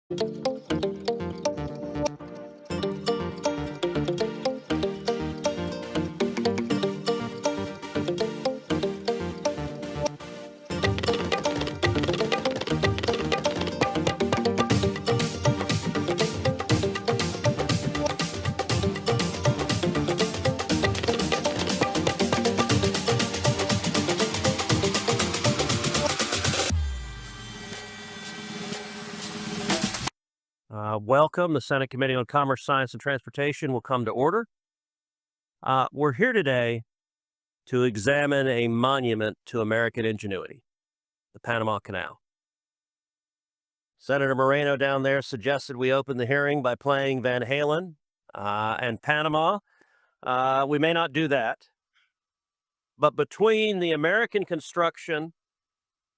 Welcome. The Senate Committee on Commerce, Science, and Transportation will come to order. We're here today to examine a monument to American ingenuity, the Panama Canal. Senator Moreno down there suggested we open the hearing by playing Van Halen and Panama. We may not do that, but between the American construction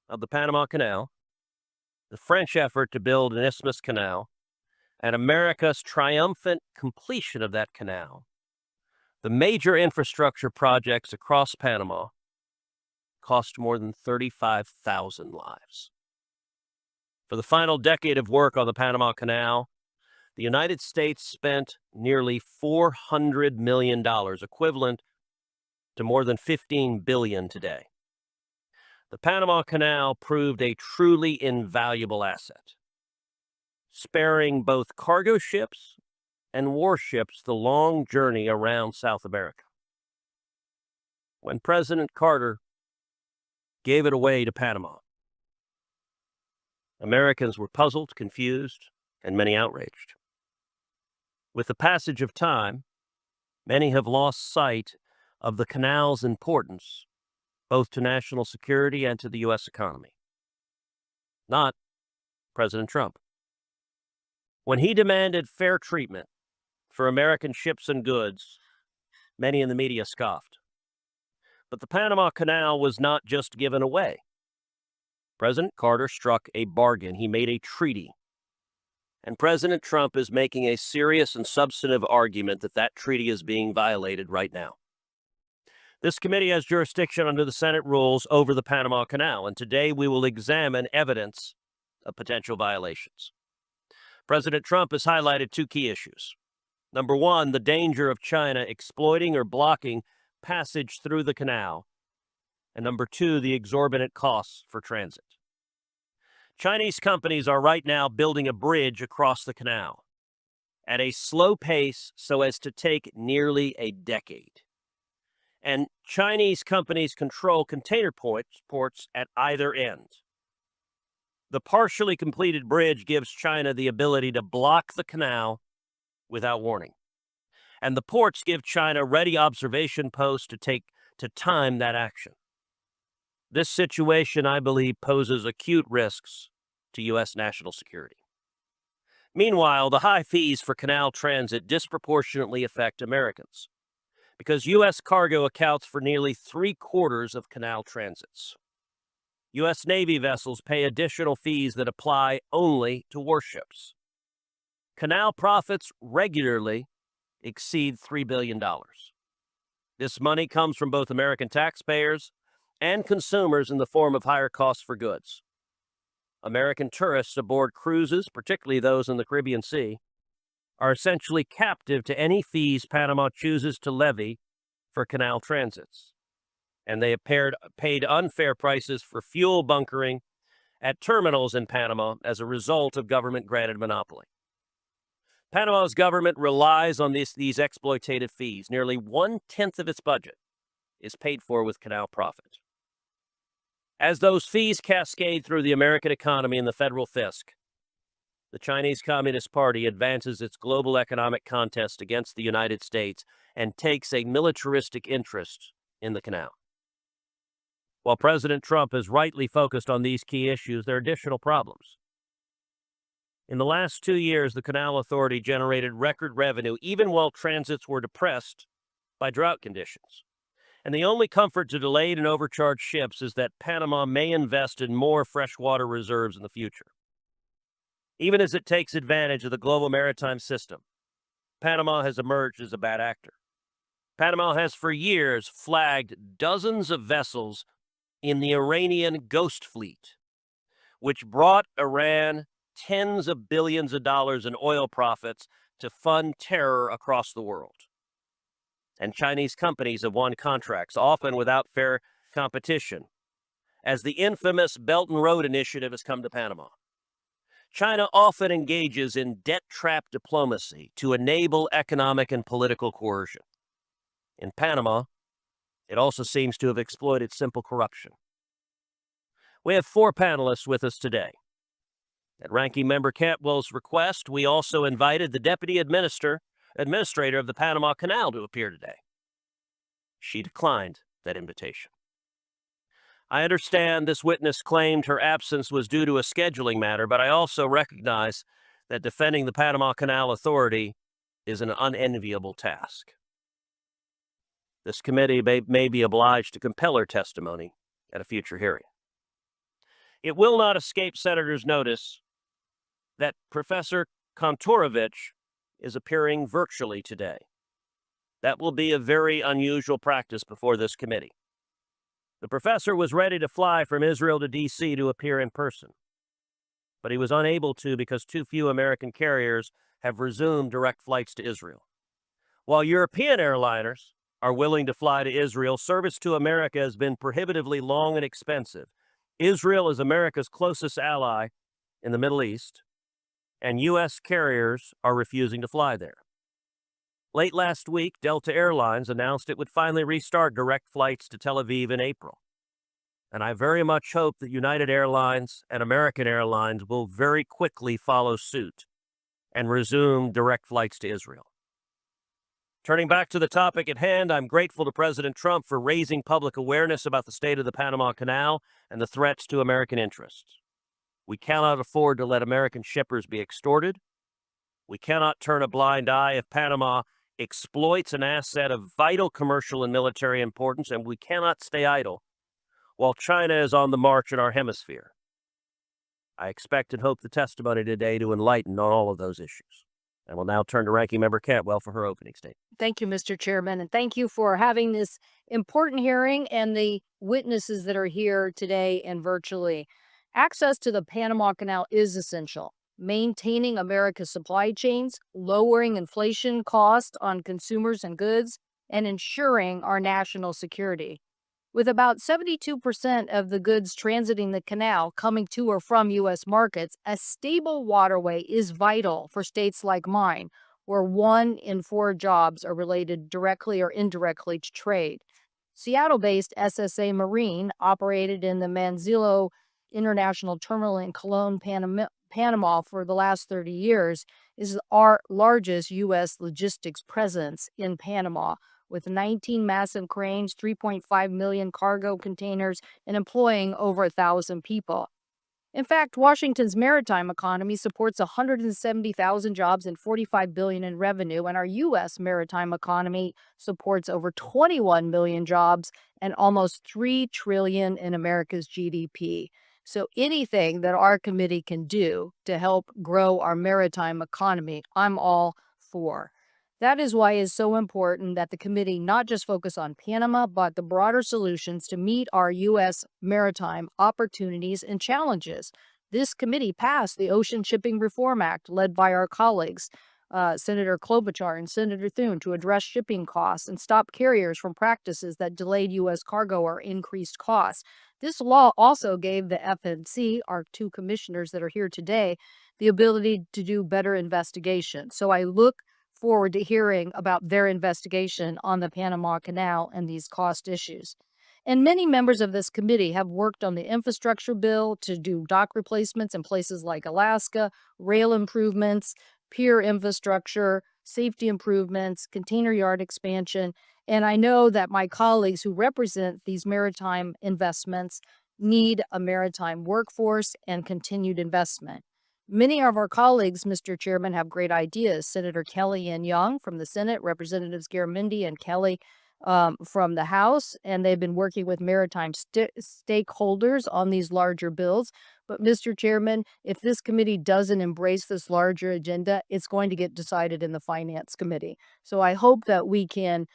of the Panama Canal, the French effort to build an isthmus canal, and America's triumphant completion of that canal, the major infrastructure projects across Panama cost more than 35,000 lives. For the final decade of work on the Panama Canal, the United States spent nearly $400 million, equivalent to more than $15 billion today. The Panama Canal proved a truly invaluable asset, sparing both cargo ships and warships the long journey around South America. When President Carter gave it away to Panama, Americans were puzzled, confused, and many outraged. With the passage of time, many have lost sight of the canal's importance, both to national security and to the U.S. economy. Not President Trump. When he demanded fair treatment for American ships and goods, many in the media scoffed. But the Panama Canal was not just given away. President Carter struck a bargain. He made a treaty. And President Trump is making a serious and substantive argument that that treaty is being violated right now. This committee has jurisdiction under the Senate rules over the Panama Canal, and today we will examine evidence of potential violations. President Trump has highlighted two key issues. Number one, the danger of China exploiting or blocking passage through the canal. And number two, the exorbitant costs for transit. Chinese companies are right now building a bridge across the canal at a slow pace so as to take nearly a decade. And Chinese companies control container ports at either end. The partially completed bridge gives China the ability to block the canal without warning. And the ports give China ready observation posts to time that action. This situation, I believe, poses acute risks to U.S. national security. Meanwhile, the high fees for canal transit disproportionately affect Americans, because U.S. cargo accounts for nearly 3/4 of canal transits. U.S. Navy vessels pay additional fees that apply only to warships. Canal profits regularly exceed $3 billion. This money comes from both American taxpayers and consumers in the form of higher costs for goods. American tourists aboard cruises, particularly those in the Caribbean Sea, are essentially captive to any fees Panama chooses to levy for canal transits. And they have paid unfair prices for fuel bunkering at terminals in Panama as a result of government-granted monopoly. Panama's government relies on these exploitative fees. Nearly 1/10 of its budget is paid for with canal profit. As those fees cascade through the American economy and the federal fisc, the Chinese Communist Party advances its global economic contest against the United States and takes a militaristic interest in the canal. While President Trump has rightly focused on these key issues, there are additional problems. In the last 2 years, the Canal Authority generated record revenue even while transits were depressed by drought conditions. And the only comfort to delayed and overcharged ships is that Panama may invest in more freshwater reserves in the future. Even as it takes advantage of the global maritime system, Panama has emerged as a bad actor. Panama has for years flagged dozens of vessels in the Iranian Ghost Fleet, which brought Iran tens of billions of dollars in oil profits to fund terror across the world. And Chinese companies have won contracts, often without fair competition, as the infamous Belt and Road Initiative has come to Panama. China often engages in debt trap diplomacy to enable economic and political coercion. In Panama, it also seems to have exploited simple corruption. We have 4 panelists with us today. At Ranking Member Cantwell's request, we also invited the Deputy Administrator of the Panama Canal to appear today. She declined that invitation. I understand this witness claimed her absence was due to a scheduling matter, but I also recognize that defending the Panama Canal Authority is an unenviable task. This committee may be obliged to compel her testimony at a future hearing. It will not escape senators' notice that Professor Kontorovich is appearing virtually today. That will be a very unusual practice before this committee. The professor was ready to fly from Israel to D.C. to appear in person, but he was unable to because too few American carriers have resumed direct flights to Israel. While European airliners are willing to fly to Israel, service to America has been prohibitively long and expensive. Israel is America's closest ally in the Middle East, and U.S. carriers are refusing to fly there. Late last week, Delta Airlines announced it would finally restart direct flights to Tel Aviv in April. And I very much hope that United Airlines and American Airlines will very quickly follow suit and resume direct flights to Israel. Turning back to the topic at hand, I'm grateful to President Trump for raising public awareness about the state of the Panama Canal and the threats to American interests. We cannot afford to let American shippers be extorted. We cannot turn a blind eye if Panama exploits an asset of vital commercial and military importance, and we cannot stay idle while China is on the march in our hemisphere. I expect and hope the testimony today to enlighten on all of those issues. I will now turn to Ranking Member Cantwell for her opening statement. Thank you, Mr. Chairman, and thank you for having this important hearing and the witnesses that are here today and virtually. Access to the Panama Canal is essential. Maintaining America's supply chains, lowering inflation costs on consumers and goods, and ensuring our national security. With about 72% of the goods transiting the canal coming to or from U.S. markets, a stable waterway is vital for states like mine, where 1 in 4 jobs are related directly or indirectly to trade. Seattle-based SSA Marine, operated in the Manzillo International Terminal in Colón, Panama for the last 30 years, is our largest U.S. logistics presence in Panama, with 19 massive cranes, 3.5 million cargo containers, and employing over 1,000 people. In fact, Washington's maritime economy supports 170,000 jobs and $45 billion in revenue, and our U.S. maritime economy supports over 21 million jobs and almost $3 trillion in America's GDP. So anything that our committee can do to help grow our maritime economy, I'm all for. That is why it's so important that the committee not just focus on Panama, but the broader solutions to meet our U.S. maritime opportunities and challenges. This committee passed the Ocean Shipping Reform Act, led by our colleagues, Senator Klobuchar and Senator Thune, to address shipping costs and stop carriers from practices that delayed U.S. cargo or increased costs. This law also gave the FNC, our 2 commissioners that are here today, the ability to do better investigation. So I look forward to hearing about their investigation on the Panama Canal and these cost issues. And many members of this committee have worked on the infrastructure bill to do dock replacements in places like Alaska, rail improvements, pier infrastructure, safety improvements, container yard expansion. And I know that my colleagues who represent these maritime investments need a maritime workforce and continued investment. Many of our colleagues, Mr. Chairman, have great ideas. Senator Kelly and Young from the Senate, Representatives Garamendi and Kelly from the House, and they've been working with maritime stakeholders on these larger bills. But, Mr. Chairman, if this committee doesn't embrace this larger agenda, it's going to get decided in the Finance Committee. So I hope that we can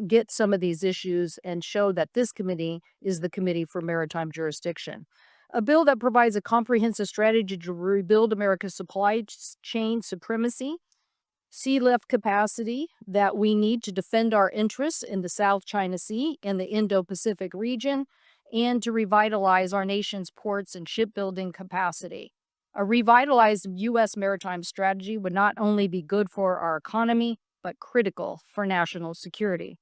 get some of these issues and show that this committee is the committee for maritime jurisdiction. a bill that provides a comprehensive strategy to rebuild America's supply chain supremacy, sea lift capacity that we need to defend our interests in the South China Sea and the Indo-Pacific region, and to revitalize our nation's ports and shipbuilding capacity. A revitalized U.S. maritime strategy would not only be good for our economy, but critical for national security.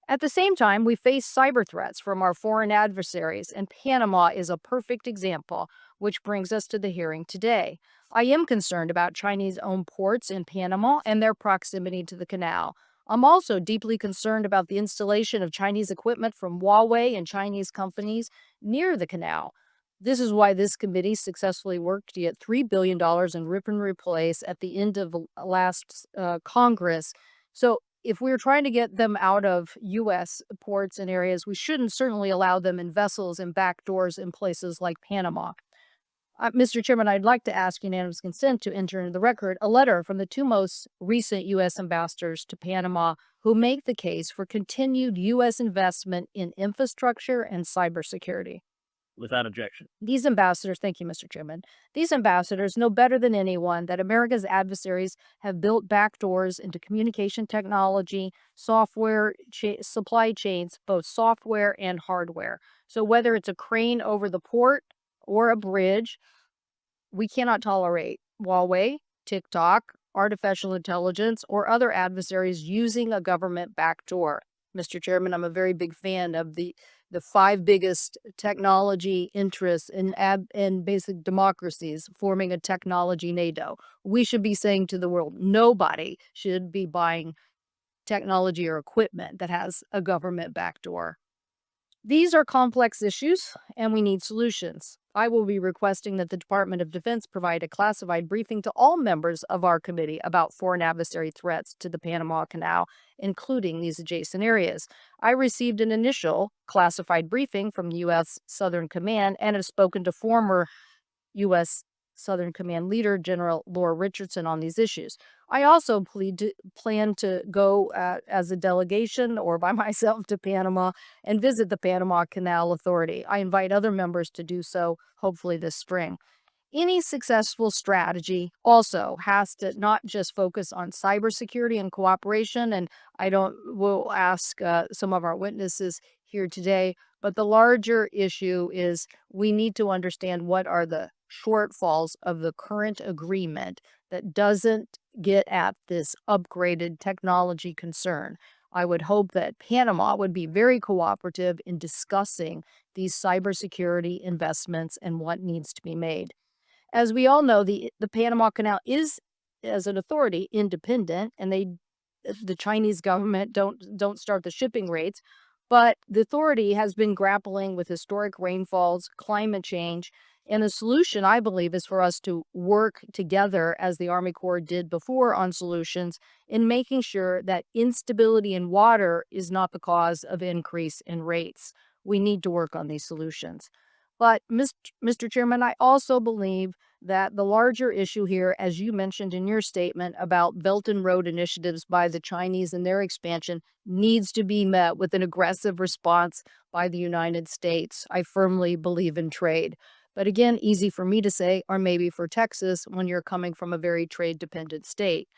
At the same time, we face cyber threats from our foreign adversaries, and Panama is a perfect example, which brings us to the hearing today. I am concerned about Chinese-owned ports in Panama and their proximity to the canal. I'm also deeply concerned about the installation of Chinese equipment from Huawei and Chinese companies near the canal. This is why this committee successfully worked to get $3 billion in rip and replace at the end of last Congress. So if we're trying to get them out of U.S. ports and areas, we shouldn't certainly allow them in vessels and back doors in places like Panama. Mr. Chairman, I'd like to ask unanimous consent to enter into the record a letter from the two most recent U.S. ambassadors to Panama who make the case for continued U.S. investment in infrastructure and cybersecurity. Without objection. These ambassadors, thank you, Mr. Chairman, these ambassadors know better than anyone that America's adversaries have built backdoors into communication technology, software, supply chains, both software and hardware. So whether it's a crane over the port or a bridge, we cannot tolerate Huawei, TikTok, artificial intelligence, or other adversaries using a government backdoor. Mr. Chairman, I'm a very big fan of the five biggest technology interests in basic democracies forming a technology NATO. We should be saying to the world, nobody should be buying technology or equipment that has a government backdoor. These are complex issues, and we need solutions. I will be requesting that the Department of Defense provide a classified briefing to all members of our committee about foreign adversary threats to the Panama Canal, including these adjacent areas. I received an initial classified briefing from the U.S. Southern Command and have spoken to former U.S. Southern Command leader, General Laura Richardson, on these issues. I also plan to go as a delegation or by myself to Panama and visit the Panama Canal Authority. I invite other members to do so, hopefully this spring. Any successful strategy also has to not just focus on cybersecurity and cooperation, and we'll ask some of our witnesses here today, but the larger issue is we need to understand what are the shortfalls of the current agreement that doesn't get at this upgraded technology concern. I would hope that Panama would be very cooperative in discussing these cybersecurity investments and what needs to be made. As we all know, the Panama Canal is, as an authority, independent, and the Chinese government don't start the shipping rates, but the authority has been grappling with historic rainfalls, climate change, and the solution, I believe, is for us to work together, as the Army Corps did before, on solutions in making sure that instability in water is not the cause of increase in rates. We need to work on these solutions. But, Mr. Chairman, I also believe that the larger issue here, as you mentioned in your statement about Belt and Road initiatives by the Chinese and their expansion, needs to be met with an aggressive response by the United States. I firmly believe in trade. But again, easy for me to say, or maybe for Texas when you're coming from a very trade-dependent state.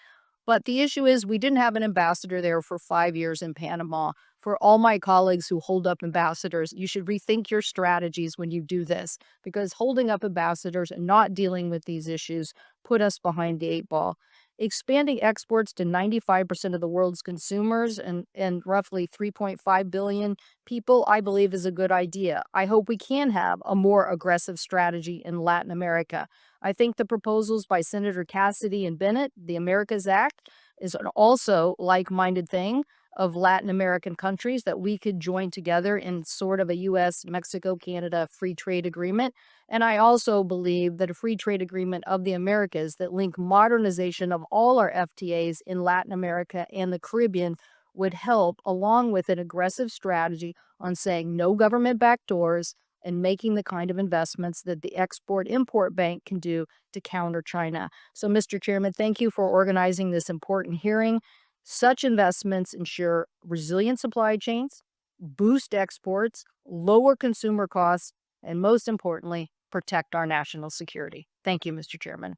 But the issue is we didn't have an ambassador there for 5 years in Panama. For all my colleagues who hold up ambassadors, you should rethink your strategies when you do this, because holding up ambassadors and not dealing with these issues put us behind the 8 ball. Expanding exports to 95% of the world's consumers and roughly 3.5 billion people, I believe, is a good idea. I hope we can have a more aggressive strategy in Latin America. I think the proposals by Senator Cassidy and Bennett, the Americas Act, is an also like-minded thing of Latin American countries that we could join together in sort of a U.S., Mexico, Canada free trade agreement. And I also believe that a free trade agreement of the Americas that link modernization of all our FTAs in Latin America and the Caribbean would help, along with an aggressive strategy on saying no government backdoors and making the kind of investments that the Export-Import Bank can do to counter China. So, Mr. Chairman, thank you for organizing this important hearing. Such investments ensure resilient supply chains, boost exports, lower consumer costs, and most importantly, protect our national security. Thank you, Mr. Chairman.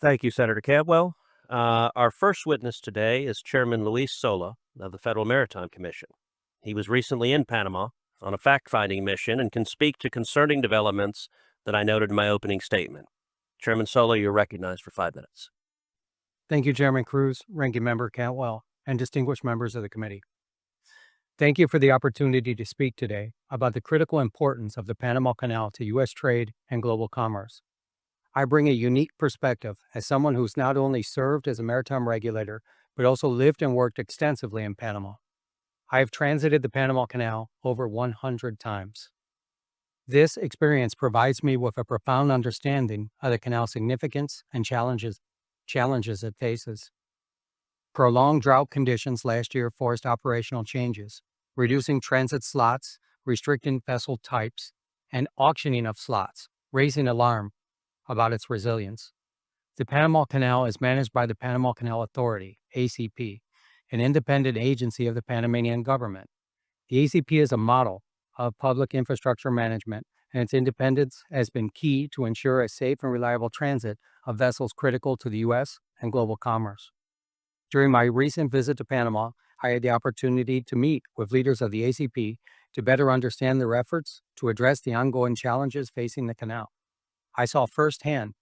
Thank you, Senator Cantwell. Our first witness today is Chairman Luis Sola of the Federal Maritime Commission. He was recently in Panama on a fact-finding mission and can speak to concerning developments that I noted in my opening statement. Chairman Sola, you're recognized for 5 minutes. Thank you, Chairman Cruz, Ranking Member Cantwell, and distinguished members of the committee. Thank you for the opportunity to speak today about the critical importance of the Panama Canal to U.S. trade and global commerce. I bring a unique perspective as someone who's not only served as a maritime regulator, but also lived and worked extensively in Panama. I have transited the Panama Canal over 100 times. This experience provides me with a profound understanding of the canal's significance and challenges it faces. Prolonged drought conditions last year forced operational changes, reducing transit slots, restricting vessel types, and auctioning of slots, raising alarm about its resilience. The Panama Canal is managed by the Panama Canal Authority, ACP, an independent agency of the Panamanian government. The ACP is a model of public infrastructure management, and its independence has been key to ensure a safe and reliable transit of vessels critical to the U.S. and global commerce. During my recent visit to Panama, I had the opportunity to meet with leaders of the ACP to better understand their efforts to address the ongoing challenges facing the canal. I saw firsthand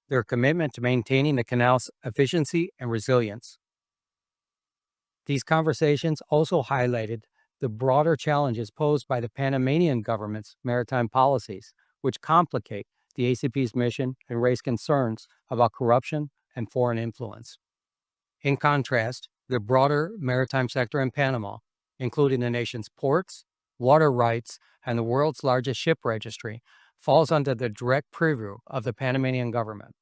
their commitment to maintaining the canal's efficiency and resilience. These conversations also highlighted the broader challenges posed by the Panamanian government's maritime policies, which complicate the ACP's mission and raise concerns about corruption and foreign influence. In contrast, the broader maritime sector in Panama, including the nation's ports, water rights, and the world's largest ship registry, falls under the direct purview of the Panamanian government.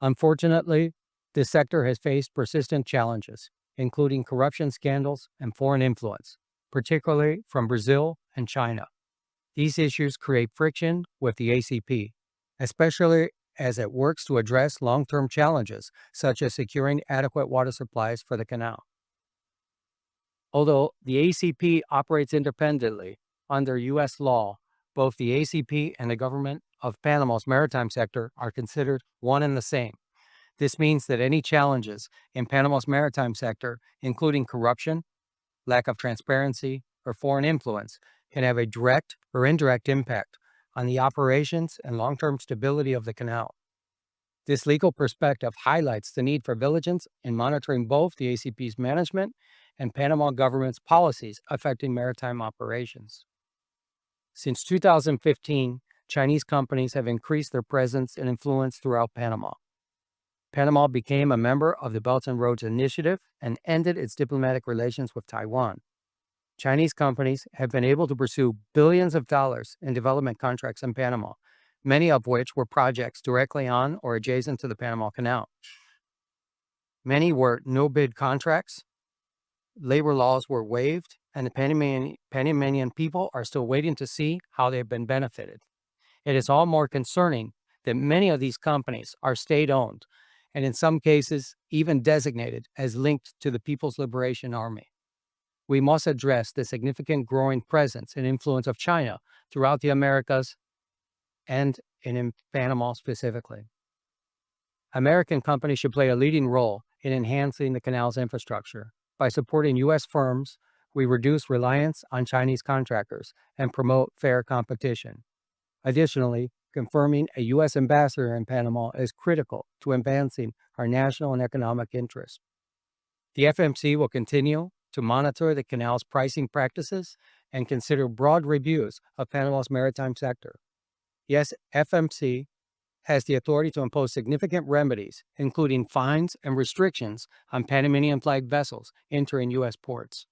Unfortunately, this sector has faced persistent challenges, including corruption scandals and foreign influence, particularly from Brazil and China. These issues create friction with the ACP, especially as it works to address long-term challenges such as securing adequate water supplies for the canal. Although the ACP operates independently under U.S. law, both the ACP and the government of Panama's maritime sector are considered one and the same. This means that any challenges in Panama's maritime sector, including corruption, lack of transparency, or foreign influence, can have a direct or indirect impact on the operations and long-term stability of the canal. This legal perspective highlights the need for vigilance in monitoring both the ACP's management and Panama government's policies affecting maritime operations. Since 2015, Chinese companies have increased their presence and influence throughout Panama. Panama became a member of the Belt and Roads Initiative and ended its diplomatic relations with Taiwan. Chinese companies have been able to pursue billions of dollars in development contracts in Panama, many of which were projects directly on or adjacent to the Panama Canal. Many were no-bid contracts, labor laws were waived, and the Panamanian people are still waiting to see how they have been benefited. It is all more concerning that many of these companies are state-owned, and in some cases even designated as linked to the People's Liberation Army. We must address the significant growing presence and influence of China throughout the Americas and in Panama specifically. American companies should play a leading role in enhancing the canal's infrastructure. By supporting U.S. firms, we reduce reliance on Chinese contractors and promote fair competition. Additionally, confirming a U.S. ambassador in Panama is critical to advancing our national and economic interests. The FMC will continue to monitor the canal's pricing practices and consider broad reviews of Panama's maritime sector. Yes, FMC has the authority to impose significant remedies, including fines and restrictions on Panamanian-flagged vessels entering U.S. ports.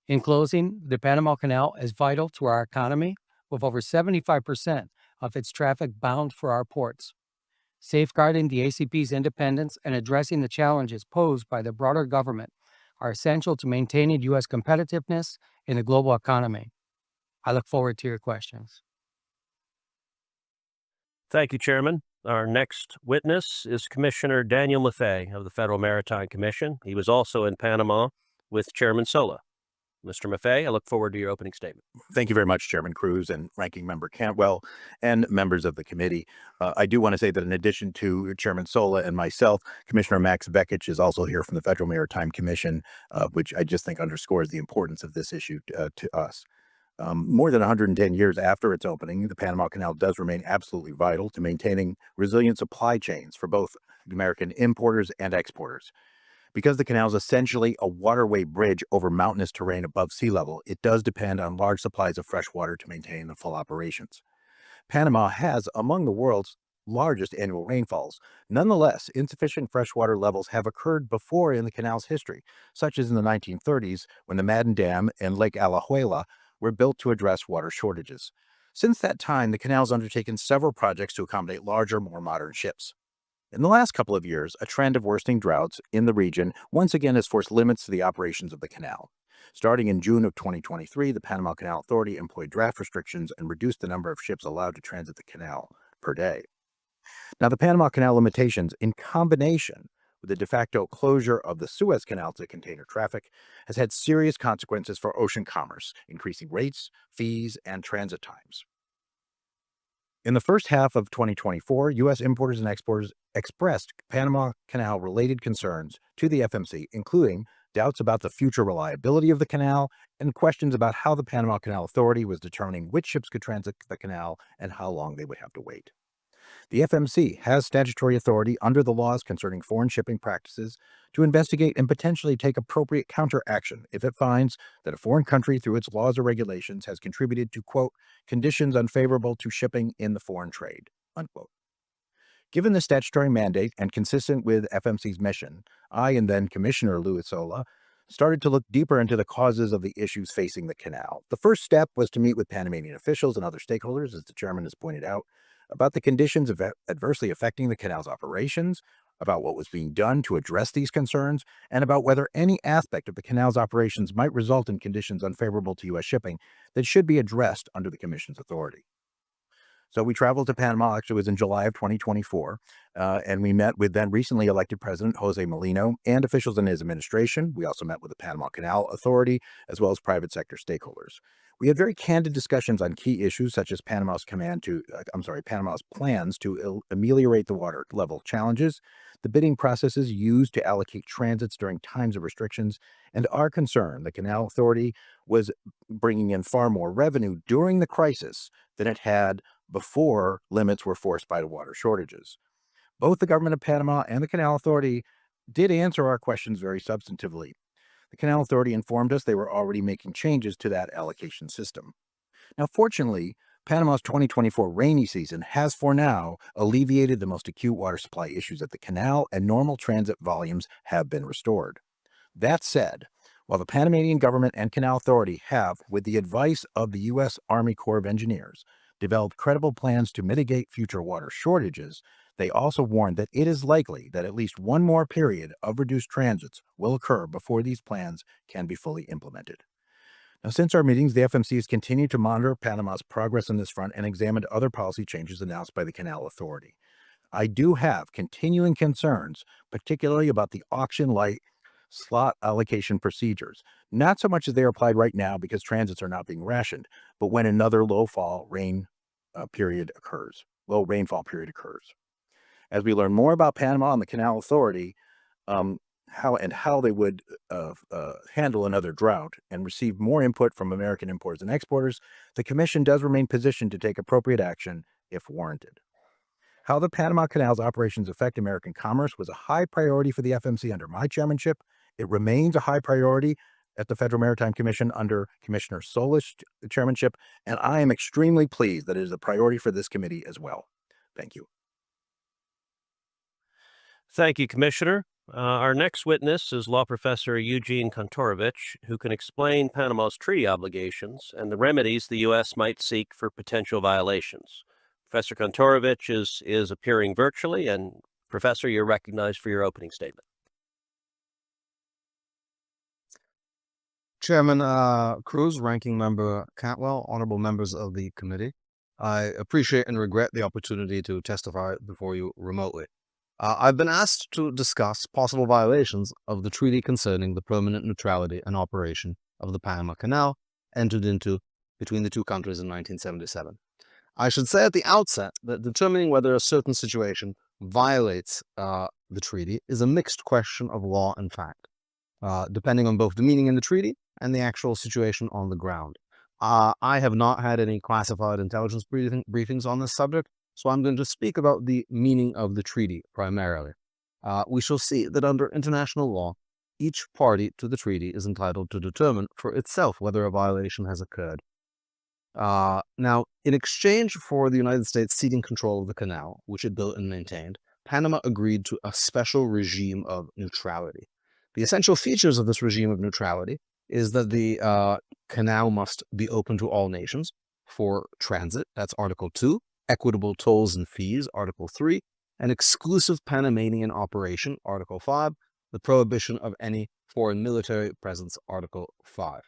In closing, the Panama Canal is vital to our economy, with over 75% of its traffic bound for our ports. Safeguarding the ACP's independence and addressing the challenges posed by the broader government are essential to maintaining U.S. competitiveness in the global economy. I look forward to your questions. Thank you, Chairman. Our next witness is Commissioner Daniel Maffei of the Federal Maritime Commission. He was also in Panama with Chairman Sola. Mr. Maffei, I look forward to your opening statement. Thank you very much, Chairman Cruz and Ranking Member Cantwell and members of the committee. I do want to say that in addition to Chairman Sola and myself, Commissioner Max Bekich is also here from the Federal Maritime Commission, which I just think underscores the importance of this issue to us. More than 110 years after its opening, the Panama Canal does remain absolutely vital to maintaining resilient supply chains for both American importers and exporters. Because the canal is essentially a waterway bridge over mountainous terrain above sea level, it does depend on large supplies of fresh water to maintain the full operations. Panama has among the world's largest annual rainfalls. Nonetheless, insufficient freshwater levels have occurred before in the canal's history, such as in the 1930s when the Madden Dam and Lake Alajuela were built to address water shortages. Since that time, the canal has undertaken several projects to accommodate larger, more modern ships. In the last couple of years, a trend of worsening droughts in the region once again has forced limits to the operations of the canal. Starting in June of 2023, the Panama Canal Authority employed draft restrictions and reduced the number of ships allowed to transit the canal per day. Now, the Panama Canal limitations, in combination with the de facto closure of the Suez Canal to container traffic, has had serious consequences for ocean commerce, increasing rates, fees, and transit times. In the first half of 2024, U.S. importers and exporters expressed Panama Canal-related concerns to the FMC, including doubts about the future reliability of the canal and questions about how the Panama Canal Authority was determining which ships could transit the canal and how long they would have to wait. The FMC has statutory authority under the laws concerning foreign shipping practices to investigate and potentially take appropriate counteraction if it finds that a foreign country, through its laws or regulations, has contributed to, quote, conditions unfavorable to shipping in the foreign trade, unquote. Given the statutory mandate and consistent with FMC's mission, I and then Commissioner Luis Sola started to look deeper into the causes of the issues facing the canal. The first step was to meet with Panamanian officials and other stakeholders, as the chairman has pointed out, about the conditions adversely affecting the canal's operations, about what was being done to address these concerns, and about whether any aspect of the canal's operations might result in conditions unfavorable to U.S. shipping that should be addressed under the Commission's authority. So we traveled to Panama, actually it was in July of 2024, and we met with then recently elected President Jose Molino and officials in his administration. We also met with the Panama Canal Authority, as well as private sector stakeholders. We had very candid discussions on key issues such as Panama's plans to ameliorate the water level challenges, the bidding processes used to allocate transits during times of restrictions, and our concern the Canal Authority was bringing in far more revenue during the crisis than it had before limits were forced by the water shortages. Both the government of Panama and the Canal Authority did answer our questions very substantively. The Canal Authority informed us they were already making changes to that allocation system. Now, fortunately, Panama's 2024 rainy season has for now alleviated the most acute water supply issues at the canal, and normal transit volumes have been restored. That said, while the Panamanian government and Canal Authority have, with the advice of the U.S. Army Corps of Engineers, developed credible plans to mitigate future water shortages, they also warned that it is likely that at least one more period of reduced transits will occur before these plans can be fully implemented. Now, since our meetings, the FMC has continued to monitor Panama's progress on this front and examined other policy changes announced by the Canal Authority. I do have continuing concerns, particularly about the auction-like slot allocation procedures, not so much as they are applied right now because transits are not being rationed, but when another low rainfall period occurs. As we learn more about Panama and the Canal Authority, how they would handle another drought and receive more input from American importers and exporters, the Commission does remain positioned to take appropriate action if warranted. How the Panama Canal's operations affect American commerce was a high priority for the FMC under my chairmanship. It remains a high priority at the Federal Maritime Commission under Commissioner Sola's chairmanship, and I am extremely pleased that it is a priority for this committee as well. Thank you. Thank you, Commissioner. Our next witness is law professor Eugene Kontorovich, who can explain Panama's treaty obligations and the remedies the U.S. might seek for potential violations. Professor Kontorovich is appearing virtually, and Professor, you're recognized for your opening statement. Chairman Cruz, Ranking Member Cantwell, honorable members of the committee, I appreciate and regret the opportunity to testify before you remotely. I've been asked to discuss possible violations of the treaty concerning the permanent neutrality and operation of the Panama Canal entered into between the two countries in 1977. I should say at the outset that determining whether a certain situation violates the treaty is a mixed question of law and fact, depending on both the meaning in the treaty and the actual situation on the ground. I have not had any classified intelligence briefings on this subject, so I'm going to speak about the meaning of the treaty primarily. We shall see that under international law, each party to the treaty is entitled to determine for itself whether a violation has occurred. Now, in exchange for the United States ceding control of the canal, which it built and maintained, Panama agreed to a special regime of neutrality. The essential features of this regime of neutrality is that the canal must be open to all nations for transit, that's Article 2, equitable tolls and fees, Article 3, an exclusive Panamanian operation, Article 5, the prohibition of any foreign military presence, Article 5.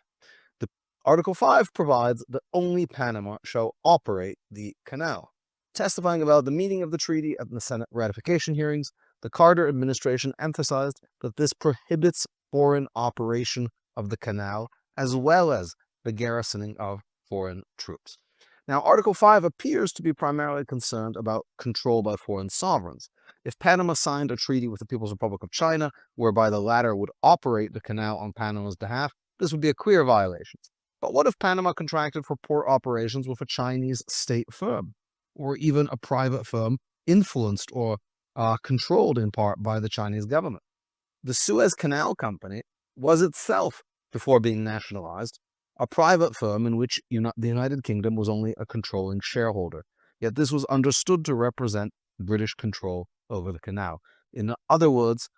Article 5 provides that only Panama shall operate the canal. Testifying about the meaning of the treaty at the Senate ratification hearings, the Carter administration emphasized that this prohibits foreign operation of the canal as well as the garrisoning of foreign troops. Now, Article 5 appears to be primarily concerned about control by foreign sovereigns. If Panama signed a treaty with the People's Republic of China, whereby the latter would operate the canal on Panama's behalf, this would be a clear violation. But what if Panama contracted for port operations with a Chinese state firm, or even a private firm influenced or controlled in part by the Chinese government? The Suez Canal Company was itself, before being nationalized, a private firm in which the United Kingdom was only a controlling shareholder. Yet this was understood to represent British control over the canal. In other words,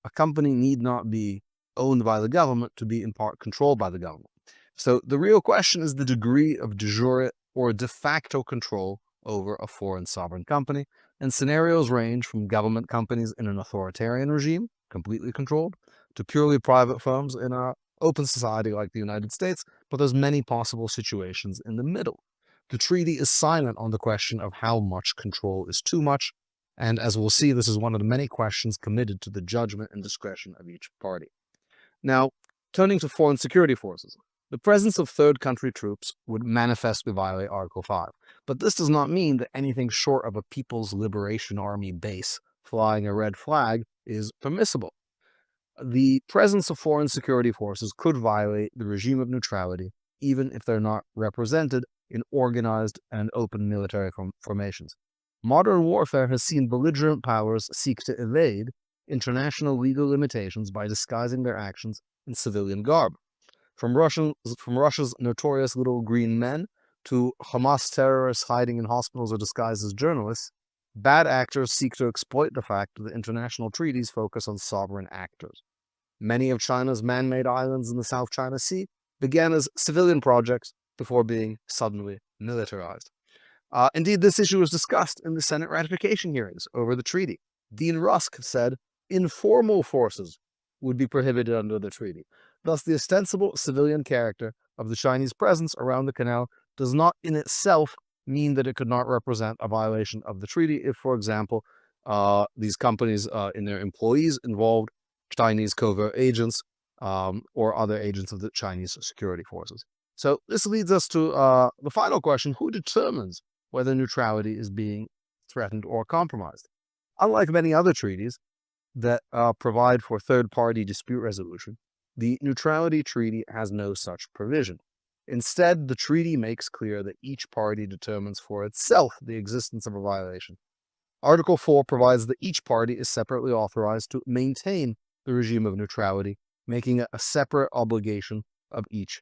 a company need not be owned by the government to be in part controlled by the government. So the real question is the degree of de jure or de facto control over a foreign sovereign company, and scenarios range from government companies in an authoritarian regime, completely controlled, to purely private firms in an open society like the United States, but there's many possible situations in the middle. The treaty is silent on the question of how much control is too much, and as we'll see, this is one of the many questions committed to the judgment and discretion of each party. Now, turning to foreign security forces. The presence of third country troops would manifestly violate Article 5, but this does not mean that anything short of a People's Liberation Army base flying a red flag is permissible. The presence of foreign security forces could violate the regime of neutrality, even if they're not represented in organized and open military formations. Modern warfare has seen belligerent powers seek to evade international legal limitations by disguising their actions in civilian garb. From Russia's notorious little green men to Hamas terrorists hiding in hospitals or disguised as journalists, bad actors seek to exploit the fact that international treaties focus on sovereign actors. Many of China's man-made islands in the South China Sea began as civilian projects before being suddenly militarized. Indeed, this issue was discussed in the Senate ratification hearings over the treaty. Dean Rusk said informal forces would be prohibited under the treaty. Thus, the ostensible civilian character of the Chinese presence around the canal does not in itself mean that it could not represent a violation of the treaty if, for example, these companies in their employees involved Chinese covert agents or other agents of the Chinese security forces. So this leads us to the final question: who determines whether neutrality is being threatened or compromised? Unlike many other treaties that provide for third-party dispute resolution, the neutrality treaty has no such provision. Instead, the treaty makes clear that each party determines for itself the existence of a violation. Article 4 provides that each party is separately authorized to maintain the regime of neutrality, making it a separate obligation of each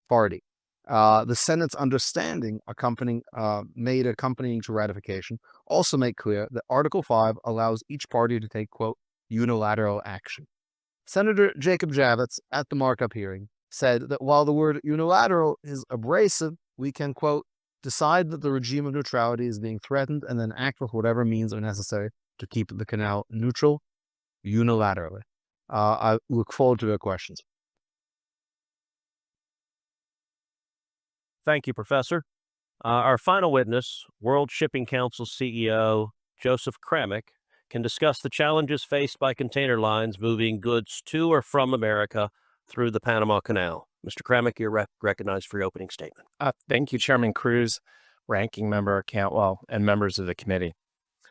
party. The Senate's understanding accompanying to ratification also make clear that Article 5 allows each party to take, quote, unilateral action. Senator Jacob Javits, at the markup hearing, said that while the word unilateral is abrasive, we can, quote, decide that the regime of neutrality is being threatened and then act with whatever means are necessary to keep the canal neutral unilaterally. I look forward to your questions. Thank you, Professor. Our final witness, World Shipping Council CEO Joseph Kramick, can discuss the challenges faced by container lines moving goods to or from America through the Panama Canal. Mr. Kremick, you're recognized for your opening statement. Thank you, Chairman Cruz, Ranking Member Cantwell, and members of the committee.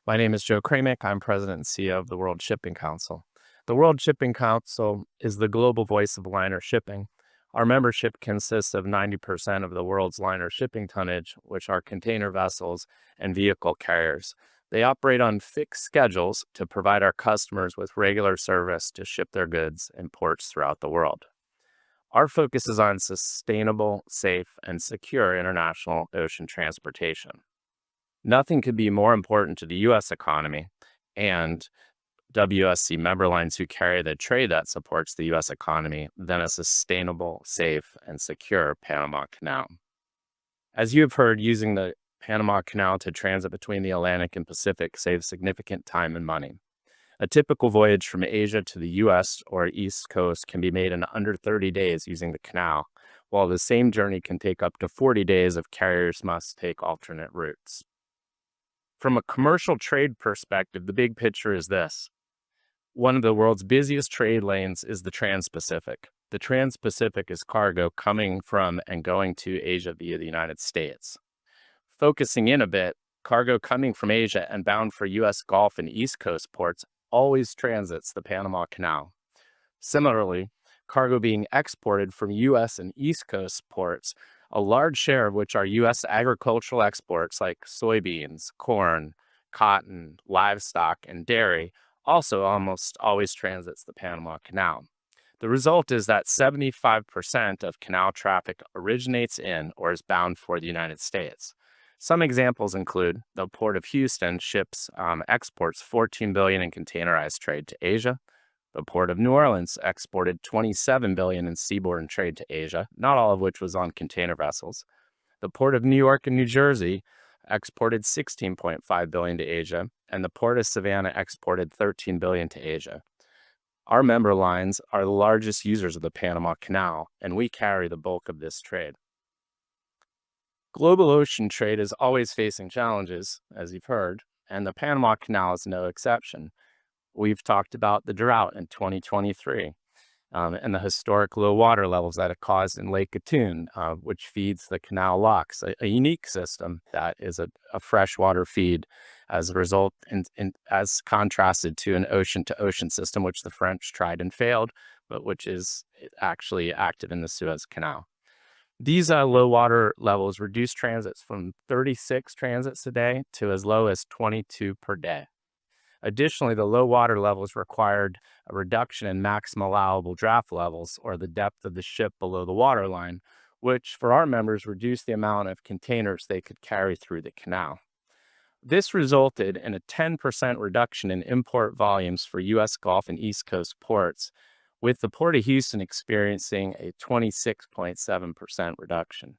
My name is Joe Kremick. I'm President and CEO of the World Shipping Council. The World Shipping Council is the global voice of liner shipping. Our membership consists of 90% of the world's liner shipping tonnage, which are container vessels and vehicle carriers. They operate on fixed schedules to provide our customers with regular service to ship their goods in ports throughout the world. Our focus is on sustainable, safe, and secure international ocean transportation. Nothing could be more important to the U.S. economy and WSC member lines who carry the trade that supports the U.S. economy than a sustainable, safe, and secure Panama Canal. As you have heard, using the Panama Canal to transit between the Atlantic and Pacific saves significant time and money. A typical voyage from Asia to the U.S. or East Coast can be made in under 30 days using the canal, while the same journey can take up to 40 days if carriers must take alternate routes. From a commercial trade perspective, the big picture is this. One of the world's busiest trade lanes is the Trans-Pacific. The Trans-Pacific is cargo coming from and going to Asia via the United States. Focusing in a bit, cargo coming from Asia and bound for U.S. Gulf and East Coast ports always transits the Panama Canal. Similarly, cargo being exported from U.S. and East Coast ports, a large share of which are U.S. agricultural exports like soybeans, corn, cotton, livestock, and dairy, also almost always transits the Panama Canal. The result is that 75% of canal traffic originates in or is bound for the United States. Some examples include the Port of Houston exports $14 billion in containerized trade to Asia. The Port of New Orleans exported $27 billion in seaborne trade to Asia, not all of which was on container vessels. The Port of New York and New Jersey exported $16.5 billion to Asia, and the Port of Savannah exported $13 billion to Asia. Our member lines are the largest users of the Panama Canal, and we carry the bulk of this trade. Global ocean trade is always facing challenges, as you've heard, and the Panama Canal is no exception. We've talked about the drought in 2023 and the historic low water levels that it caused in Lake Gatun, which feeds the canal locks, a unique system that is a freshwater feed as a result, as contrasted to an ocean-to-ocean system, which the French tried and failed, but which is actually active in the Suez Canal. These low water levels reduce transits from 36 transits a day to as low as 22 per day. Additionally, the low water levels required a reduction in maximum allowable draft levels, or the depth of the ship below the waterline, which for our members reduced the amount of containers they could carry through the canal. This resulted in a 10% reduction in import volumes for U.S. Gulf and East Coast ports, with the Port of Houston experiencing a 26.7% reduction.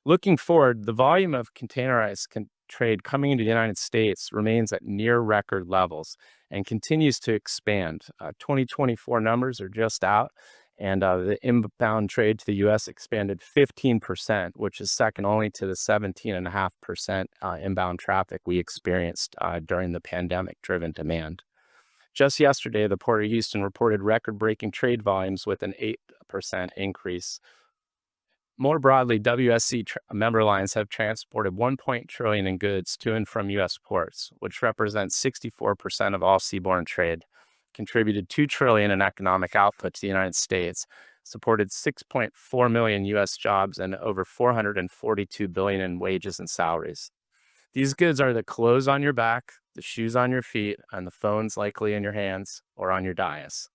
Looking forward, the volume of containerized trade coming into the United States remains at near record levels and continues to expand. 2024 numbers are just out, and the inbound trade to the U.S. expanded 15%, which is second only to the 17.5% inbound traffic we experienced during the pandemic-driven demand. Just yesterday, the Port of Houston reported record-breaking trade volumes with an 8% increase. More broadly, WSC member lines have transported $1 trillion in goods to and from U.S. ports, which represents 64% of all seaborne trade, contributed $2 trillion in economic output to the United States, supported 6.4 million U.S. jobs, and over $442 billion in wages and salaries. These goods are the clothes on your back, the shoes on your feet, and the phones likely in your hands or on your dais.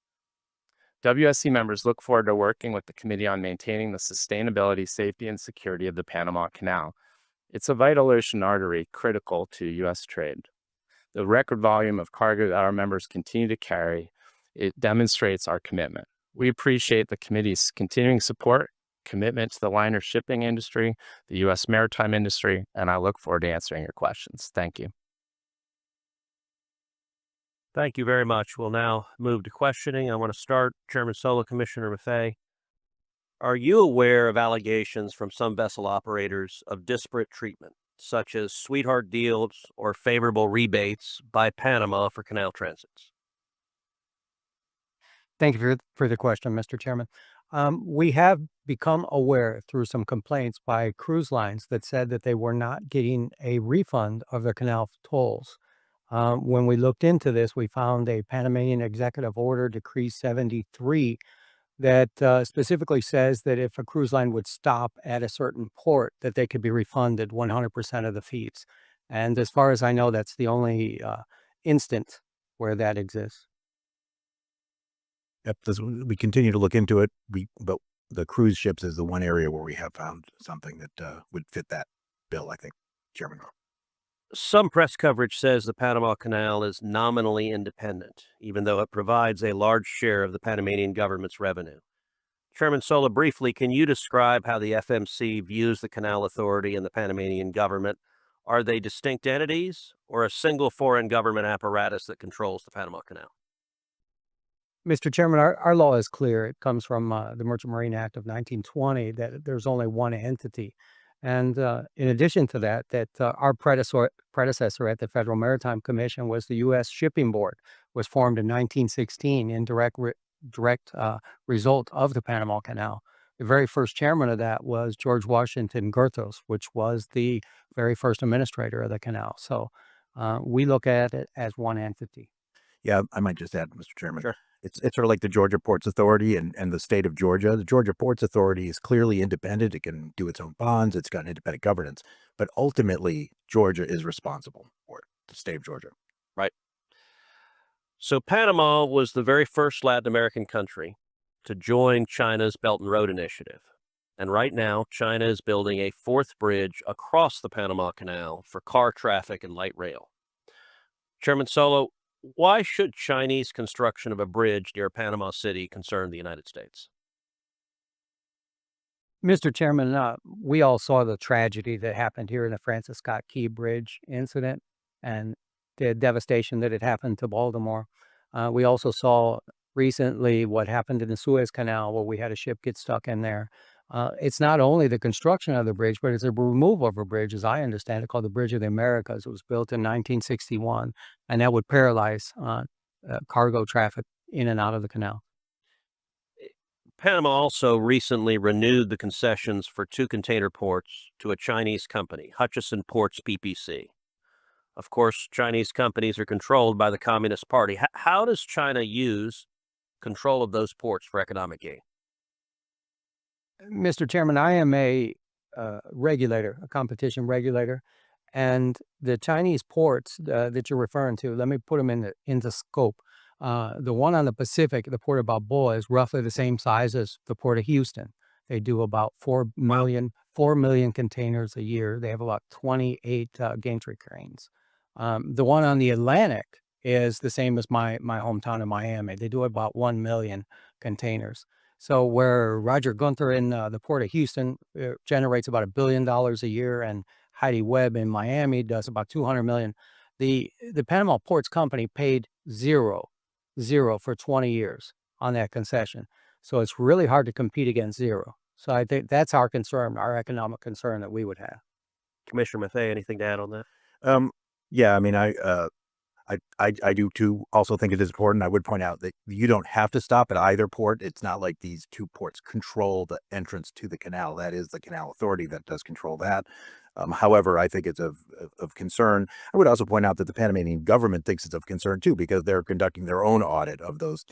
WSC members look forward to working with the committee on maintaining the sustainability, safety, and security of the Panama Canal. It's a vital ocean artery critical to U.S. trade. The record volume of cargo that our members continue to carry, it demonstrates our commitment. We appreciate the committee's continuing support, commitment to the liner shipping industry, the U.S. maritime industry, and I look forward to answering your questions. Thank you. Thank you very much. We'll now move to questioning. I want to start, Chairman Sola, Commissioner Maffei. Are you aware of allegations from some vessel operators of disparate treatment, such as sweetheart deals or favorable rebates by Panama for canal transits? Thank you for the question, Mr. Chairman. We have become aware through some complaints by cruise lines that said that they were not getting a refund of their canal tolls. When we looked into this, we found a Panamanian Executive Order, Decree 73, that specifically says that if a cruise line would stop at a certain port, that they could be refunded 100% of the fees. And as far as I know, that's the only instant where that exists. Yep, we continue to look into it. But the cruise ships is the one area where we have found something that would fit that bill, I think, Chairman. Some press coverage says the Panama Canal is nominally independent, even though it provides a large share of the Panamanian government's revenue. Chairman Sola, briefly, can you describe how the FMC views the Canal Authority and the Panamanian government? Are they distinct entities or a single foreign government apparatus that controls the Panama Canal? Mr. Chairman, our law is clear. It comes from the Merchant Marine Act of 1920 that there's only one entity. And in addition to that, our predecessor at the Federal Maritime Commission was the U.S. Shipping Board, was formed in 1916 in direct result of the Panama Canal. The very first chairman of that was George Washington Goethals, which was the very first administrator of the canal. So we look at it as one entity. Yeah, I might just add, Mr. Chairman. Sure. It's sort of like the Georgia Ports Authority and the state of Georgia. The Georgia Ports Authority is clearly independent. It can do its own bonds. It's got independent governance. But ultimately, Georgia is responsible for it, the state of Georgia. Right. So Panama was the very first Latin American country to join China's Belt and Road Initiative. And right now, China is building a fourth bridge across the Panama Canal for car traffic and light rail. Chairman Solo, why should Chinese construction of a bridge near Panama City concern the United States? Mr. Chairman, we all saw the tragedy that happened here in the Francis Scott Key Bridge incident and the devastation that had happened to Baltimore. We also saw recently what happened in the Suez Canal, where we had a ship get stuck in there. It's not only the construction of the bridge, but it's a removal of a bridge, as I understand it, called the Bridge of the Americas. It was built in 1961, and that would paralyze cargo traffic in and out of the canal. Panama also recently renewed the concessions for 2 container ports to a Chinese company, Hutchison Ports PPC. Of course, Chinese companies are controlled by the Communist Party. How does China use control of those ports for economic gain? Mr. Chairman, I am a regulator, a competition regulator, and the Chinese ports that you're referring to, let me put them into scope. The one on the Pacific, the Port of Balboa, is roughly the same size as the Port of Houston. They do about 4 million containers a year. They have about 28 gantry cranes. The one on the Atlantic is the same as my hometown of Miami. They do about 1 million containers. So where Roger Gunther in the Port of Houston generates about $1 billion a year, and Heidi Webb in Miami does about 200 million, the Panama Ports Company paid zero for 20 years on that concession. So it's really hard to compete against zero. So I think that's our concern, our economic concern that we would have. Commissioner Mathey, anything to add on that? Yeah, I mean, I do too. Also think it is important. I would point out that you don't have to stop at either port. It's not like these 2 ports control the entrance to the canal. That is the Canal Authority that does control that. However, I think it's of concern. I would also point out that the Panamanian government thinks it's of concern too, because they're conducting their own audit of those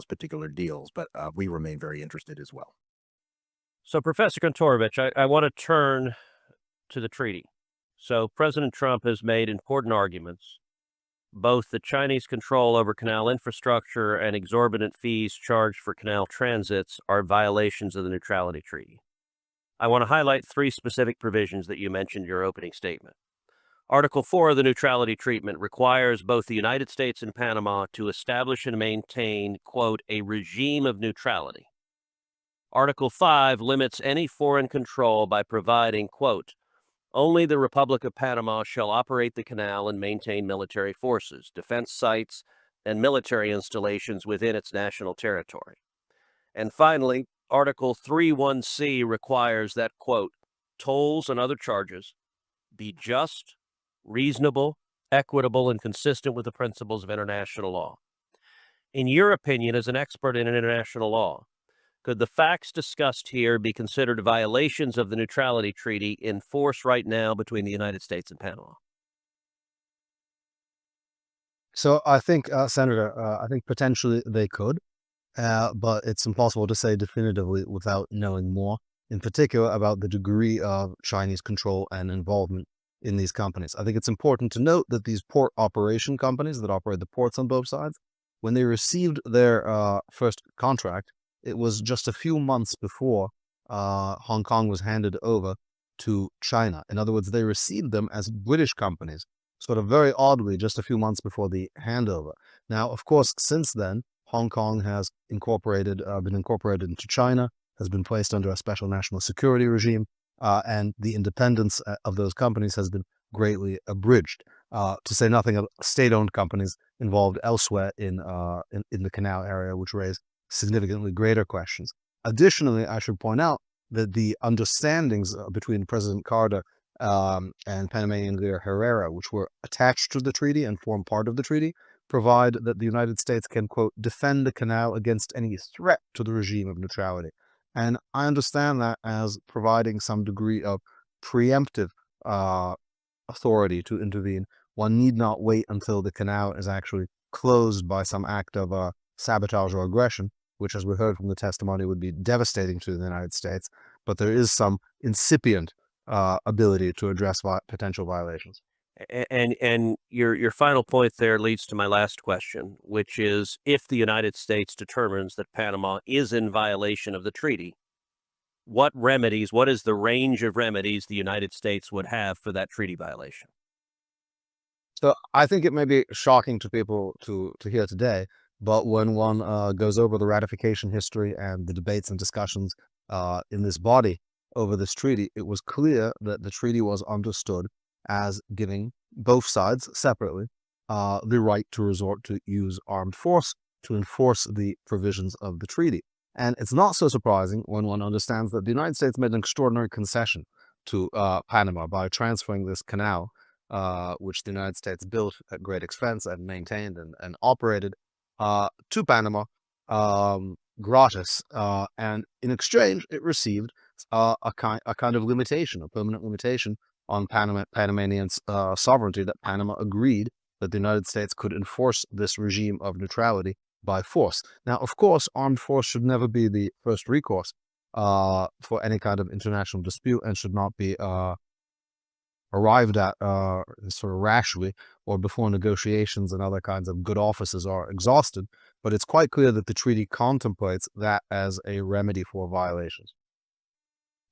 particular deals. But we remain very interested as well. So, Professor Kontorovich, I want to turn to the treaty. So, President Trump has made important arguments. Both the Chinese control over canal infrastructure and exorbitant fees charged for canal transits are violations of the Neutrality Treaty. I want to highlight 3 specific provisions that you mentioned in your opening statement. Article 4 of the Neutrality Treaty requires both the United States and Panama to establish and maintain, quote, a regime of neutrality. Article 5 limits any foreign control by providing, quote, only the Republic of Panama shall operate the canal and maintain military forces, defense sites, and military installations within its national territory. And finally, Article 3(1)(c) requires that, quote, tolls and other charges be just, reasonable, equitable, and consistent with the principles of international law. In your opinion, as an expert in international law, Could the facts discussed here be considered violations of the neutrality treaty in force right now between the United States and Panama? So I think, Senator, I think potentially they could, but it's impossible to say definitively without knowing more, in particular about the degree of Chinese control and involvement in these companies. I think it's important to note that these port operation companies that operate the ports on both sides, when they received their first contract, it was just a few months before Hong Kong was handed over to China. In other words, they received them as British companies, sort of very oddly, just a few months before the handover. Now, of course, since then, Hong Kong has been incorporated into China, has been placed under a special national security regime, and the independence of those companies has been greatly abridged. To say nothing of state-owned companies involved elsewhere in the canal area, which raise significantly greater questions. Additionally, I should point out that the understandings between President Carter and Panamanian leader Herrera, which were attached to the treaty and form part of the treaty, provide that the United States can, quote, defend the canal against any threat to the regime of neutrality. And I understand that as providing some degree of preemptive authority to intervene. One need not wait until the canal is actually closed by some act of sabotage or aggression, which, as we heard from the testimony, would be devastating to the United States. But there is some incipient ability to address potential violations. And your final point there leads to my last question, which is, if the United States determines that Panama is in violation of the treaty, what is the range of remedies the United States would have for that treaty violation? So I think it may be shocking to people to hear today, but when one goes over the ratification history and the debates and discussions in this body over this treaty, it was clear that the treaty was understood as giving both sides separately the right to resort to use armed force to enforce the provisions of the treaty. And it's not so surprising when one understands that the United States made an extraordinary concession to Panama by transferring this canal, which the United States built at great expense and maintained and operated, to Panama gratis. And in exchange, it received a kind of limitation, a permanent limitation on Panamanian sovereignty, that Panama agreed that the United States could enforce this regime of neutrality by force. Now, of course, armed force should never be the first recourse for any kind of international dispute and should not be arrived at sort of rashly or before negotiations and other kinds of good offices are exhausted. But it's quite clear that the treaty contemplates that as a remedy for violations.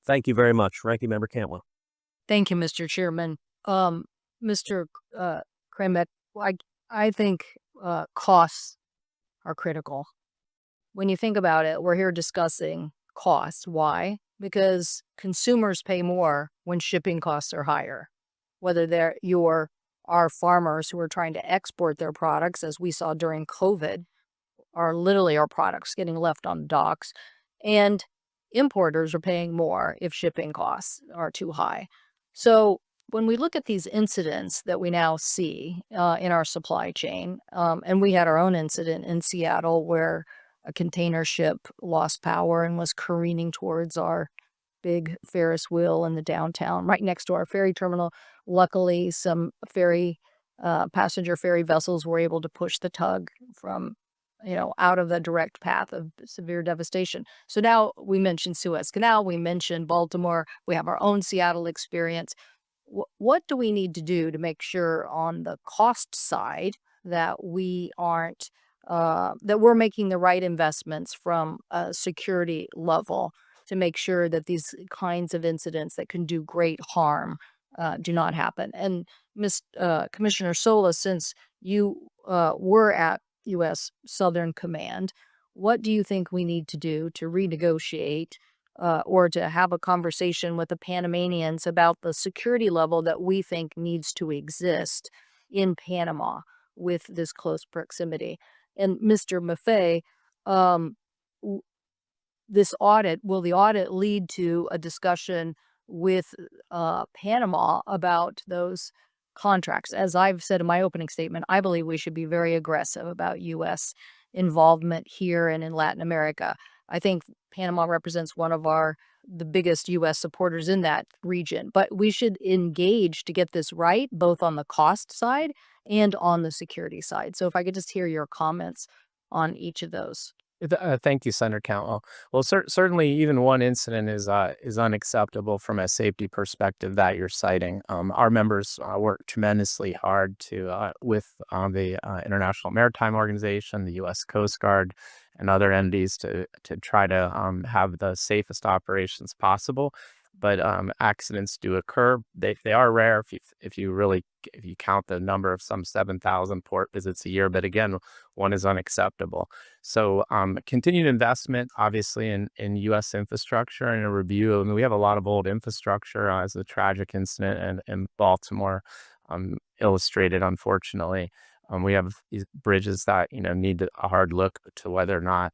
Thank you very much. Ranking Member Cantwell. Thank you, Mr. Chairman. Mr. Kremek, I think costs are critical. When you think about it, we're here discussing costs. Why? Because consumers pay more when shipping costs are higher. Whether our farmers who are trying to export their products, as we saw during COVID, are literally our products getting left on docks, and importers are paying more if shipping costs are too high. So when we look at these incidents that we now see in our supply chain, and we had our own incident in Seattle where a container ship lost power and was careening towards our big Ferris wheel in the downtown, right next to our ferry terminal. Luckily, some passenger ferry vessels were able to push the tug from, out of the direct path of severe devastation. So now we mentioned Suez Canal, we mentioned Baltimore, we have our own Seattle experience. What do we need to do to make sure on the cost side that we aren't, that we're making the right investments from a security level to make sure that these kinds of incidents that can do great harm do not happen? And Commissioner Sola, since you were at U.S. Southern Command, what do you think we need to do to renegotiate or to have a conversation with the Panamanians about the security level that we think needs to exist in Panama with this close proximity? And Mr. Maffei, will the audit lead to a discussion with Panama about those contracts? As I've said in my opening statement, I believe we should be very aggressive about U.S. involvement here and in Latin America. I think Panama represents one of the biggest U.S. supporters in that region. But we should engage to get this right, both on the cost side and on the security side. So if I could just hear your comments on each of those. Thank you, Senator Cantwell. Well, certainly, even one incident is unacceptable from a safety perspective that you're citing. Our members work tremendously hard with the International Maritime Organization, the U.S. Coast Guard, and other entities to try to have the safest operations possible. But accidents do occur. They are rare if you count the number of some 7,000 port visits a year. But again, one is unacceptable. So continued investment, obviously, in U.S. infrastructure and a review. I mean, we have a lot of old infrastructure, as the tragic incident in Baltimore illustrated, unfortunately. We have these bridges that need a hard look to whether or not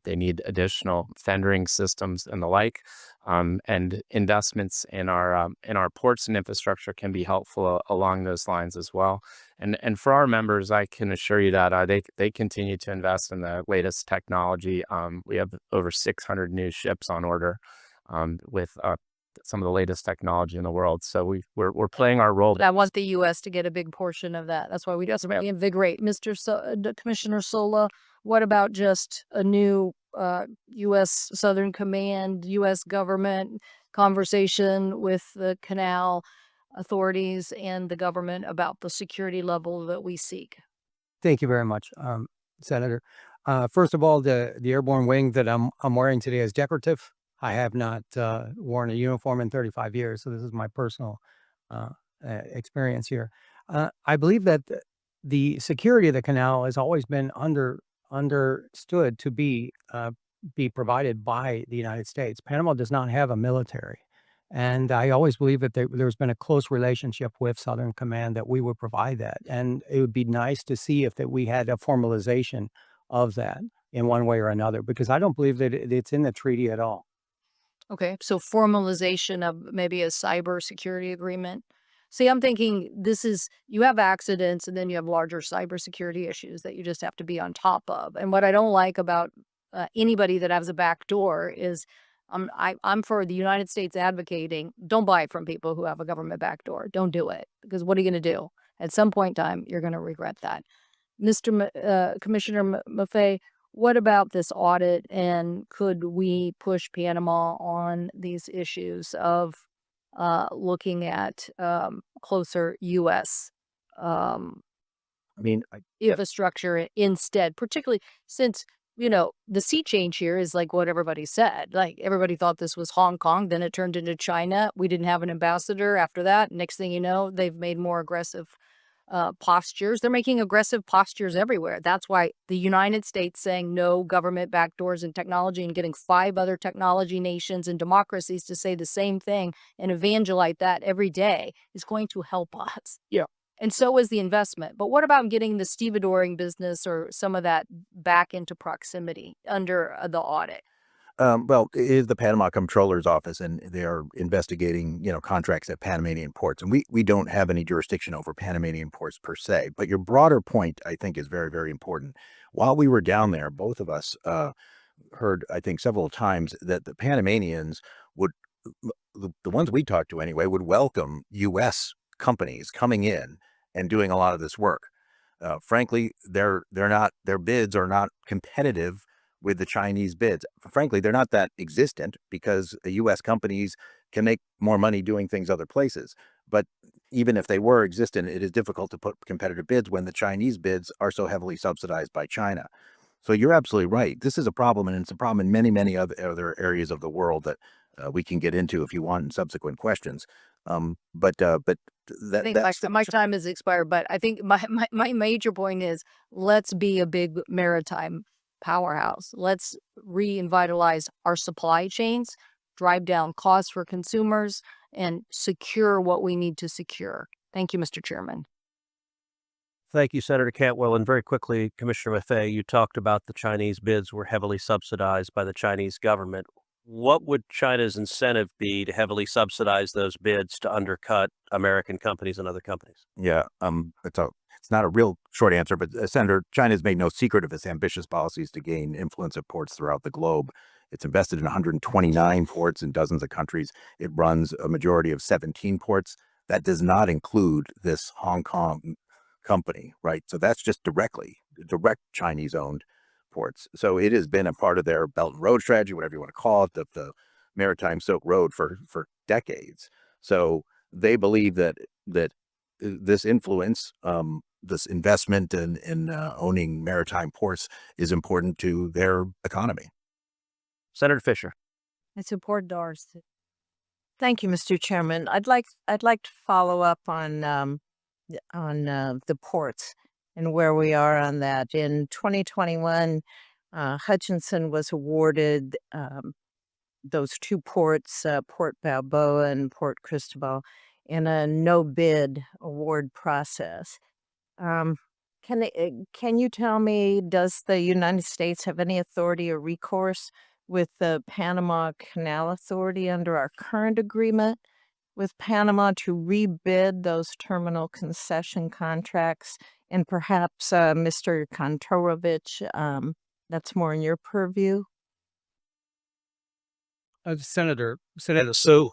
they need additional fendering systems and the like. And investments in our ports and infrastructure can be helpful along those lines as well. And for our members, I can assure you that they continue to invest in the latest technology. We have over 600 new ships on order with some of the latest technology in the world. So we're playing our role. But I want the U.S. to get a big portion of that. That's why we just reinvigorate. Commissioner Sola, what about just a new U.S. Southern Command, U.S. government conversation with the canal authorities and the government about the security level that we seek? Thank you very much, Senator. First of all, the airborne wing that I'm wearing today is decorative. I have not worn a uniform in 35 years, so this is my personal experience here. I believe that the security of the canal has always been understood to be provided by the United States. Panama does not have a military, and I always believe that there's been a close relationship with Southern Command that we would provide that, and it would be nice to see if that we had a formalization of that in one way or another, because I don't believe that it's in the treaty at all. Okay, so formalization of maybe a cybersecurity agreement. See, I'm thinking you have accidents and then you have larger cybersecurity issues that you just have to be on top of. And what I don't like about anybody that has a back door is I'm for the United States advocating, don't buy from people who have a government back door. Don't do it, because what are you going to do? At some point in time, you're going to regret that. Commissioner Maffei, what about this audit, and could we push Panama on these issues of looking at closer U.S. I mean, infrastructure instead, particularly since, the sea change here is like what everybody said. Like, everybody thought this was Hong Kong, then it turned into China. We didn't have an ambassador after that. Next thing you know, they've made more aggressive postures. They're making aggressive postures everywhere. That's why the United States saying no government backdoors in technology and getting 5 other technology nations and democracies to say the same thing and evangelize that every day is going to help us. Yeah. And so is the investment. But what about getting the stevedoring business or some of that back into proximity under the audit? Well, it is the Panama Comptroller's Office, and they are investigating, contracts at Panamanian ports. And we don't have any jurisdiction over Panamanian ports per se. But your broader point, I think, is very, very important. While we were down there, both of us heard, I think, several times that the Panamanians would, the ones we talked to anyway, would welcome U.S. companies coming in and doing a lot of this work. Frankly, their bids are not competitive with the Chinese bids. Frankly, they're not that existent because the U.S. companies can make more money doing things other places. But even if they were existent, it is difficult to put competitive bids when the Chinese bids are so heavily subsidized by China. So you're absolutely right. This is a problem, and it's a problem in many, many other areas of the world that we can get into if you want in subsequent questions. But I think my time has expired, but I think my major point is, let's be a big maritime powerhouse. Let's revitalize our supply chains, drive down costs for consumers, and secure what we need to secure. Thank you, Mr. Chairman. Thank you, Senator Cantwell. And very quickly, Commissioner Maffei, you talked about the Chinese bids were heavily subsidized by the Chinese government. What would China's incentive be to heavily subsidize those bids to undercut American companies and other companies? Yeah, it's it's not a real short answer, but Senator, China has made no secret of its ambitious policies to gain influence at ports throughout the globe. It's invested in 129 ports in dozens of countries. It runs a majority of 17 ports. That does not include this Hong Kong company, right? So that's just direct Chinese-owned ports. So it has been a part of their Belt and Road strategy, whatever you want to call it, the Maritime Silk Road for decades. So they believe that this influence, this investment in owning maritime ports is important to their economy. Senator Fisher. I support Doris. Thank you, Mr. Chairman. I'd like to follow up on the ports and where we are on that. In 2021, Hutchinson was awarded those two ports, Port Balboa and Port Cristobal, in a no bid award process. Can you tell me, does the United States have any authority or recourse with the Panama Canal Authority under our current agreement with Panama to rebid those terminal concession contracts? And perhaps, Mr. Kantorovich, that's more in your purview. Senator, So,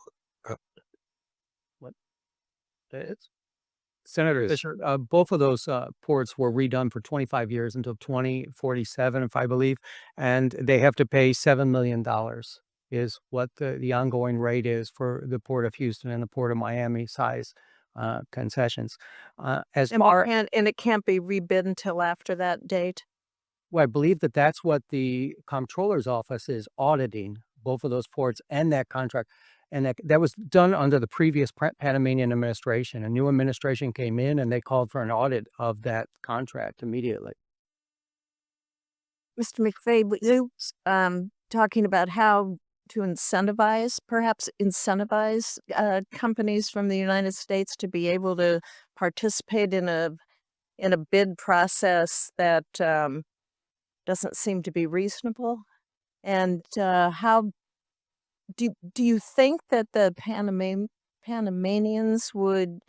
what? It's Senator Fisher, both of those ports were redone for 25 years until 2047, if I believe, and they have to pay $7 million is what the ongoing rate is for the Port of Houston and the Port of Miami size concessions. And it can't be rebid until after that date? Well, I believe that's what the comptroller's office is auditing, both of those ports and that contract. And that was done under the previous Panamanian administration. A new administration came in and they called for an audit of that contract immediately. Mr. McVeigh, you talking about how to incentivize companies from the United States to be able to participate in a bid process that doesn't seem to be reasonable. And how do you think that the Panamanians would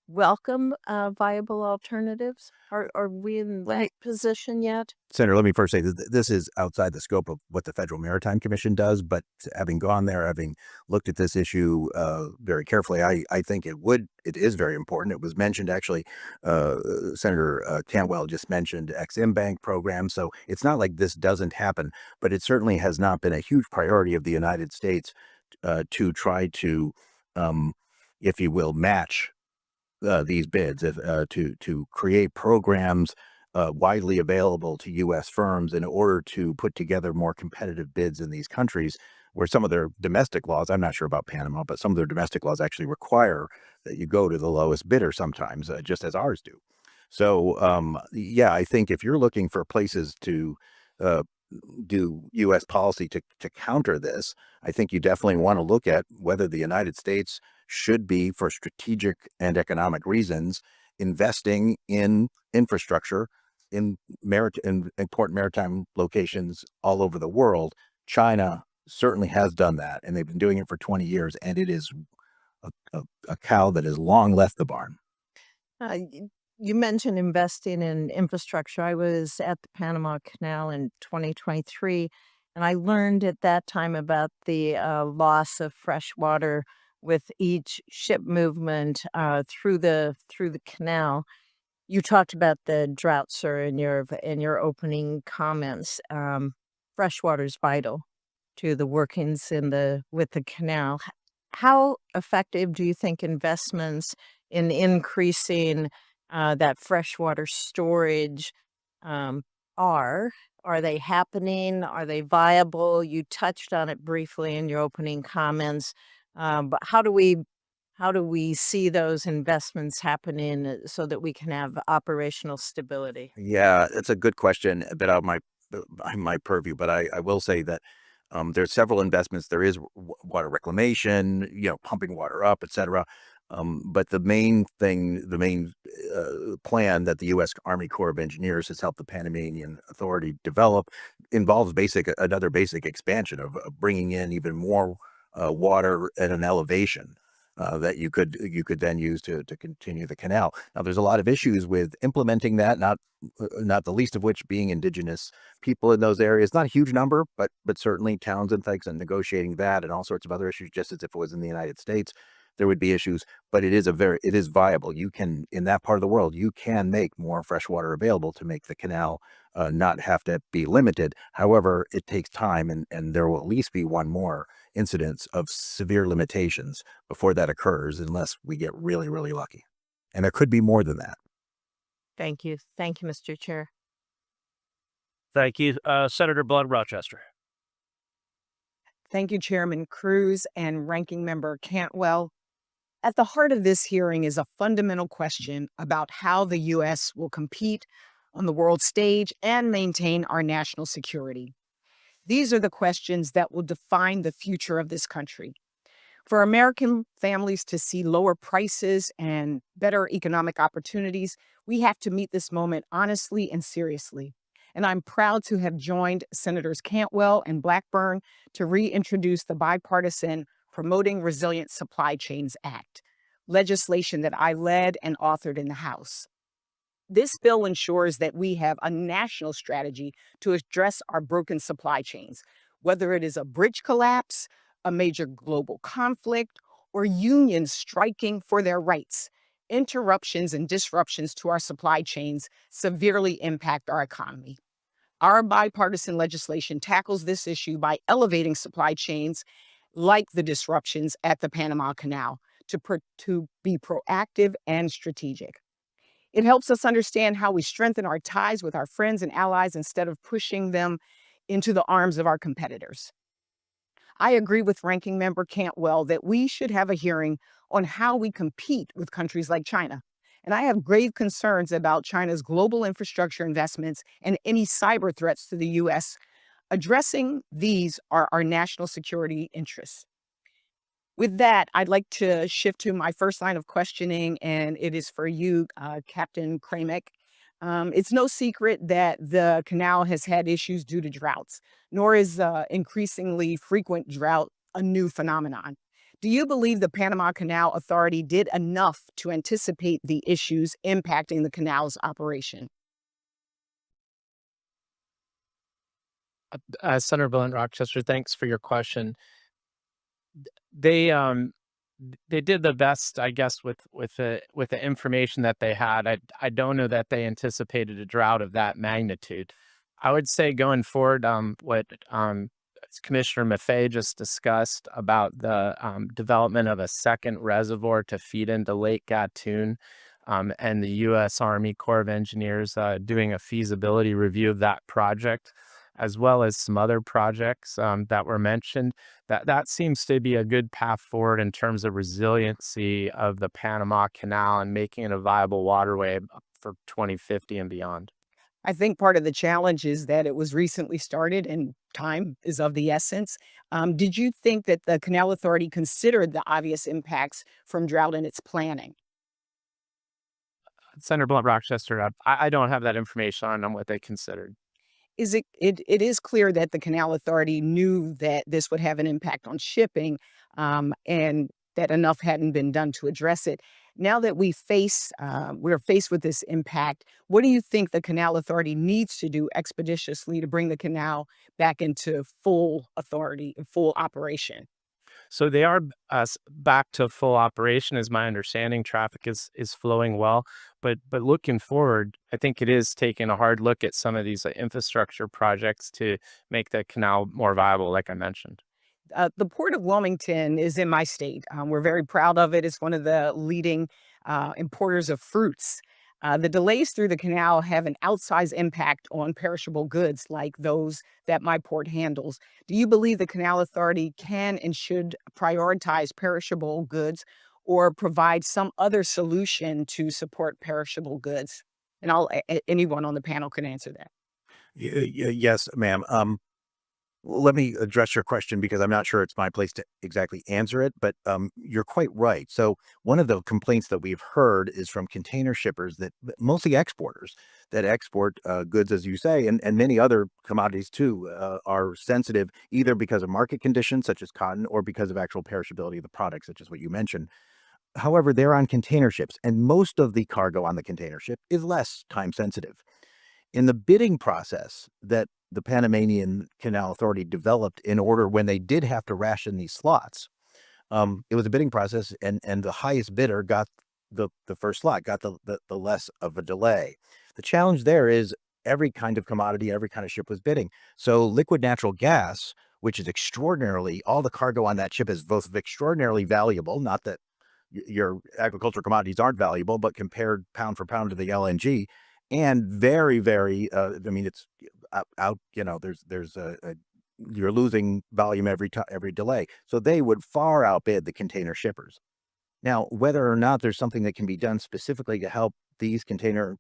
welcome viable alternatives? Are we in the right position yet? Senator, let me first say that this is outside the scope of what the Federal Maritime Commission does, but having gone there, having looked at this issue very carefully, I think it is very important. It was mentioned, actually, Senator Cantwell just mentioned Ex-Im Bank program, so it's not like this doesn't happen, but it certainly has not been a huge priority of the United States to try to, if you will, match these bids, to create programs widely available to U.S. firms in order to put together more competitive bids in these countries where some of their domestic laws, I'm not sure about Panama, but some of their domestic laws actually require that you go to the lowest bidder sometimes, just as ours do. So, yeah, I think if you're looking for places to do U.S. policy to counter this, I think you definitely want to look at whether the United States should be, for strategic and economic reasons, investing in infrastructure in important maritime locations all over the world. China certainly has done that, and they've been doing it for 20 years, and it is a cow that has long left the barn. You mentioned investing in infrastructure. I was at the Panama Canal in 2023, and I learned at that time about the loss of fresh water with each ship movement through the canal. You talked about the drought, sir, in your opening comments. Fresh water is vital to the workings with the canal. How effective do you think investments in increasing that freshwater storage are? Are they happening? Are they viable? You touched on it briefly in your opening comments, but how do we see those investments happening so that we can have operational stability? Yeah, it's a good question, a bit out of my purview, but I will say that there's several investments. There is water reclamation, pumping water up, et cetera. But the main plan that the U.S. Army Corps of Engineers has helped the Panamanian Authority develop involves another basic expansion of bringing in even more water at an elevation that you could then use to continue the canal. Now, there's a lot of issues with implementing that, not the least of which being indigenous people in those areas. Not a huge number, but certainly towns and things, and negotiating that and all sorts of other issues. Just as if it was in the United States, there would be issues. But it is viable. You can, in that part of the world, you can make more fresh water available to make the canal not have to be limited. However, it takes time, and there will at least be one more incidence of severe limitations before that occurs, unless we get really, really lucky. And there could be more than that. Thank you. Thank you, Mr. Chair. Thank you. Senator Blunt Rochester. Thank you, Chairman Cruz and Ranking Member Cantwell. At the heart of this hearing is a fundamental question about how the U.S. will compete on the world stage and maintain our national security. These are the questions that will define the future of this country. For American families to see lower prices and better economic opportunities, we have to meet this moment honestly and seriously. And I'm proud to have joined Senators Cantwell and Blackburn to reintroduce the bipartisan Promoting Resilient Supply Chains Act, legislation that I led and authored in the House. This bill ensures that we have a national strategy to address our broken supply chains, whether it is a bridge collapse, a major global conflict, or unions striking for their rights. Interruptions and disruptions to our supply chains severely impact our economy. Our bipartisan legislation tackles this issue by elevating supply chains like the disruptions at the Panama Canal to be proactive and strategic. It helps us understand how we strengthen our ties with our friends and allies instead of pushing them into the arms of our competitors. I agree with Ranking Member Cantwell that we should have a hearing on how we compete with countries like China. And I have grave concerns about China's global infrastructure investments and any cyber threats to the U.S. Addressing these are our national security interests. With that, I'd like to shift to my first line of questioning, and it is for you, Captain Kramek. It's no secret that the canal has had issues due to droughts, nor is increasingly frequent drought a new phenomenon. Do you believe the Panama Canal Authority did enough to anticipate the issues impacting the canal's operation? Senator Blunt Rochester, thanks for your question. They did the best, I guess, with the information that they had. I don't know that they anticipated a drought of that magnitude. I would say going forward, what Commissioner Maffei just discussed about the development of a second reservoir to feed into Lake Gatun, and the U.S. Army Corps of Engineers doing a feasibility review of that project, as well as some other projects that were mentioned. That seems to be a good path forward in terms of resiliency of the Panama Canal and making it a viable waterway for 2050 and beyond. I think part of the challenge is that it was recently started and time is of the essence. Did you think that the Canal Authority considered the obvious impacts from drought in its planning? Senator Blunt Rochester, I don't have that information on what they considered. It is clear that the Canal Authority knew that this would have an impact on shipping, and that enough hadn't been done to address it. Now that we're faced with this impact, what do you think the Canal Authority needs to do expeditiously to bring the canal back into full authority and full operation? So they are back to full operation, is my understanding. Traffic is flowing well, but looking forward, I think it is taking a hard look at some of these infrastructure projects to make the canal more viable, like I mentioned. The Port of Wilmington is in my state. We're very proud of it. It's one of the leading importers of fruits. The delays through the canal have an outsized impact on perishable goods like those that my port handles. Do you believe the Canal Authority can and should prioritize perishable goods or provide some other solution to support perishable goods? And anyone on the panel can answer that. Yes, ma'am. Let me address your question because I'm not sure it's my place to exactly answer it, but you're quite right. So one of the complaints that we've heard is from container shippers mostly exporters that export goods, as you say, and many other commodities too, are sensitive either because of market conditions such as cotton or because of actual perishability of the product, such as what you mentioned. However, they're on container ships, and most of the cargo on the container ship is less time sensitive. In the bidding process that the Panamanian Canal Authority developed in order when they did have to ration these slots, it was a bidding process, and the highest bidder got the first slot, got the less of a delay. The challenge there is every kind of commodity, every kind of ship was bidding. So liquid natural gas, which is extraordinarily, all the cargo on that ship is both extraordinarily valuable, not that your agricultural commodities aren't valuable, but compared pound for pound to the LNG, and very, very, I mean, it's out, there's you're losing volume every delay. So they would far outbid the container shippers. Now, whether or not there's something that can be done specifically to help these container,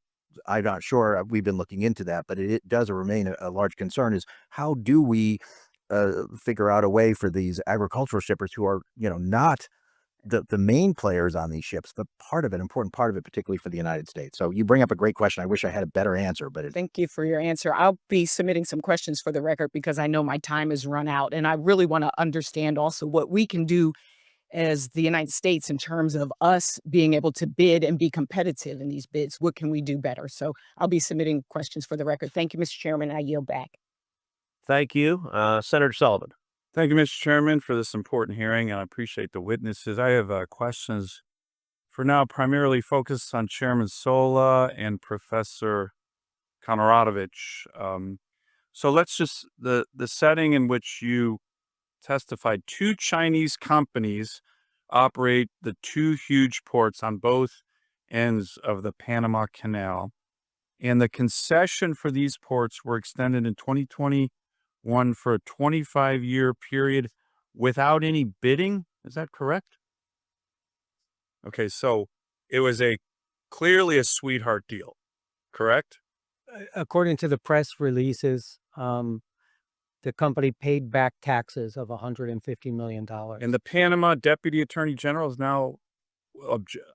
I'm not sure. We've been looking into that, but it does remain a large concern is how do we figure out a way for these agricultural shippers who are, not the main players on these ships, but important part of it, particularly for the United States. So you bring up a great question. I wish I had a better answer, but Thank you for your answer. I'll be submitting some questions for the record because I know my time has run out. And I really want to understand also what we can do as the United States in terms of us being able to bid and be competitive in these bids. What can we do better? So I'll be submitting questions for the record. Thank you, Mr. Chairman. I yield back. Thank you. Senator Sullivan. Thank you, Mr. Chairman, for this important hearing, and I appreciate the witnesses. I have questions for now primarily focused on Chairman Sola and Professor Konoratovich. So let's just, the setting in which you testified, two Chinese companies operate the two huge ports on both ends of the Panama Canal, and the concession for these ports were extended in 2021 for a 25-year period without any bidding. Is that correct? Okay, so it was clearly a sweetheart deal, correct? According to the press releases, the company paid back taxes of $150 million. And the Panama Deputy Attorney General has now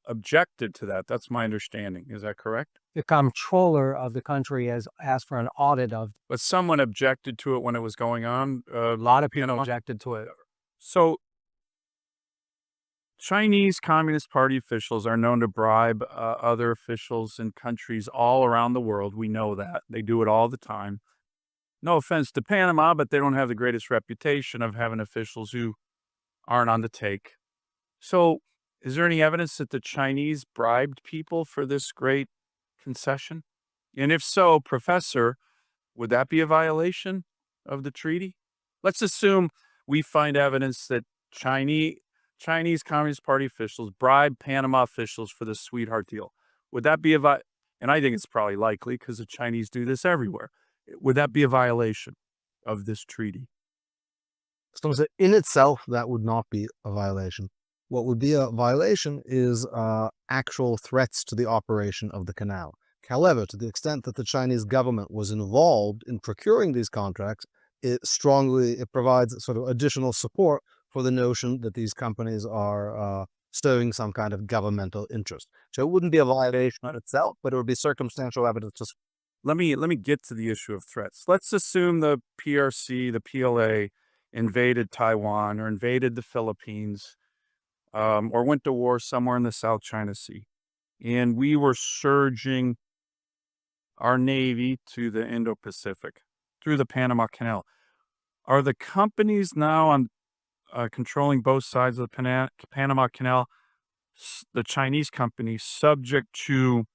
objected to that. That's my understanding. Is that correct? The comptroller of the country has asked for an audit of. But someone objected to it when it was going on. A lot of people objected to it. So Chinese Communist Party officials are known to bribe other officials in countries all around the world. We know that. They do it all the time. No offense to Panama, but they don't have the greatest reputation of having officials who aren't on the take. So is there any evidence that the Chinese bribed people for this great concession? And if so, Professor, would that be a violation of the treaty? Let's assume we find evidence that Chinese Communist Party officials bribed Panama officials for this sweetheart deal. Would that be and I think it's probably likely because the Chinese do this everywhere. Would that be a violation of this treaty? So in itself, that would not be a violation. What would be a violation is actual threats to the operation of the canal. However, to the extent that the Chinese government was involved in procuring these contracts, it provides sort of additional support for the notion that these companies are serving some kind of governmental interest. So it wouldn't be a violation in itself, but it would be circumstantial evidence to. Let me get to the issue of threats. Let's assume the PRC, the PLA, invaded Taiwan or invaded the Philippines, or went to war somewhere in the South China Sea, and we were surging our Navy to the Indo-Pacific through the Panama Canal. Are the companies now on controlling both sides of the Panama Canal, the Chinese companies, subject to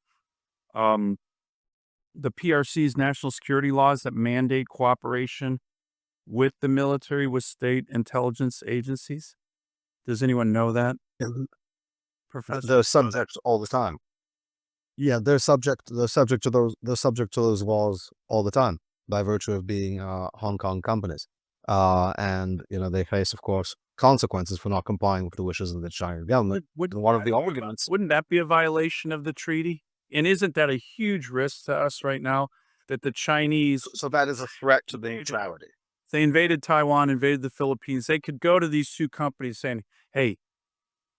the PRC's national security laws that mandate cooperation with the military, with state intelligence agencies? Does anyone know that? Professor? They're subject all the time. Yeah, they're subject to those laws all the time by virtue of being Hong Kong companies. And they face, of course, consequences for not complying with the wishes of the Chinese government. Wouldn't that be a violation of the treaty? And isn't that a huge risk to us right now that the Chinese? So that is a threat to the neutrality. If they invaded Taiwan, invaded the Philippines, they could go to these two companies saying, hey,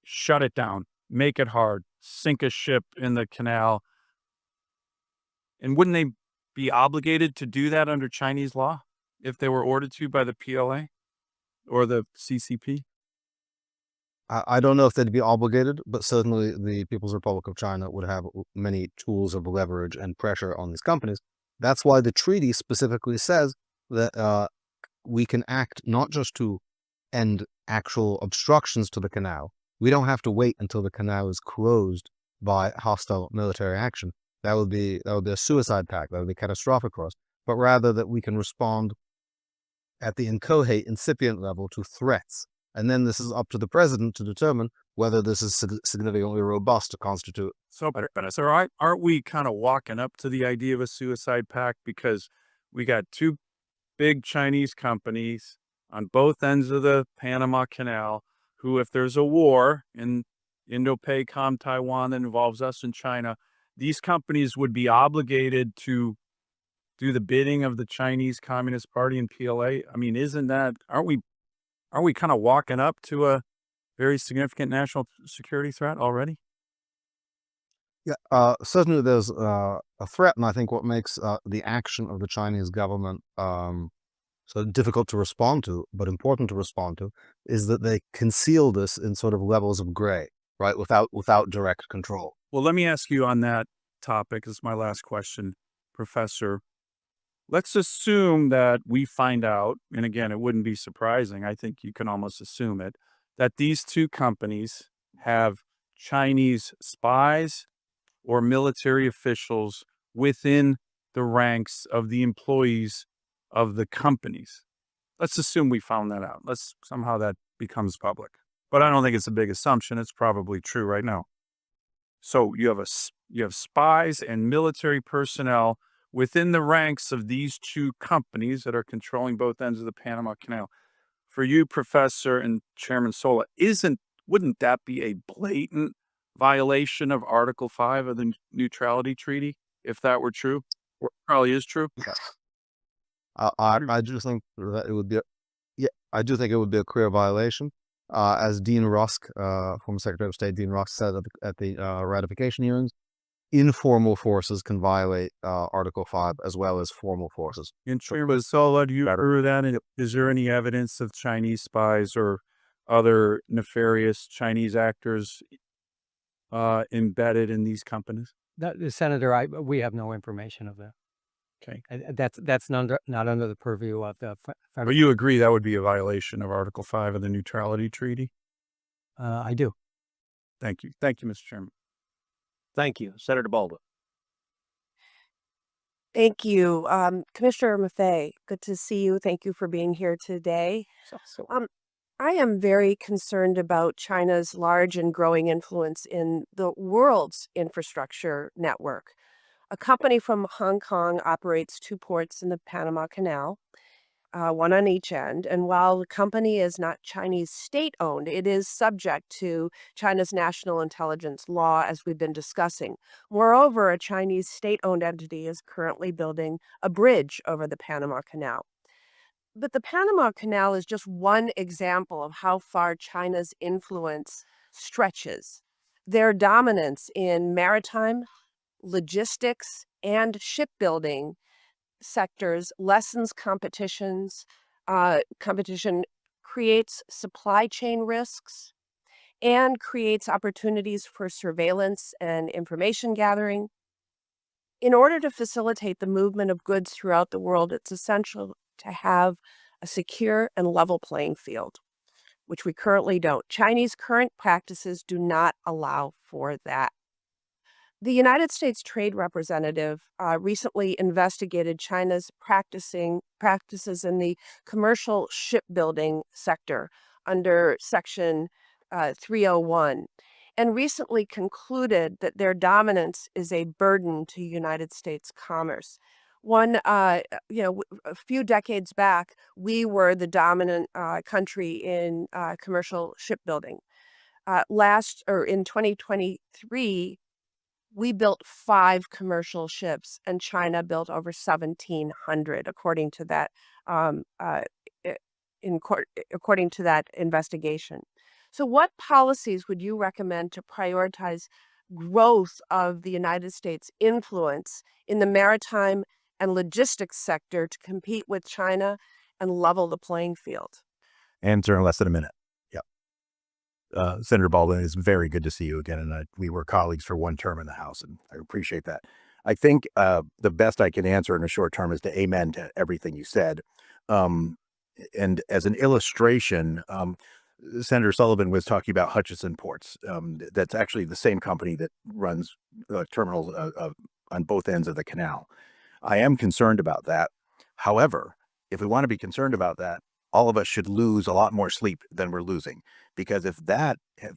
shut it down, make it hard, sink a ship in the canal. And wouldn't they be obligated to do that under Chinese law if they were ordered to by the PLA or the CCP? I don't know if they'd be obligated, but certainly the People's Republic of China would have many tools of leverage and pressure on these companies. That's why the treaty specifically says that we can act not just to end actual obstructions to the canal. We don't have to wait until the canal is closed by hostile military action. That would be a suicide pact. That would be catastrophic for us. But rather that we can respond at the inchoate, incipient level to threats. And then this is up to the president to determine whether this is significantly robust to constitute. So, aren't we kind of walking up to the idea of a suicide pact because we got two big Chinese companies on both ends of the Panama Canal who, if there's a war in Indo-PACOM, Taiwan that involves us and China, these companies would be obligated to do the bidding of the Chinese Communist Party and PLA? I mean, aren't we kind of walking up to a very significant national security threat already? Yeah, certainly there's a threat, and I think what makes the action of the Chinese government so difficult to respond to, but important to respond to, is that they conceal this in sort of levels of gray, right, without direct control. Well, let me ask you on that topic. This is my last question, Professor. Let's assume that we find out, and again, it wouldn't be surprising, I think you can almost assume it, that these two companies have Chinese spies or military officials within the ranks of the employees of the companies. Let's assume we found that out. Somehow that becomes public. But I don't think it's a big assumption. It's probably true right now. So you have spies and military personnel within the ranks of these two companies that are controlling both ends of the Panama Canal. For you, Professor and Chairman Sola, wouldn't that be a blatant violation of Article 5 of the Neutrality Treaty, if that were true? Or probably is true? Yes. I do think that it would be I do think it would be a clear violation. As Dean Rusk, former Secretary of State Dean Rusk said at the ratification hearings, informal forces can violate Article 5 as well as formal forces. And Chairman Sola, do you agree with that? And is there any evidence of Chinese spies or other nefarious Chinese actors embedded in these companies? Senator, we have no information of that. Okay. That's not under the purview of the. But you agree that would be a violation of Article 5 of the Neutrality Treaty? I do. Thank you. Thank you, Mr. Chairman. Thank you. Senator Baldwin. Thank you. Commissioner Maffei, good to see you. Thank you for being here today. I am very concerned about China's large and growing influence in the world's infrastructure network. A company from Hong Kong operates two ports in the Panama Canal, one on each end. And while the company is not Chinese state-owned, it is subject to China's national intelligence law, as we've been discussing. Moreover, a Chinese state-owned entity is currently building a bridge over the Panama Canal. But the Panama Canal is just one example of how far China's influence stretches. Their dominance in maritime, logistics, and shipbuilding sectors lessens competition, creates supply chain risks, and creates opportunities for surveillance and information gathering. In order to facilitate the movement of goods throughout the world, it's essential to have a secure and level playing field, which we currently don't. Chinese current practices do not allow for that. The United States Trade Representative recently investigated China's practices in the commercial shipbuilding sector under Section 301, and recently concluded that their dominance is a burden to United States commerce. A few decades back, we were the dominant country in commercial shipbuilding. In 2023, we built 5 commercial ships, and China built over 1,700, according to that um, uh, i- according to that investigation. So, what policies would you recommend to prioritize growth of the United States' influence in the maritime and logistics sector to compete with China and level the playing field? Answer in less than a minute. Yep. Senator Baldwin, it's very good to see you again. And we were colleagues for one term in the House, and I appreciate that. I think the best I can answer in a short term is to amen to everything you said. Um, and as an illustration, Senator Sullivan was talking about Hutchison Ports. That's actually the same company that runs terminals on both ends of the canal. I am concerned about that. However, if we want to be concerned about that, all of us should lose a lot more sleep than we're losing. Because if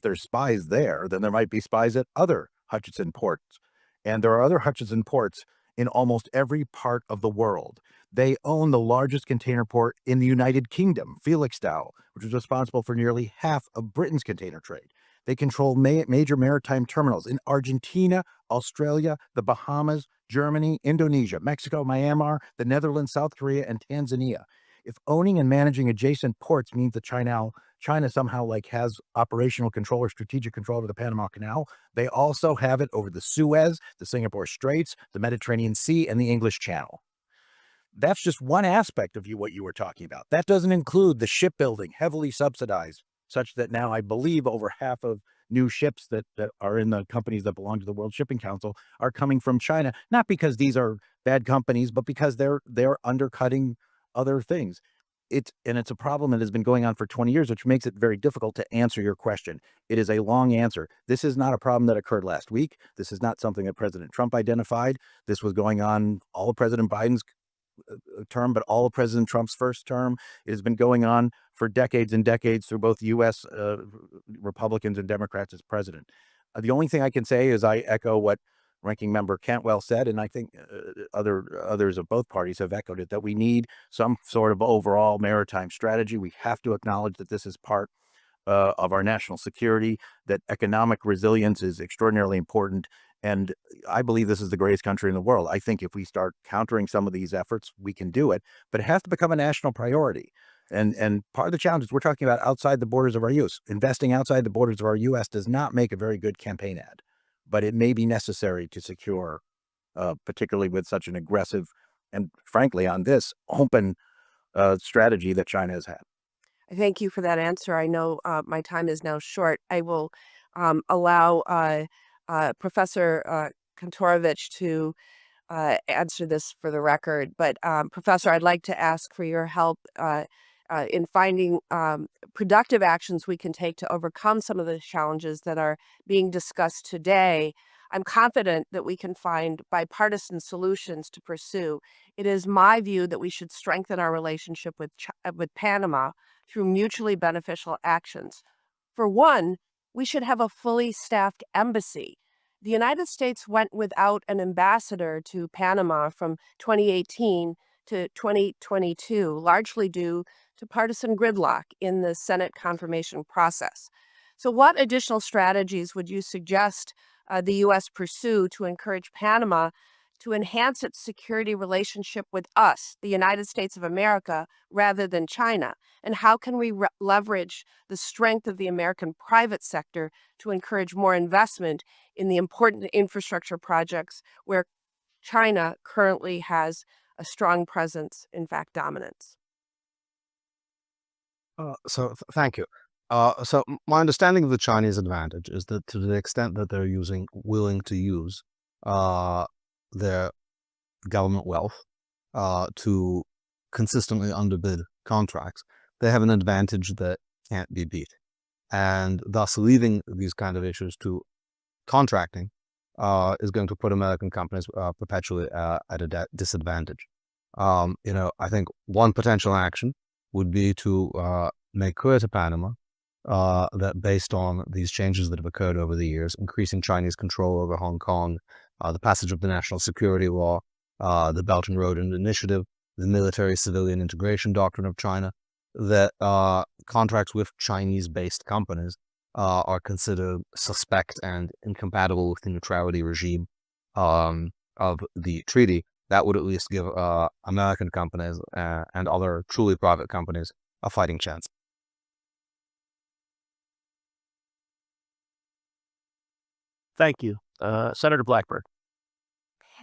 there's spies there, then there might be spies at other Hutchison ports. And there are other Hutchison ports in almost every part of the world. They own the largest container port in the United Kingdom, Felixstowe, which is responsible for nearly half of Britain's container trade. They control major maritime terminals in Argentina, Australia, the Bahamas, Germany, Indonesia, Mexico, Myanmar, the Netherlands, South Korea, and Tanzania. If owning and managing adjacent ports means that China somehow has operational control or strategic control over the Panama Canal, they also have it over the Suez, the Singapore Straits, the Mediterranean Sea, and the English Channel. That's just one aspect of what you were talking about. That doesn't include the shipbuilding, heavily subsidized, such that now I believe over half of new ships that are in the companies that belong to the World Shipping Council are coming from China, not because these are bad companies, but because they're undercutting other things. It's a problem that has been going on for 20 years, which makes it very difficult to answer your question. It is a long answer. This is not a problem that occurred last week. This is not something that President Trump identified. This was going on all of President Biden's term, but all of President Trump's first term. It has been going on for decades and decades through both U.S. Republicans and Democrats as president. The only thing I can say is I echo what Ranking Member Cantwell said, and I think others of both parties have echoed it, that we need some sort of overall maritime strategy. We have to acknowledge that this is part of our national security, that economic resilience is extraordinarily important. And I believe this is the greatest country in the world. I think if we start countering some of these efforts, we can do it, but it has to become a national priority. And part of the challenge is we're talking about outside the borders of our U.S. Investing outside the borders of our U.S. does not make a very good campaign ad, but it may be necessary to secure, particularly with such an aggressive and, frankly, on this open strategy that China has had. Thank you for that answer. I know my time is now short. I will allow Professor Kantorovich to answer this for the record. But Professor, I'd like to ask for your help in finding productive actions we can take to overcome some of the challenges that are being discussed today. I'm confident that we can find bipartisan solutions to pursue. It is my view that we should strengthen our relationship with Panama through mutually beneficial actions. For one, we should have a fully staffed embassy. The United States went without an ambassador to Panama from 2018 to 2022, largely due to partisan gridlock in the Senate confirmation process. So, what additional strategies would you suggest the U.S. pursue to encourage Panama to enhance its security relationship with us, the United States of America, rather than China? And how can we leverage the strength of the American private sector to encourage more investment in the important infrastructure projects where China currently has a strong presence, in fact, dominance? Thank you. My understanding of the Chinese advantage is that to the extent that they're willing to use their government wealth to consistently underbid contracts, they have an advantage that can't be beat. And thus leaving these kind of issues to contracting is going to put American companies perpetually at a disadvantage. I think one potential action would be to make clear to Panama that based on these changes that have occurred over the years, increasing Chinese control over Hong Kong, the passage of the National Security Law, the Belt and Road Initiative, the military-civilian integration doctrine of China, that contracts with Chinese-based companies are considered suspect and incompatible with the neutrality regime of the treaty, that would at least give American companies and other truly private companies a fighting chance. Thank you. Senator Blackburn.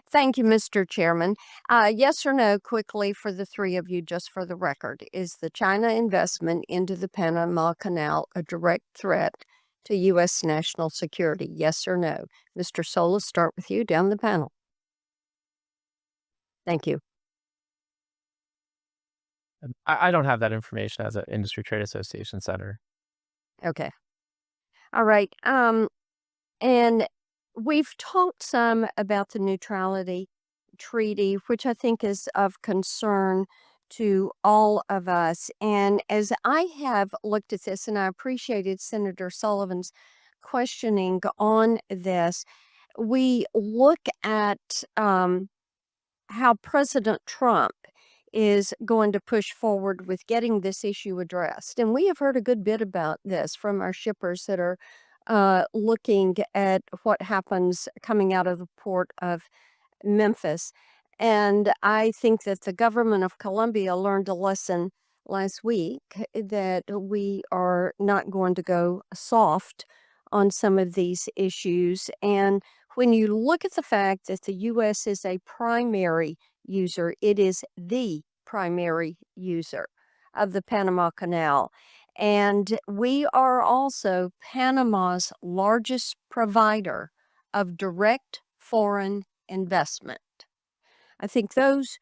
Thank you, Mr. Chairman. Yes or no, quickly for the three of you, just for the record. Is the China investment into the Panama Canal a direct threat to U.S. national security? Yes or no? Mr. Solis, start with you down the panel. Thank you. I don't have that information as an industry trade association senator. Okay. All right. And we've talked some about the neutrality treaty, which I think is of concern to all of us. And as I have looked at this, and I appreciated Senator Sullivan's questioning on this, we look at how President Trump is going to push forward with getting this issue addressed. And we have heard a good bit about this from our shippers that are looking at what happens coming out of the port of Memphis. And I think that the government of Colombia learned a lesson last week that we are not going to go soft on some of these issues. And when you look at the fact that the U.S. is a primary user, it is the primary user of the Panama Canal. And we are also Panama's largest provider of direct foreign investment. I think those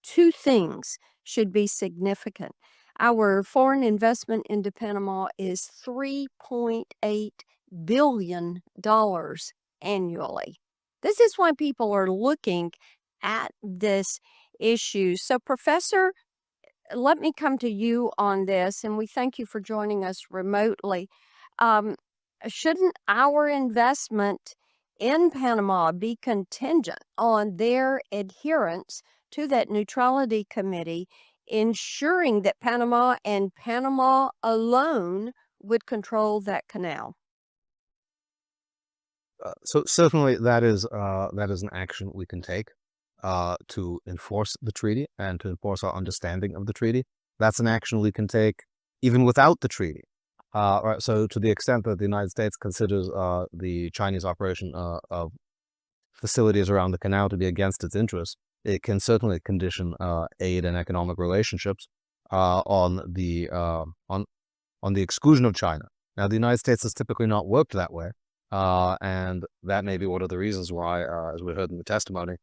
two things should be significant. Our foreign investment into Panama is $3.8 billion annually. This is why people are looking at this issue. So, Professor, let me come to you on this, and we thank you for joining us remotely. Shouldn't our investment in Panama be contingent on their adherence to that neutrality committee, ensuring that Panama and Panama alone would control that canal? So certainly that is an action we can take to enforce the treaty and to enforce our understanding of the treaty. That's an action we can take even without the treaty. Right, so to the extent that the United States considers the Chinese operation of facilities around the canal to be against its interests, it can certainly condition aid and economic relationships on the exclusion of China. Now, the United States has typically not worked that way, and that may be one of the reasons why, as we heard in the testimony,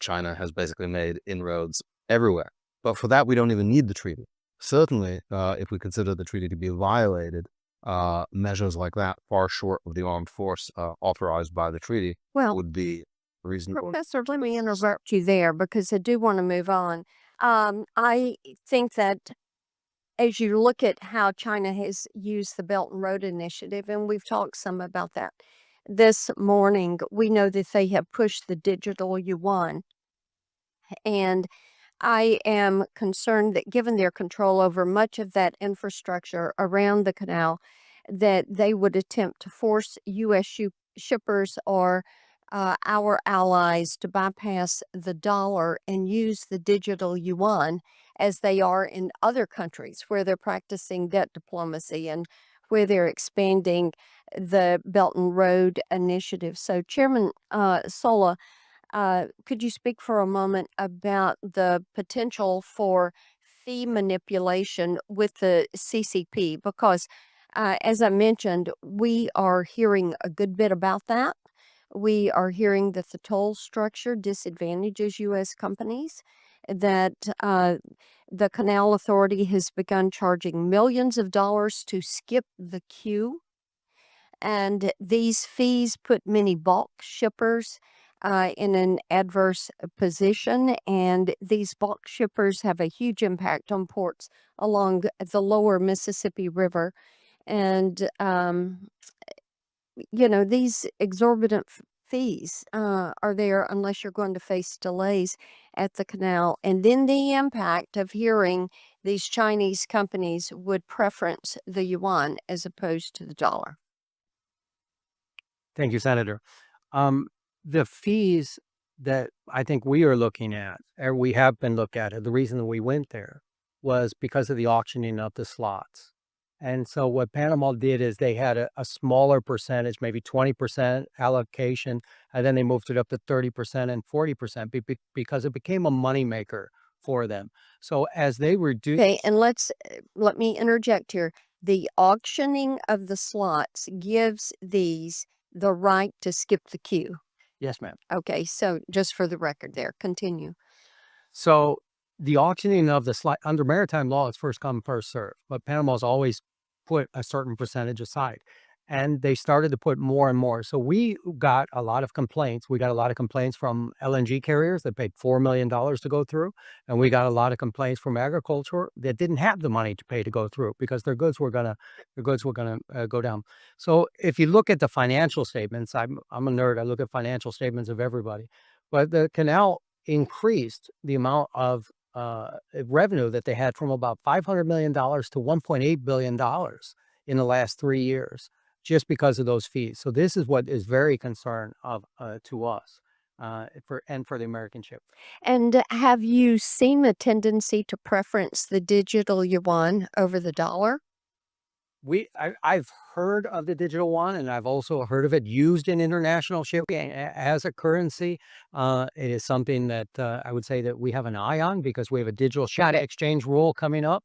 China has basically made inroads everywhere. But for that, we don't even need the treaty. Certainly, if we consider the treaty to be violated, measures like that, far short of the armed force authorized by the treaty, would be reasonable. Professor, let me interrupt you there because I do want to move on. I think that as you look at how China has used the Belt and Road Initiative, and we've talked some about that this morning, we know that they have pushed the digital yuan. And I am concerned that given their control over much of that infrastructure around the canal, that they would attempt to force U.S. shippers or our allies to bypass the dollar and use the digital yuan as they are in other countries where they're practicing debt diplomacy and where they're expanding the Belt and Road Initiative. So, Chairman Sola, could you speak for a moment about the potential for fee manipulation with the CCP? Because, as I mentioned, we are hearing a good bit about that. We are hearing that the toll structure disadvantages U.S. companies, that the Canal Authority has begun charging millions of dollars to skip the queue. And these fees put many bulk shippers in an adverse position. And these bulk shippers have a huge impact on ports along the lower Mississippi River. And, these exorbitant fees are there unless you're going to face delays at the canal? And then the impact of hearing these Chinese companies would preference the yuan as opposed to the dollar. Thank you, Senator. The fees that I think we are looking at, or we have been looked at, the reason that we went there was because of the auctioning of the slots. And so what Panama did is they had a smaller percentage, maybe 20% allocation, and then they moved it up to 30% and 40% because it became a moneymaker for them. So as they reduce, Okay, and let me interject here. The auctioning of the slots gives these the right to skip the queue. yes, ma'am. Okay, so just for the record there, continue. So the auctioning of the slot under maritime law is first come, first served, but Panama's always put a certain percentage aside. And they started to put more and more. So we got a lot of complaints. We got a lot of complaints from LNG carriers that paid $4 million to go through. And we got a lot of complaints from agriculture that didn't have the money to pay to go through because their goods were gonna go down. So if you look at the financial statements, I'm a nerd. I look at financial statements of everybody. But the canal increased the amount of revenue that they had from about $500 million to $1.8 billion in the last 3 years, just because of those fees. So this is what is very concern of to us for the American ship. And have you seen a tendency to preference the digital yuan over the dollar? I've heard of the digital one, and I've also heard of it used in international shipping as a currency. It is something that I would say that we have an eye on because we have a digital ship exchange rule coming up.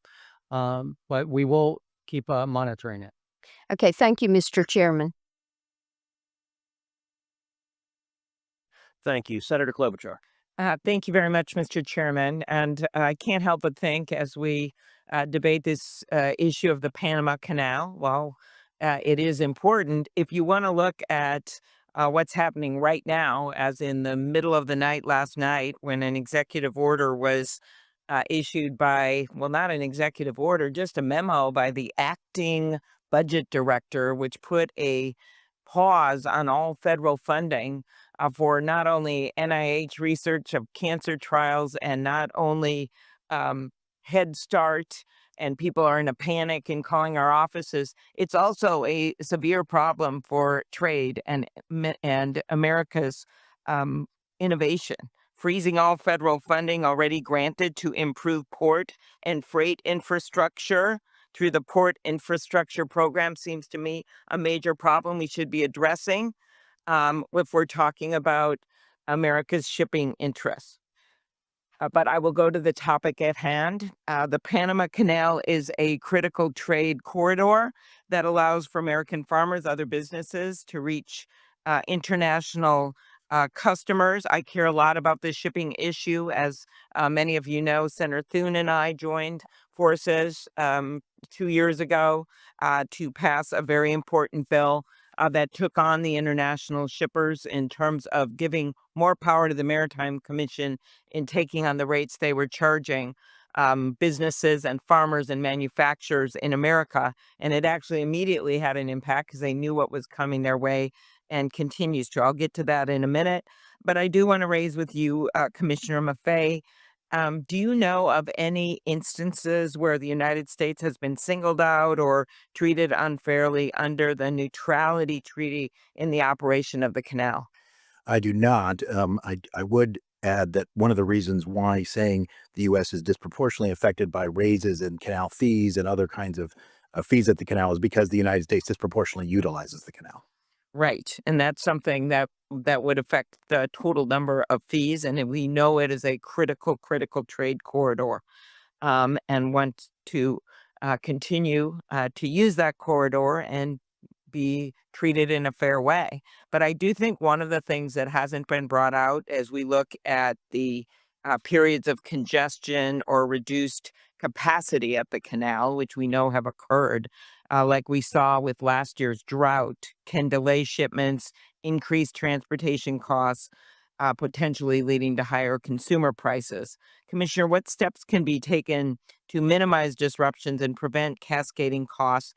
But we will keep monitoring it. Okay, thank you, Mr. Chairman. Thank you. Senator Klobuchar. Thank you very much, Mr. Chairman. And I can't help but think as we debate this issue of the Panama Canal, while it is important, if you want to look at what's happening right now, as in the middle of the night last night, when an executive order was issued by, well, not an executive order, just a memo by the acting budget director, which put a pause on all federal funding for not only NIH research of cancer trials and not only Head Start, and people are in a panic and calling our offices. It's also a severe problem for trade and America's innovation. Freezing all federal funding already granted to improve port and freight infrastructure through the Port Infrastructure Program seems to me a major problem we should be addressing if we're talking about America's shipping interests. But I will go to the topic at hand. The Panama Canal is a critical trade corridor that allows for American farmers, other businesses to reach international customers. I care a lot about this shipping issue. As many of you know, Senator Thune and I joined forces 2 years ago to pass a very important bill that took on the international shippers in terms of giving more power to the Maritime Commission in taking on the rates they were charging businesses and farmers and manufacturers in America. And it actually immediately had an impact because they knew what was coming their way and continues to. I'll get to that in a minute. But I do want to raise with you, Commissioner Maffei, do you know of any instances where the United States has been singled out or treated unfairly under the neutrality treaty in the operation of the canal? I do not. I would add that one of the reasons why saying the U.S. is disproportionately affected by raises in canal fees and other kinds of fees at the canal is because the United States disproportionately utilizes the canal. Right. And that's something that would affect the total number of fees. And we know it is a critical trade corridor and want to continue to use that corridor and be treated in a fair way. But I do think one of the things that hasn't been brought out as we look at the periods of congestion or reduced capacity at the canal, which we know have occurred, like we saw with last year's drought, can delay shipments, increase transportation costs, potentially leading to higher consumer prices. Commissioner, what steps can be taken to minimize disruptions and prevent cascading costs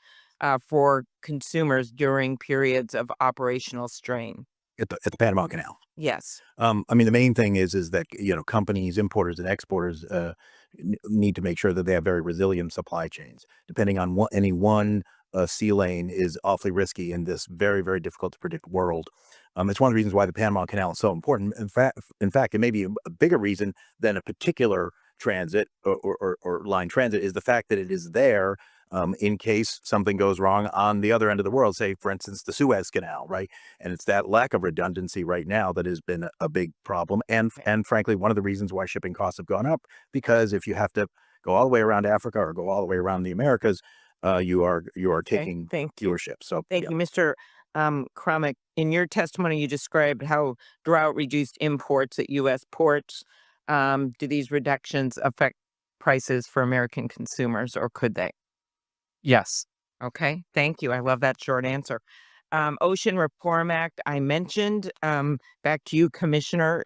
for consumers during periods of operational strain? at the Panama Canal. Yes. I mean, the main thing is that, companies, importers and exporters need to make sure that they have very resilient supply chains. Depending on any one sea lane is awfully risky in this very, very difficult to predict world. It's one of the reasons why the Panama Canal is so important. In fact, it may be a bigger reason than a particular transit or line transit is the fact that it is there in case something goes wrong on the other end of the world, say, for instance, the Suez Canal, right? And it's that lack of redundancy right now that has been a big problem. And frankly, one of the reasons why shipping costs have gone up, because if you have to go all the way around Africa or go all the way around the Americas, you are taking fewer ships. So Thank you, Mr. Crummick. In your testimony, you described how drought reduced imports at U.S. ports. Do these reductions affect prices for American consumers, or could they? Yes. Okay, thank you. I love that short answer. Ocean Reform Act, I mentioned. Back to you, Commissioner.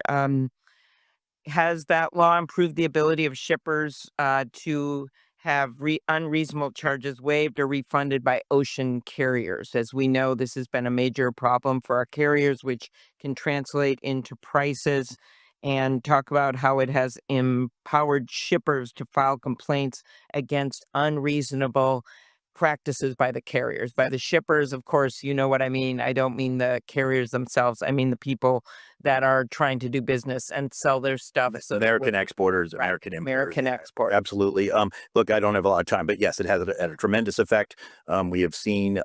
Has that law improved the ability of shippers to have unreasonable charges waived or refunded by ocean carriers? As we know, this has been a major problem for our carriers, which can translate into prices. And talk about how it has empowered shippers to file complaints against unreasonable practices by the carriers. By the shippers, of course, you know what I mean. I don't mean the carriers themselves. I mean the people that are trying to do business and sell their stuff. American exporters, American importers. American exporters. Absolutely. Look, I don't have a lot of time, but yes, it has had a tremendous effect. We have seen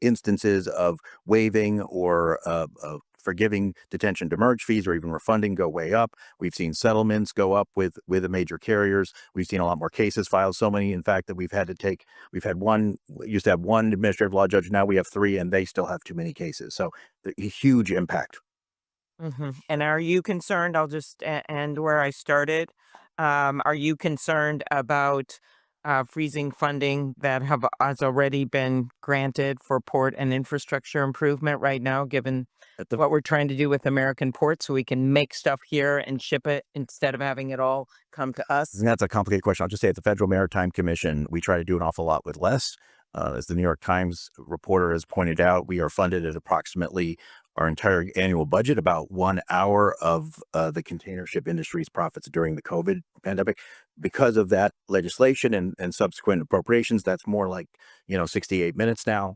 instances of waiving or forgiving detention demurrage fees or even refunding go way up. We've seen settlements go up with the major carriers. We've seen a lot more cases filed, so many, in fact, that we used to have one administrative law judge, now we have 3, and they still have too many cases. So a huge impact. And are you concerned? I'll just end where I started. Are you concerned about freezing funding that has already been granted for port and infrastructure improvement right now, given what we're trying to do with American ports, so we can make stuff here and ship it instead of having it all come to us? That's a complicated question. I'll just say at the Federal Maritime Commission, we try to do an awful lot with less. As the New York Times reporter has pointed out, we are funded at approximately our entire annual budget, about 1 hour of the container ship industry's profits during the COVID pandemic. Because of that legislation and subsequent appropriations, that's more like 68 minutes now.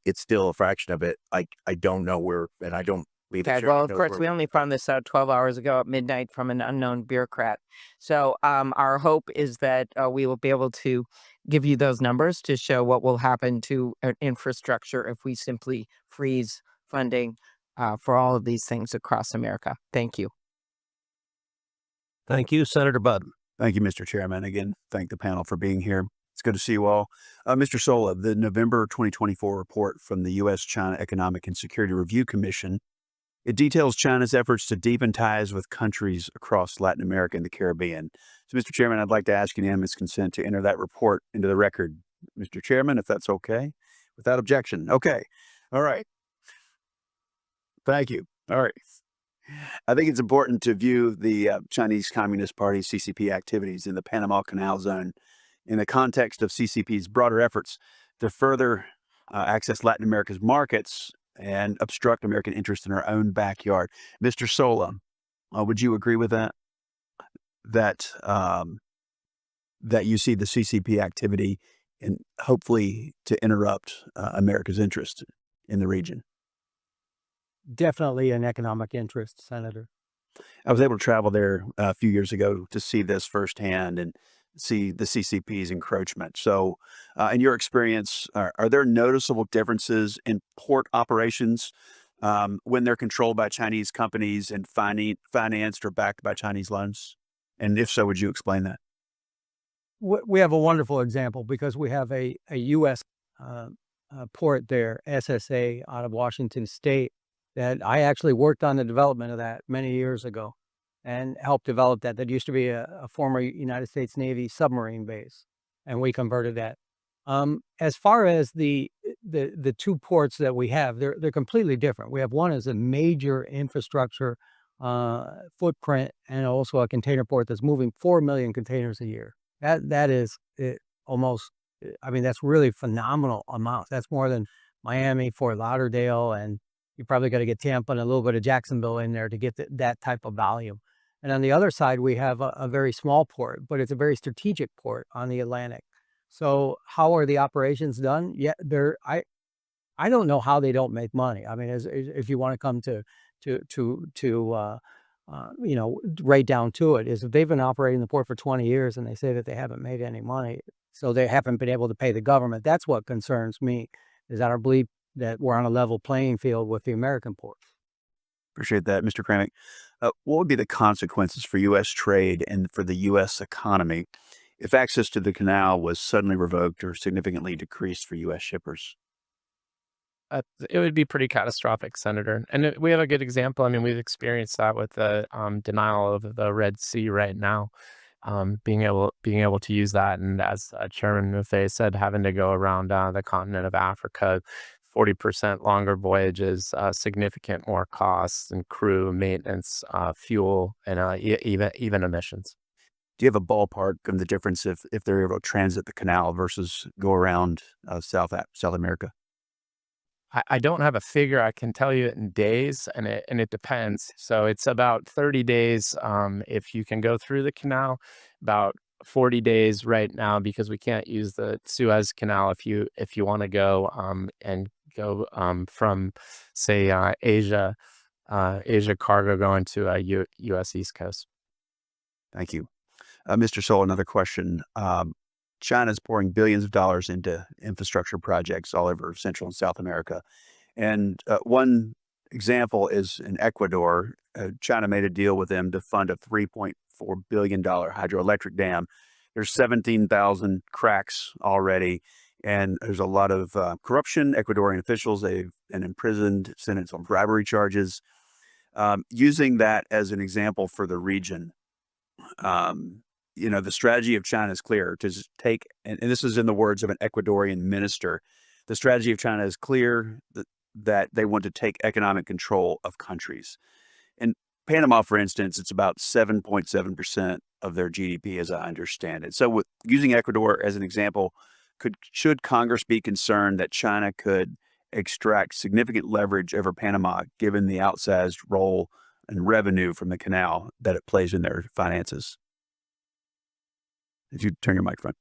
It's still a fraction of it. I don't know where, and I don't believe Okay, well, of course, we only found this out 12 hours ago at midnight from an unknown bureaucrat. So our hope is that we will be able to give you those numbers to show what will happen to infrastructure if we simply freeze funding for all of these things across America. Thank you. Thank you, Senator Budden. Thank you, Mr. Chairman. Again, thank the panel for being here. It's good to see you all. Mr. Sola, the November 2024 report from the U.S.-China Economic and Security Review Commission, it details China's efforts to deepen ties with countries across Latin America and the Caribbean. So, Mr. Chairman, I'd like to ask unanimous consent to enter that report into the record. Mr. Chairman, if that's okay, without objection. Okay. All right. Thank you. All right. I think it's important to view the Chinese Communist Party CCP activities in the Panama Canal Zone in the context of CCP's broader efforts to further access Latin America's markets and obstruct American interests in our own backyard. Mr. Sola, would you agree with that? That you see the CCP activity and hopefully to interrupt America's interest in the region? Definitely an economic interest, Senator. I was able to travel there a few years ago to see this firsthand and see the CCP's encroachment. So, in your experience, are there noticeable differences in port operations when they're controlled by Chinese companies and financed or backed by Chinese loans? And if so, would you explain that? We have a wonderful example because we have a U.S. Port there, SSA, out of Washington State, that I actually worked on the development of that many years ago and helped develop that. That used to be a former United States Navy submarine base, and we converted that. As far as the 2 ports that we have, they're completely different. We have one as a major infrastructure footprint and also a container port that's moving 4 million containers a year. That is almost, I mean, that's really phenomenal amounts. That's more than Miami, Fort Lauderdale, and You probably got to get Tampa and a little bit of Jacksonville in there to get that type of volume. And on the other side, we have a very small port, but it's a very strategic port on the Atlantic. So how are the operations done? Yeah, I don't know how they don't make money. I mean, if you want to come to right down to it, is if they've been operating the port for 20 years and they say that they haven't made any money, so they haven't been able to pay the government. That's what concerns me, is that I believe that we're on a level playing field with the American ports. Appreciate that, Mr. Kramick. What would be the consequences for U.S. trade and for the U.S. economy if access to the canal was suddenly revoked or significantly decreased for U.S. shippers? It would be pretty catastrophic, Senator. And we have a good example. I mean, we've experienced that with the denial of the Red Sea right now. Being able to use that, and as Chairman Maffei said, having to go around the continent of Africa, 40% longer voyages, significant more costs and crew maintenance, fuel, and even emissions. Do you have a ballpark of the difference if they're able to transit the canal versus go around South America? I don't have a figure. I can tell you it in days, and it depends. So it's about 30 days if you can go through the canal, about 40 days right now, because we can't use the Suez Canal if you want to go and go from, say, Asia cargo going to U.S. East Coast. Thank you. Mr. Soul, another question. China's pouring billions of dollars into infrastructure projects all over Central and South America. And one example is in Ecuador. China made a deal with them to fund a $3.4 billion hydroelectric dam. There's 17,000 cracks already, and there's a lot of corruption. Ecuadorian officials, they've been imprisoned, sentenced on bribery charges. Using that as an example for the region, the strategy of China is clear to take, and this is in the words of an Ecuadorian minister, the strategy of China is clear that they want to take economic control of countries. In Panama, for instance, it's about 7.7% of their GDP, as I understand it. So with using Ecuador as an example, should Congress be concerned that China could extract significant leverage over Panama, given the outsized role and revenue from the canal that it plays in their finances? Did you turn your microphone?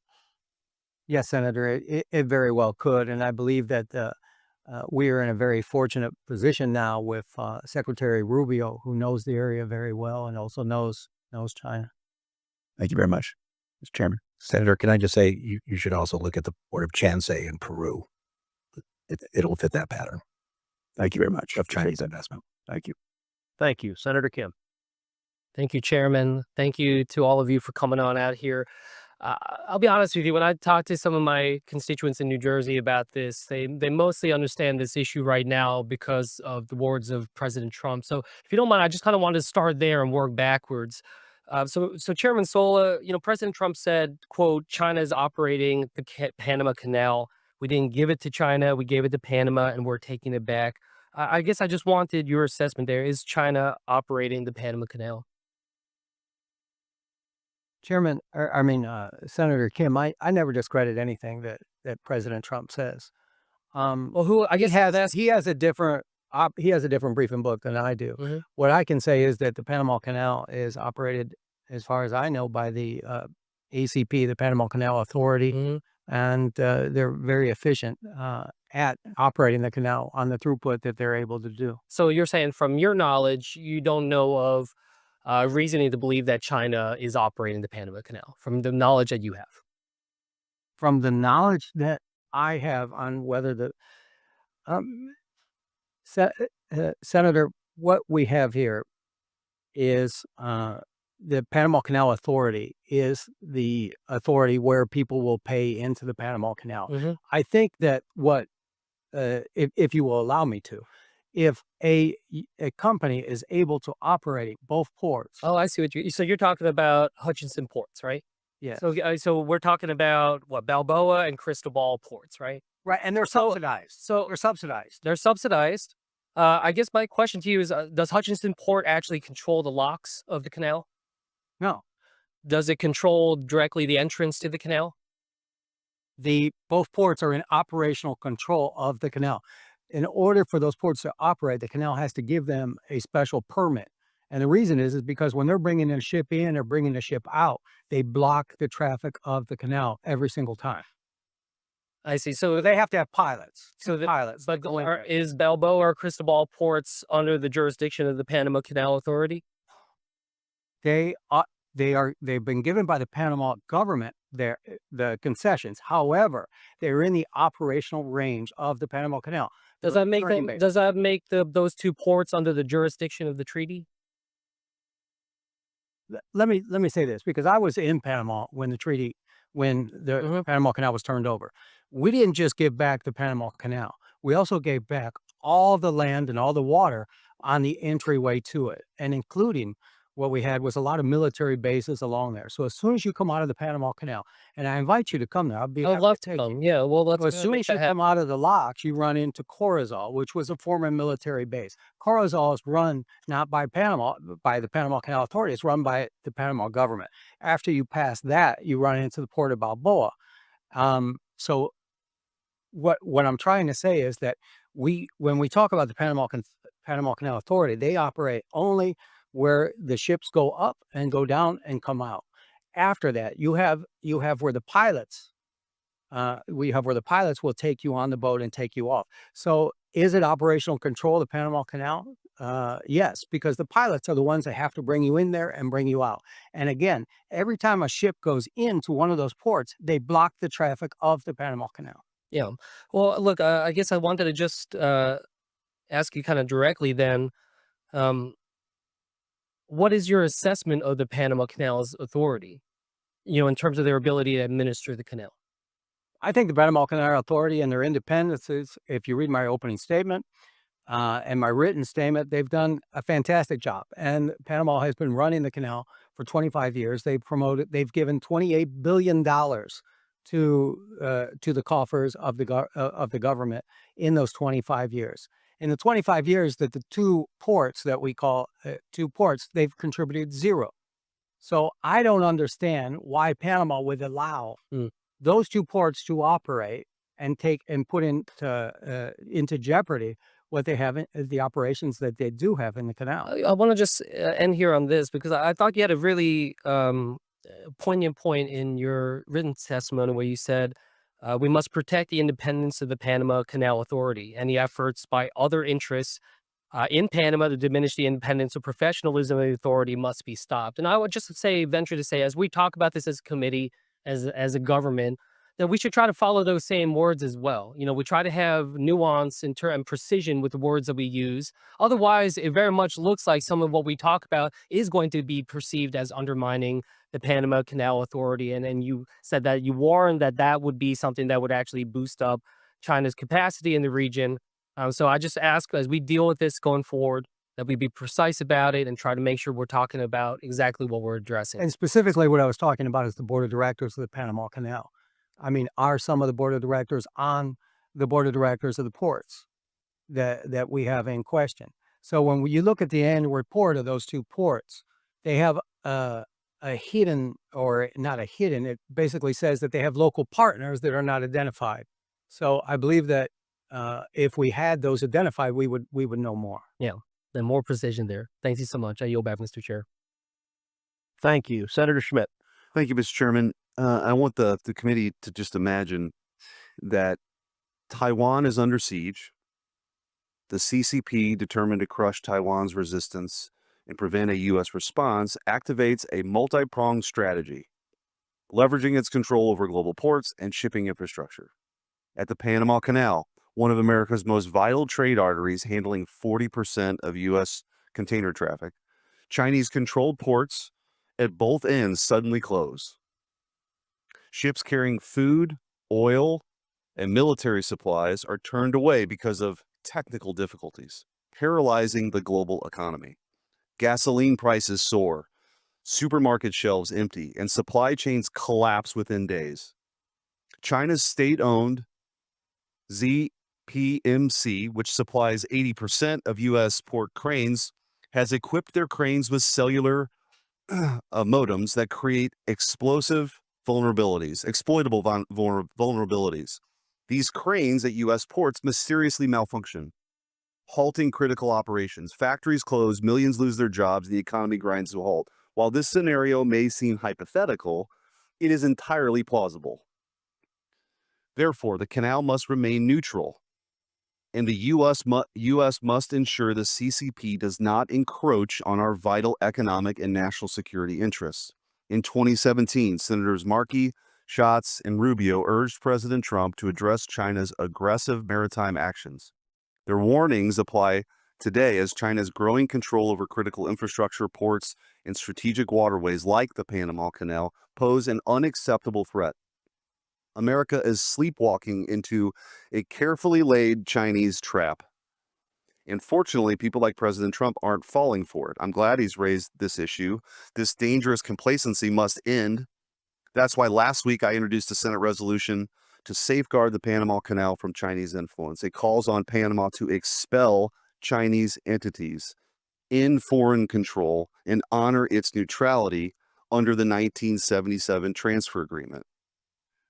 Yes, Senator, it very well could. And I believe that we are in a very fortunate position now with Secretary Rubio, who knows the area very well and also knows China. Thank you very much, Mr. Chairman. Senator, can I just say you should also look at the port of Chansey in Peru. It'll fit that pattern. Thank you very much. Of Chinese investment. Thank you. Thank you. Senator Kim. Thank you, Chairman. Thank you to all of you for coming on out here. I'll be honest with you, when I talk to some of my constituents in New Jersey about this, they mostly understand this issue right now because of the words of President Trump. So if you don't mind, I just kind of wanted to start there and work backwards. So Chairman Sola, President Trump said, quote, China is operating the Panama Canal. We didn't give it to China. We gave it to Panama, and we're taking it back. I guess I just wanted your assessment there. Is China operating the Panama Canal? Chairman, Senator Kim, I never discredit anything that President Trump says. Well, who I guess he has a different briefing book than I do. Mm-hmm. What I can say is that the Panama Canal is operated, as far as I know, by the ACP, the Panama Canal Authority, Mm-hmm. and they're very efficient at operating the canal on the throughput that they're able to do. So you're saying, from your knowledge, you don't know of reasoning to believe that China is operating the Panama Canal, from the knowledge that you have? From the knowledge that I have on whether the Senator, what we have here is the Panama Canal Authority is the authority where people will pay into the Panama Canal. Mm-hmm. I think that if you will allow me to, if a company is able to operate both ports. Oh, I see what so you're talking about Hutchinson ports, right? Yeah. So we're talking about what, Balboa and Cristobal ports, right? Right, and they're subsidized. They're subsidized. I guess my question to you is, does Hutchinson Port actually control the locks of the canal? No. Does it control directly the entrance to the canal? Both ports are in operational control of the canal. in order for those ports to operate, the canal has to give them a special permit. And the reason is because when they're bringing a ship in or bringing a ship out, they block the traffic of the canal every single time. I see. So They have to have pilots. So the, pilots. but go in. is Balboa or Cristobal ports under the jurisdiction of the Panama Canal Authority? They've been given by the Panama government the concessions. However, they're in the operational range of the Panama Canal. Does that make them? Does that make those two ports under the jurisdiction of the treaty? Let me say this, because I was in Panama when the Panama Canal was turned over. We didn't just give back the Panama Canal. We also gave back all the land and all the water on the entryway to it, and including what we had was a lot of military bases along there. So as soon as you come out of the Panama Canal, and I invite you to come there, I'd love to come. Yeah, well, let's as soon as you come out of the locks, you run into Corozal, which was a former military base. Corozal is run not by Panama, but by the Panama Canal Authority. It's run by the Panama government. After you pass that, you run into the port of Balboa. So what I'm trying to say is that when we talk about the Panama Canal Authority, they operate only where the ships go up and go down and come out. After that, you have where the pilots will take you on the boat and take you off. So is it operational control of the Panama Canal? Yes, because the pilots are the ones that have to bring you in there and bring you out. And again, every time a ship goes into one of those ports, they block the traffic of the Panama Canal. Yeah. Well, look, I guess I wanted to just ask you kind of directly then, what is your assessment of the Panama Canal's authority, in terms of their ability to administer the canal? I think the Panama Canal Authority and their independence is, if you read my opening statement and my written statement, they've done a fantastic job. And Panama has been running the canal for 25 years. They've given $28 billion to the coffers of the government in those 25 years. In the 25 years that the two ports that we call two ports, they've contributed zero. So I don't understand why Panama would allow those two ports to operate and put into jeopardy what they have the operations that they do have in the canal. I want to just end here on this, because I thought you had a really poignant point in your written testimony where you said, we must protect the independence of the Panama Canal Authority. Any efforts by other interests in Panama to diminish the independence or professionalism of the authority must be stopped. And I would just venture to say, as we talk about this as a committee, as a government, that we should try to follow those same words as well. We try to have nuance and precision with the words that we use. Otherwise, it very much looks like some of what we talk about is going to be perceived as undermining the Panama Canal Authority. And you said that you warned that would be something that would actually boost up China's capacity in the region. So I just ask, as we deal with this going forward, that we be precise about it and try to make sure we're talking about exactly what we're addressing. And specifically what I was talking about is the board of directors of the Panama Canal. I mean, are some of the board of directors on the board of directors of the ports that we have in question? So when you look at the annual report of those two ports, they have a hidden, or not a hidden, it basically says that they have local partners that are not identified. So I believe that if we had those identified, we would know more. Yeah, then more precision there. Thank you so much. I yield back, Mr. Chair. Thank you. Senator Schmidt. Thank you, Mr. Chairman. I want the committee to just imagine that Taiwan is under siege. The CCP, determined to crush Taiwan's resistance and prevent a U.S. response, activates a multi-pronged strategy, leveraging its control over global ports and shipping infrastructure. At the Panama Canal, one of America's most vital trade arteries, handling 40% of U.S. container traffic, Chinese-controlled ports at both ends suddenly close. Ships carrying food, oil, and military supplies are turned away because of technical difficulties, paralyzing the global economy. Gasoline prices soar, supermarket shelves empty, and supply chains collapse within days. China's state-owned ZPMC, which supplies 80% of U.S. port cranes, has equipped their cranes with cellular modems that create exploitable vulnerabilities. These cranes at U.S. ports mysteriously malfunction, halting critical operations. Factories close, millions lose their jobs, the economy grinds to a halt. While this scenario may seem hypothetical, it is entirely plausible. Therefore, the canal must remain neutral, and the U.S. must ensure the CCP does not encroach on our vital economic and national security interests. In 2017, Senators Markey, Schatz, and Rubio urged President Trump to address China's aggressive maritime actions. Their warnings apply today as China's growing control over critical infrastructure, ports, and strategic waterways like the Panama Canal pose an unacceptable threat. America is sleepwalking into a carefully laid Chinese trap. And fortunately, people like President Trump aren't falling for it. I'm glad he's raised this issue. This dangerous complacency must end. That's why last week I introduced a Senate resolution to safeguard the Panama Canal from Chinese influence. It calls on Panama to expel Chinese entities in foreign control and honor its neutrality under the 1977 transfer agreement.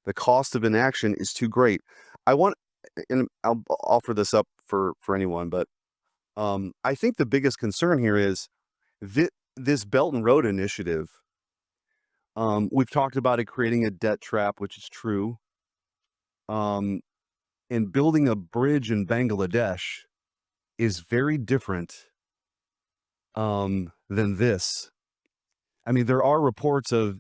The cost of inaction is too great. And I'll offer this up for anyone, but I think the biggest concern here is this Belt and Road Initiative. We've talked about it creating a debt trap, which is true. And building a bridge in Bangladesh is very different than this. I mean, there are reports of,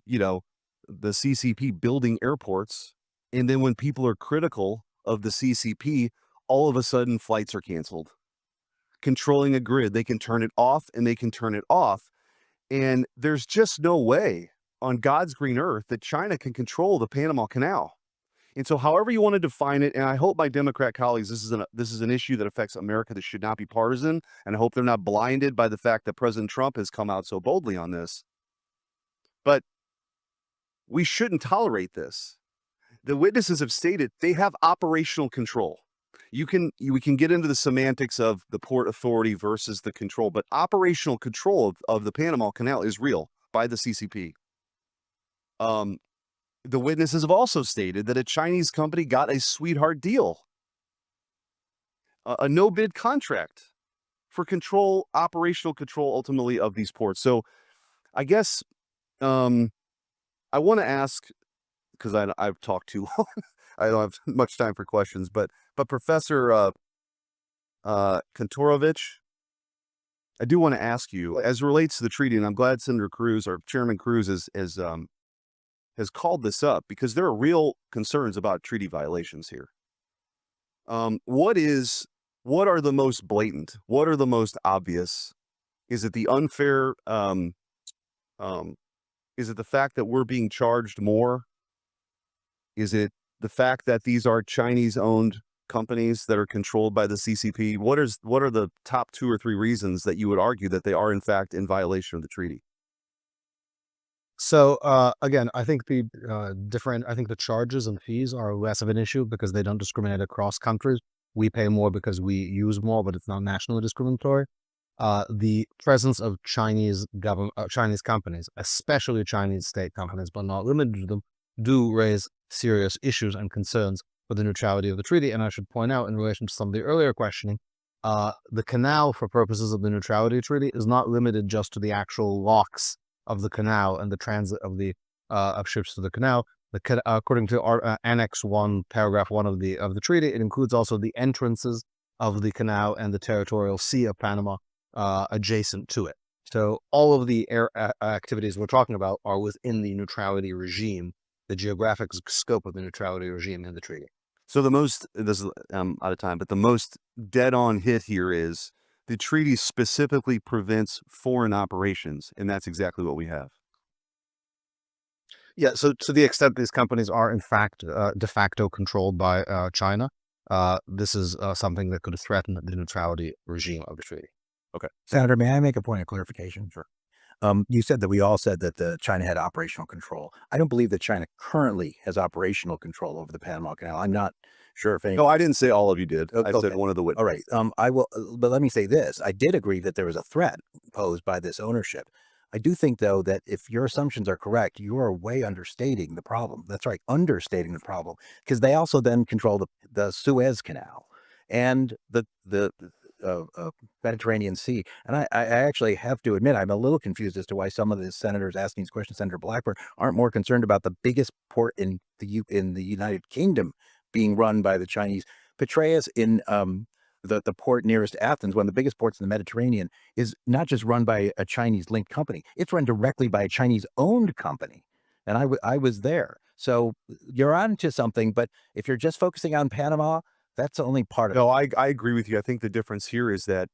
the CCP building airports, and then when people are critical of the CCP, all of a sudden flights are canceled. Controlling a grid, they can turn it off and they can turn it off. And there's just no way on God's green earth that China can control the Panama Canal. And so however you want to define it, and I hope my Democrat colleagues, this is an issue that affects America that should not be partisan, and I hope they're not blinded by the fact that President Trump has come out so boldly on this. But we shouldn't tolerate this. The witnesses have stated they have operational control. We can get into the semantics of the Port Authority versus the control, but operational control of the Panama Canal is real by the CCP. The witnesses have also stated that a Chinese company got a sweetheart deal, a no-bid contract for operational control ultimately of these ports. So I guess I want to ask, because I've talked too long, I don't have much time for questions, but Professor Kantorovich, I do want to ask you, as it relates to the treaty, and I'm glad Senator Cruz or Chairman Cruz has called this up, because there are real concerns about treaty violations here. What are the most blatant? What are the most obvious? Is it the unfair? Is it the fact that we're being charged more? Is it the fact that these are Chinese-owned companies that are controlled by the CCP? What are the top 2 or 3 reasons that you would argue that they are in fact in violation of the treaty? So again, I think the charges and fees are less of an issue because they don't discriminate across countries. We pay more because we use more, but it's not nationally discriminatory. The presence of Chinese companies, especially Chinese state companies, but not limited to them, do raise serious issues and concerns for the neutrality of the treaty. And I should point out, in relation to some of the earlier questioning, the canal, for purposes of the neutrality treaty, is not limited just to the actual locks of the canal and the transit of the of ships to the canal. According to our Annex 1, Paragraph 1 of the treaty, it includes also the entrances of the canal and the territorial sea of Panama adjacent to it. So all of the air activities we're talking about are within the neutrality regime, the geographic scope of the neutrality regime in the treaty. So this is out of time, but the most dead-on hit here is the treaty specifically prevents foreign operations, and that's exactly what we have. Yeah, so to the extent these companies are in fact de facto controlled by China, this is something that could threaten the neutrality regime of the treaty. Okay. Senator, may I make a point of clarification? Sure. You said that we all said that China had operational control. I don't believe that China currently has operational control over the Panama Canal. I'm not sure if any. No, I didn't say all of you did. I said one of the witnesses. All right. I will, but let me say this. I did agree that there was a threat posed by this ownership. I do think, though, that if your assumptions are correct, you are way understating the problem. That's right, understating the problem, because they also then control the Suez Canal and the Mediterranean Sea. And I actually have to admit, I'm a little confused as to why some of the senators asking these questions, Senator Blackburn, aren't more concerned about the biggest port in the United Kingdom being run by the Chinese. Petraeus in the port nearest Athens, one of the biggest ports in the Mediterranean, is not just run by a Chinese-linked company. It's run directly by a Chinese-owned company. And I was there. So you're on to something, but if you're just focusing on Panama, that's only part of it. No, I agree with you. I think the difference here is that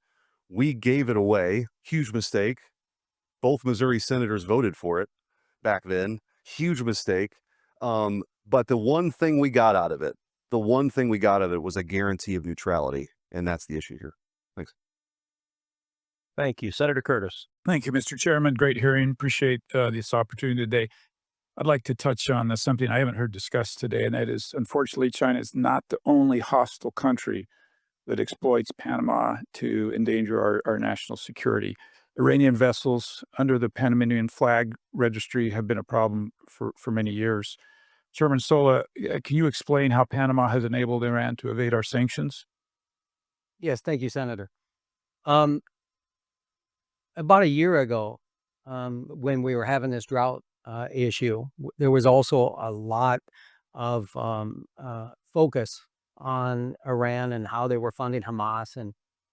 we gave it away. Huge mistake. Both Missouri senators voted for it back then. Huge mistake. But the one thing we got out of it, was a guarantee of neutrality. And that's the issue here. Thanks. Thank you. Senator Curtis. Thank you, Mr. Chairman. Great hearing. Appreciate this opportunity today. I'd like to touch on something I haven't heard discussed today, and that is, unfortunately, China is not the only hostile country that exploits Panama to endanger our national security. Iranian vessels under the Panamanian flag registry have been a problem for many years. Chairman Sola, can you explain how Panama has enabled Iran to evade our sanctions? Yes, thank you, Senator. About a year ago, when we were having this drought issue, there was also a lot of focus on Iran and how they were funding Hamas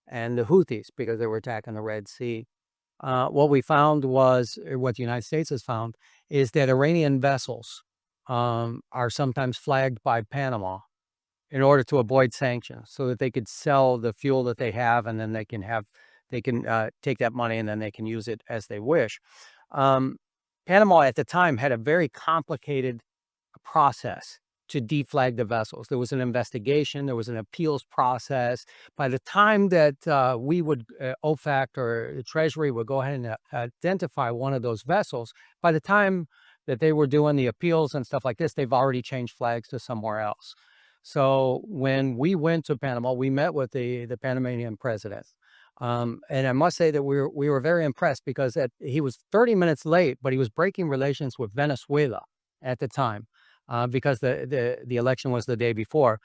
and the Houthis because they were attacking the Red Sea. What we found was, or what the United States has found, is that Iranian vessels are sometimes flagged by Panama in order to avoid sanctions, so that they could sell the fuel that they have, and then they can take that money and then they can use it as they wish. Panama at the time had a very complicated process to deflag the vessels. There was an investigation, there was an appeals process. By the time that we would, OFAC or the Treasury would go ahead and identify one of those vessels, by the time that they were doing the appeals and stuff like this, they've already changed flags to somewhere else. So when we went to Panama, we met with the Panamanian president. And I must say that we were very impressed because he was 30 minutes late, but he was breaking relations with Venezuela at the time because the election was the day before.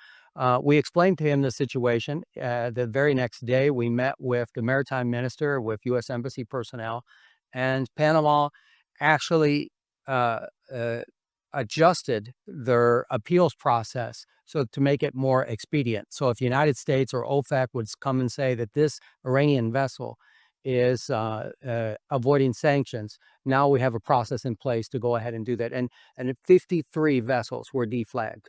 We explained to him the situation. The very next day, we met with the maritime minister, with U.S. Embassy personnel, and Panama actually adjusted their appeals process so to make it more expedient. So if the United States or OFAC would come and say that this Iranian vessel is avoiding sanctions, now we have a process in place to go ahead and do that. And 53 vessels were deflagged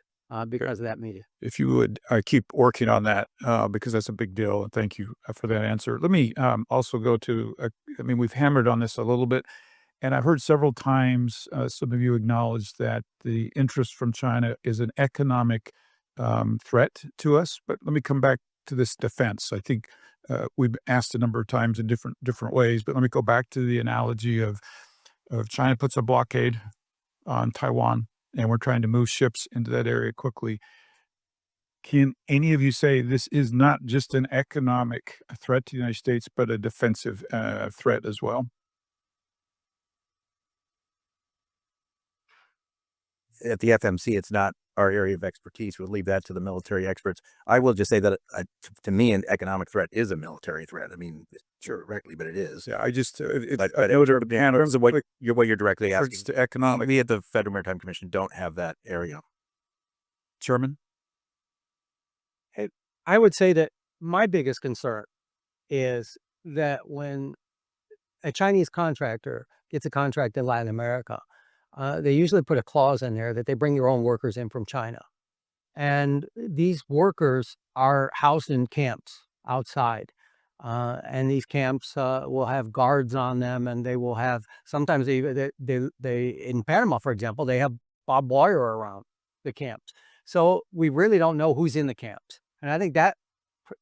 because of that meeting. If you would keep working on that, because that's a big deal, and thank you for that answer. Let me also go to, we've hammered on this a little bit, and I've heard several times some of you acknowledge that the interest from China is an economic threat to us. But let me come back to this defense. I think we've asked a number of times in different ways, but let me go back to the analogy of China puts a blockade on Taiwan, and we're trying to move ships into that area quickly. Can any of you say this is not just an economic threat to the United States, but a defensive threat as well? At the FMC, it's not our area of expertise. We'll leave that to the military experts. I will just say that to me, an economic threat is a military threat. Sure, directly, but it is. Yeah, I just in terms of what you're directly asking, to economic. We at the Federal Maritime Commission don't have that area. Chairman? I would say that my biggest concern is that when a Chinese contractor gets a contract in Latin America, they usually put a clause in there that they bring their own workers in from China. And these workers are housed in camps outside. And these camps will have guards on them, and they will have, sometimes they in Panama, for example, they have barbed wire around the camps. So we really don't know who's in the camps. And I think that,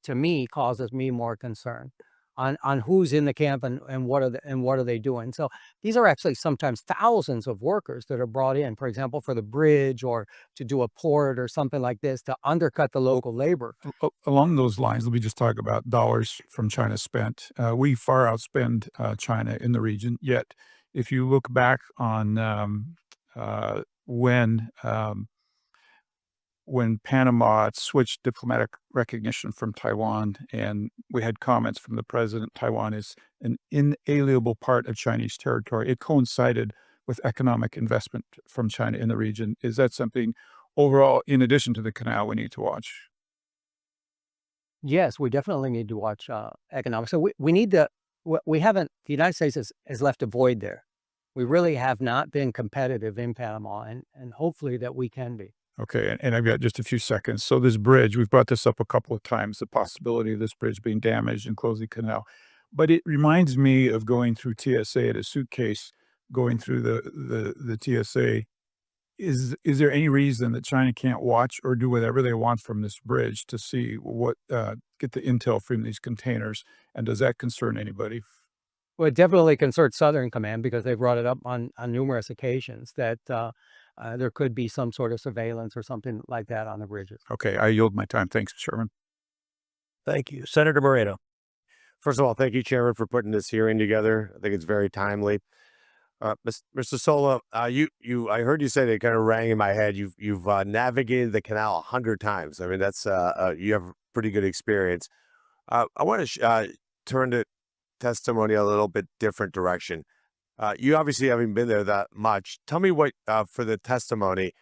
to me, causes me more concern on who's in the camp and what are they doing. So these are actually sometimes thousands of workers that are brought in, for example, for the bridge or to do a port or something like this to undercut the local labor. Along those lines, let me just talk about dollars from China spent. We far outspend China in the region, yet if you look back on when Panama switched diplomatic recognition from Taiwan, and we had comments from the president, Taiwan is an inalienable part of Chinese territory. It coincided with economic investment from China in the region. Is that something overall, in addition to the canal, we need to watch? Yes, we definitely need to watch economics. So we need to, we haven't, the United States has left a void there. We really have not been competitive in Panama, and hopefully that we can be. Okay, and I've got just a few seconds. So this bridge, we've brought this up a couple of times, the possibility of this bridge being damaged and closing canal. But it reminds me of going through TSA at a suitcase, going through the TSA. Is there any reason that China can't watch or do whatever they want from this bridge to see what get the intel from these containers? And does that concern anybody? Well, it definitely concerns Southern Command because they brought it up on numerous occasions that there could be some sort of surveillance or something like that on the bridges. Okay, I yield my time. Thanks, Sherman. Thank you. Senator Moreno. First of all, thank you, Chairman, for putting this hearing together. I think it's very timely. Mr. Sola, I heard you say that, it kind of rang in my head. You've navigated the canal 100 times. I mean, that's you have pretty good experience. I want to turn the testimony a little bit different direction. You obviously haven't been there that much. Tell me what for the testimony.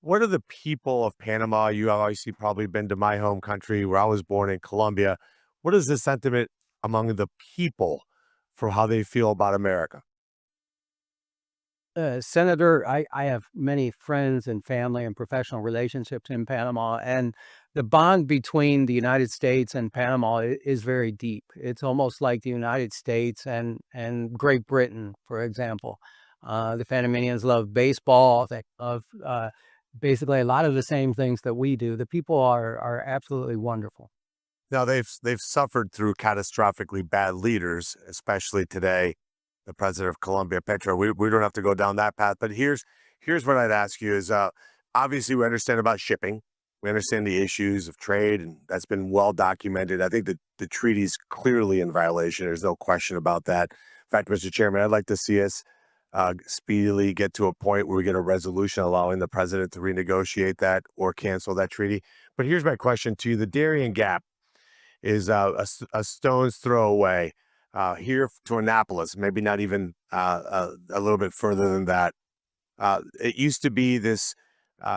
What are the people of Panama? You obviously probably been to my home country where I was born in Colombia. What is the sentiment among the people for how they feel about America? Senator, I have many friends and family and professional relationships in Panama, and the bond between the United States and Panama is very deep. It's almost like the United States and Great Britain, for example. The Panamanians love baseball. They love basically a lot of the same things that we do. The people are absolutely wonderful. Now they've suffered through catastrophically bad leaders, especially today, the president of Colombia, Petro. We don't have to go down that path, but here's what I'd ask you is obviously we understand about shipping. We understand the issues of trade, and that's been well documented. I think that the treaty's clearly in violation. There's no question about that. In fact, Mr. Chairman, I'd like to see us speedily get to a point where we get a resolution allowing the president to renegotiate that or cancel that treaty. But here's my question to you. The Darien Gap is a stone's throw away here to Annapolis, maybe not even a little bit further than that. It used to be this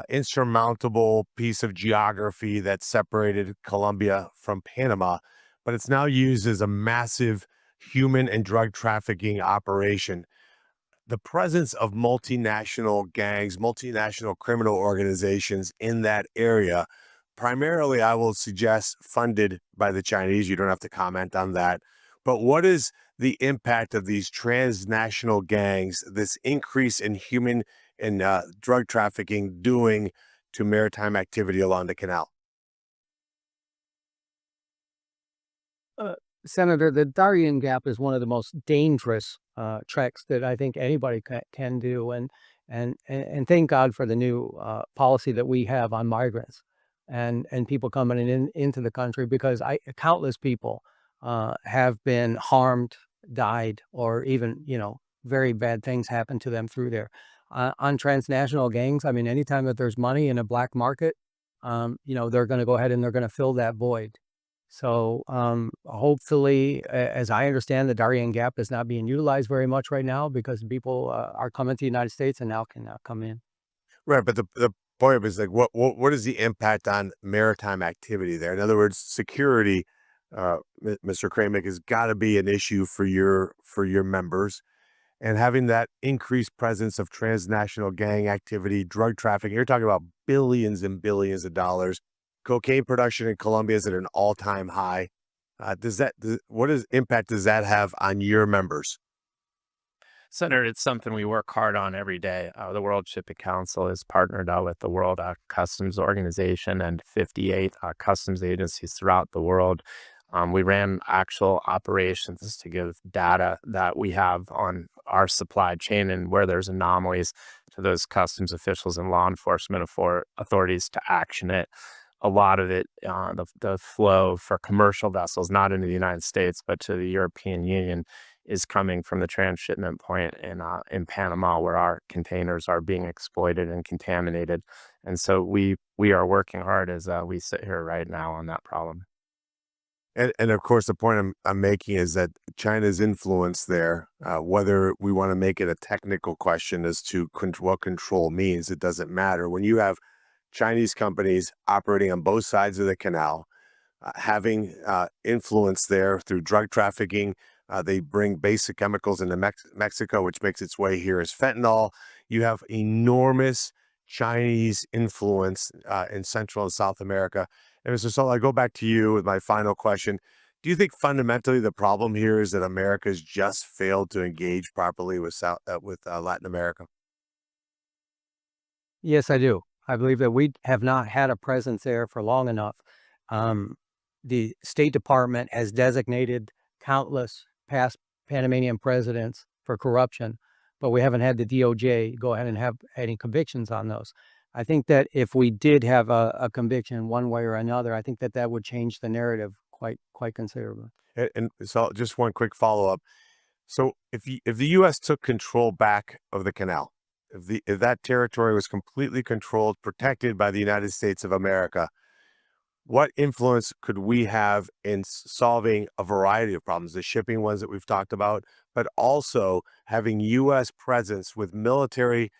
insurmountable piece of geography that separated Colombia from Panama, but it's now used as a massive human and drug trafficking operation. The presence of multinational gangs, multinational criminal organizations in that area, primarily, I will suggest, funded by the Chinese. You don't have to comment on that. But what is the impact of these transnational gangs, this increase in human and drug trafficking doing to maritime activity along the canal? Senator, the Darien Gap is one of the most dangerous treks that I think anybody can do, and thank God for the new policy that we have on migrants and people coming into the country, because countless people have been harmed, died, or even very bad things happen to them through there. On transnational gangs, I mean, anytime that there's money in a black market, they're going to go ahead and they're going to fill that void. So hopefully, as I understand, the Darien Gap is not being utilized very much right now because people are coming to the United States and now can come in. Right, but the point is like, what is the impact on maritime activity there? In other words, security, Mr. Kramick, has got to be an issue for your members, and having that increased presence of transnational gang activity, drug trafficking. You're talking about billions and billions of dollars. Cocaine production in Colombia is at an all-time high. What impact does that have on your members? Senator, it's something we work hard on every day. The World Shipping Council is partnered with the World Customs Organization and 58 customs agencies throughout the world. We ran actual operations to give data that we have on our supply chain and where there's anomalies to those customs officials and law enforcement authorities to action it. A lot of it, the flow for commercial vessels, not into the United States, but to the European Union, is coming from the transshipment point in Panama, where our containers are being exploited and contaminated. And so we are working hard as we sit here right now on that problem. And of course, the point I'm making is that China's influence there, whether we want to make it a technical question as to what control means, it doesn't matter. When you have Chinese companies operating on both sides of the canal, having influence there through drug trafficking, they bring basic chemicals into Mexico, which makes its way here as fentanyl. You have enormous Chinese influence in Central and South America. And Mr. Sol, I go back to you with my final question. Do you think fundamentally the problem here is that America's just failed to engage properly with Latin America? Yes, I do. I believe that we have not had a presence there for long enough. The State Department has designated countless past Panamanian presidents for corruption, but we haven't had the DOJ go ahead and have any convictions on those. I think that if we did have a conviction one way or another, I think that that would change the narrative quite considerably. And so just one quick follow-up. So if the U.S. took control back of the canal, if that territory was completely controlled, protected by the United States of America, what influence could we have in solving a variety of problems, the shipping ones that we've talked about, but also having U.S. presence with military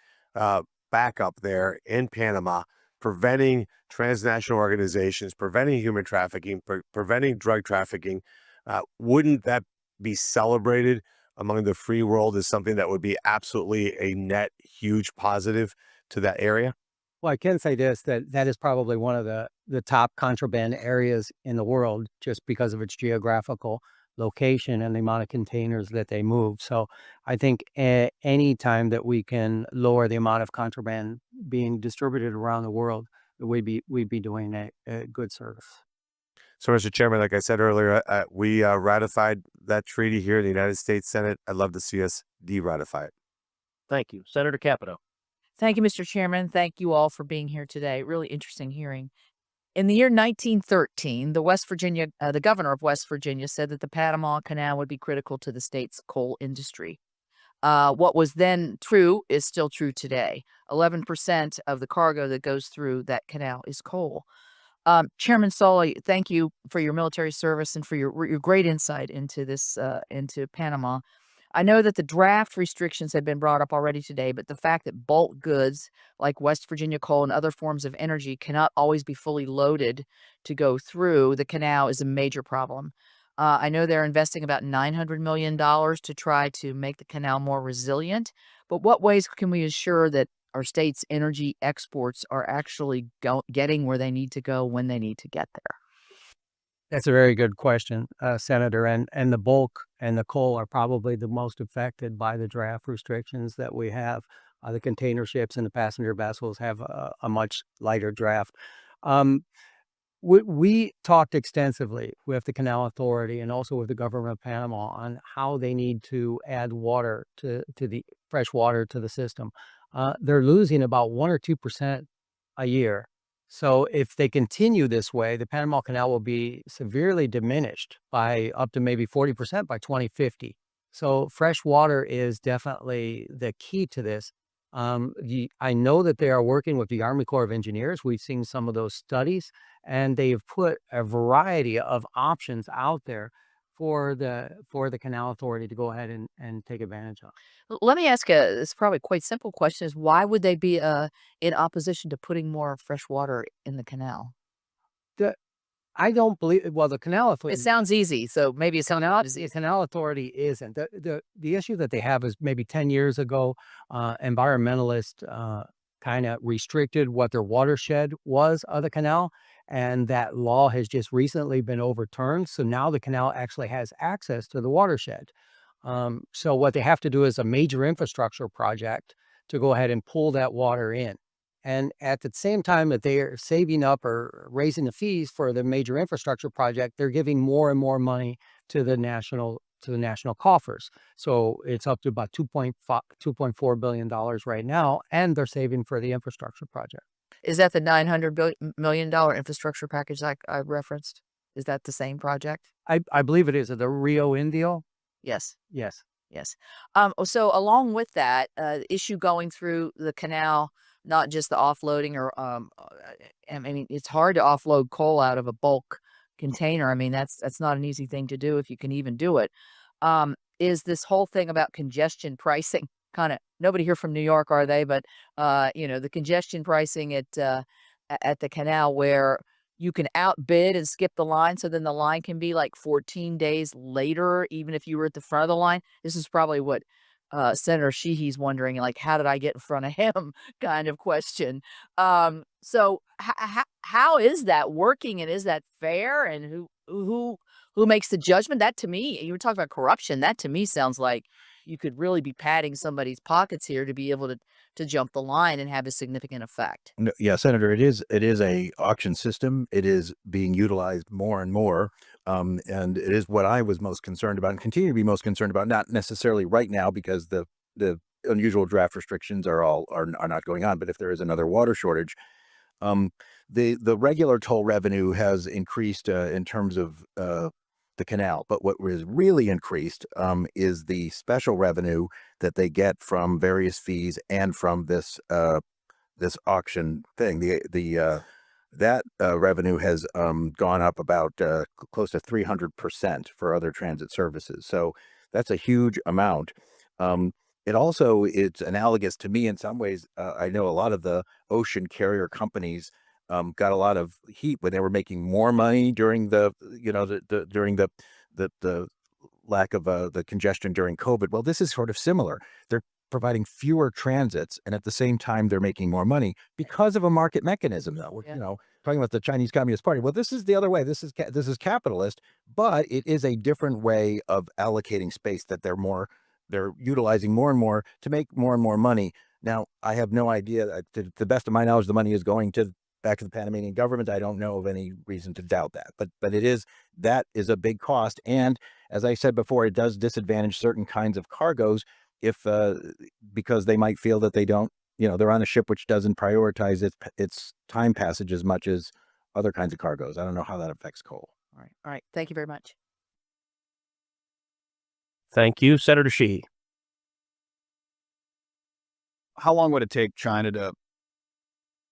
backup there in Panama, preventing transnational organizations, preventing human trafficking, preventing drug trafficking? Wouldn't that be celebrated among the free world as something that would be absolutely a net huge positive to that area? Well, I can say this, that is probably one of the top contraband areas in the world just because of its geographical location and the amount of containers that they move. So I think any time that we can lower the amount of contraband being distributed around the world, we'd be doing a good service. So, Mr. Chairman, like I said earlier, we ratified that treaty here in the United States Senate. I'd love to see us de-ratify it. Thank you. Senator Capito. Thank you, Mr. Chairman. Thank you all for being here today. Really interesting hearing. In the year 1913, the governor of West Virginia said that the Panama Canal would be critical to the state's coal industry. What was then true is still true today. 11% of the cargo that goes through that canal is coal. Chairman Solly, thank you for your military service and for your great insight into this, into Panama. I know that the draft restrictions have been brought up already today, but the fact that bulk goods like West Virginia coal and other forms of energy cannot always be fully loaded to go through the canal is a major problem. I know they're investing about $900 million to try to make the canal more resilient, but what ways can we ensure that our state's energy exports are actually getting where they need to go when they need to get there? That's a very good question, Senator. And the bulk and the coal are probably the most affected by the draft restrictions that we have. The container ships and the passenger vessels have a much lighter draft. We talked extensively with the Canal Authority and also with the government of Panama on how they need to add water to the fresh water to the system. They're losing about 1 or 2% a year. So if they continue this way, the Panama Canal will be severely diminished by up to maybe 40% by 2050. So fresh water is definitely the key to this. I know that they are working with the Army Corps of Engineers. We've seen some of those studies, and they've put a variety of options out there for the Canal Authority to go ahead and take advantage of. Let me ask this probably quite simple question is why would they be in opposition to putting more fresh water in the canal? I don't believe. Well, the Canal Authority. It sounds easy, so maybe it's not. The Canal Authority isn't. The issue that they have is maybe 10 years ago, environmentalists kind of restricted what their watershed was of the canal, and that law has just recently been overturned. So now the canal actually has access to the watershed. So what they have to do is a major infrastructure project to go ahead and pull that water in. And at the same time that they are saving up or raising the fees for the major infrastructure project, they're giving more and more money to the national coffers. So it's up to about $2.4 billion right now, and they're saving for the infrastructure project. Is that the $900 million infrastructure package like I referenced? Is that the same project? I believe it is. The Rio Indio. Yes. Yes. Yes. So along with that, issue going through the canal, not just the offloading or I mean, it's hard to offload coal out of a bulk container. I mean, that's not an easy thing to do if you can even do it. Is this whole thing about congestion pricing kind of nobody here from New York, are they? But the congestion pricing at the canal where you can outbid and skip the line, so then the line can be like 14 days later, even if you were at the front of the line. This is probably what Senator Sheehy's wondering, like, how did I get in front of him kind of question. So how is that working, and is that fair? And who makes the judgment? That to me, you were talking about corruption. That to me sounds like you could really be padding somebody's pockets here to be able to jump the line and have a significant effect. No, yeah, Senator, it is a auction system. It is being utilized more and more. And it is what I was most concerned about and continue to be most concerned about, not necessarily right now because the unusual draft restrictions are not going on. But if there is another water shortage, the regular toll revenue has increased in terms of the canal, but what was really increased is the special revenue that they get from various fees and from this auction thing. That revenue has gone up about close to 300% for other transit services. So that's a huge amount. It's analogous to me in some ways. I know a lot of the ocean carrier companies got a lot of heat when they were making more money during during the lack of the congestion during COVID. Well, this is sort of similar. They're providing fewer transits, and at the same time, they're making more money because of a market mechanism. Though we're talking about the Chinese Communist Party. Well, this is the other way. This is capitalist, but it is a different way of allocating space that they're utilizing more and more to make more and more money. Now, I have no idea. To the best of my knowledge, the money is going back to the Panamanian government. I don't know of any reason to doubt that, but that is a big cost. And as I said before, it does disadvantage certain kinds of cargoes because they might feel that they don't, they're on a ship which doesn't prioritize its time passage as much as other kinds of cargoes. I don't know how that affects coal. All right. Thank you very much. Thank you, Senator Sheehy. How long would it take China to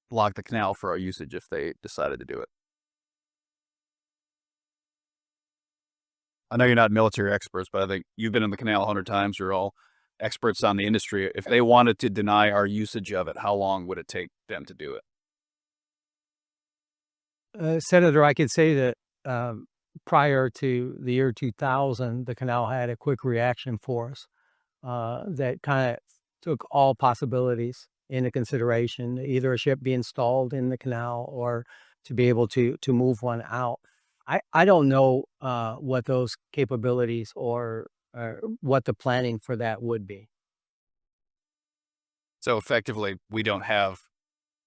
block the canal for our usage if they decided to do it? I know you're not military experts, but I think you've been in the canal 100 times. You're all experts on the industry. If they wanted to deny our usage of it, how long would it take them to do it? Senator, I could say that prior to the year 2000, the canal had a quick reaction force that kind of took all possibilities into consideration, either a ship be installed in the canal or to be able to move one out. I don't know what those capabilities or what the planning for that would be. So effectively, we don't have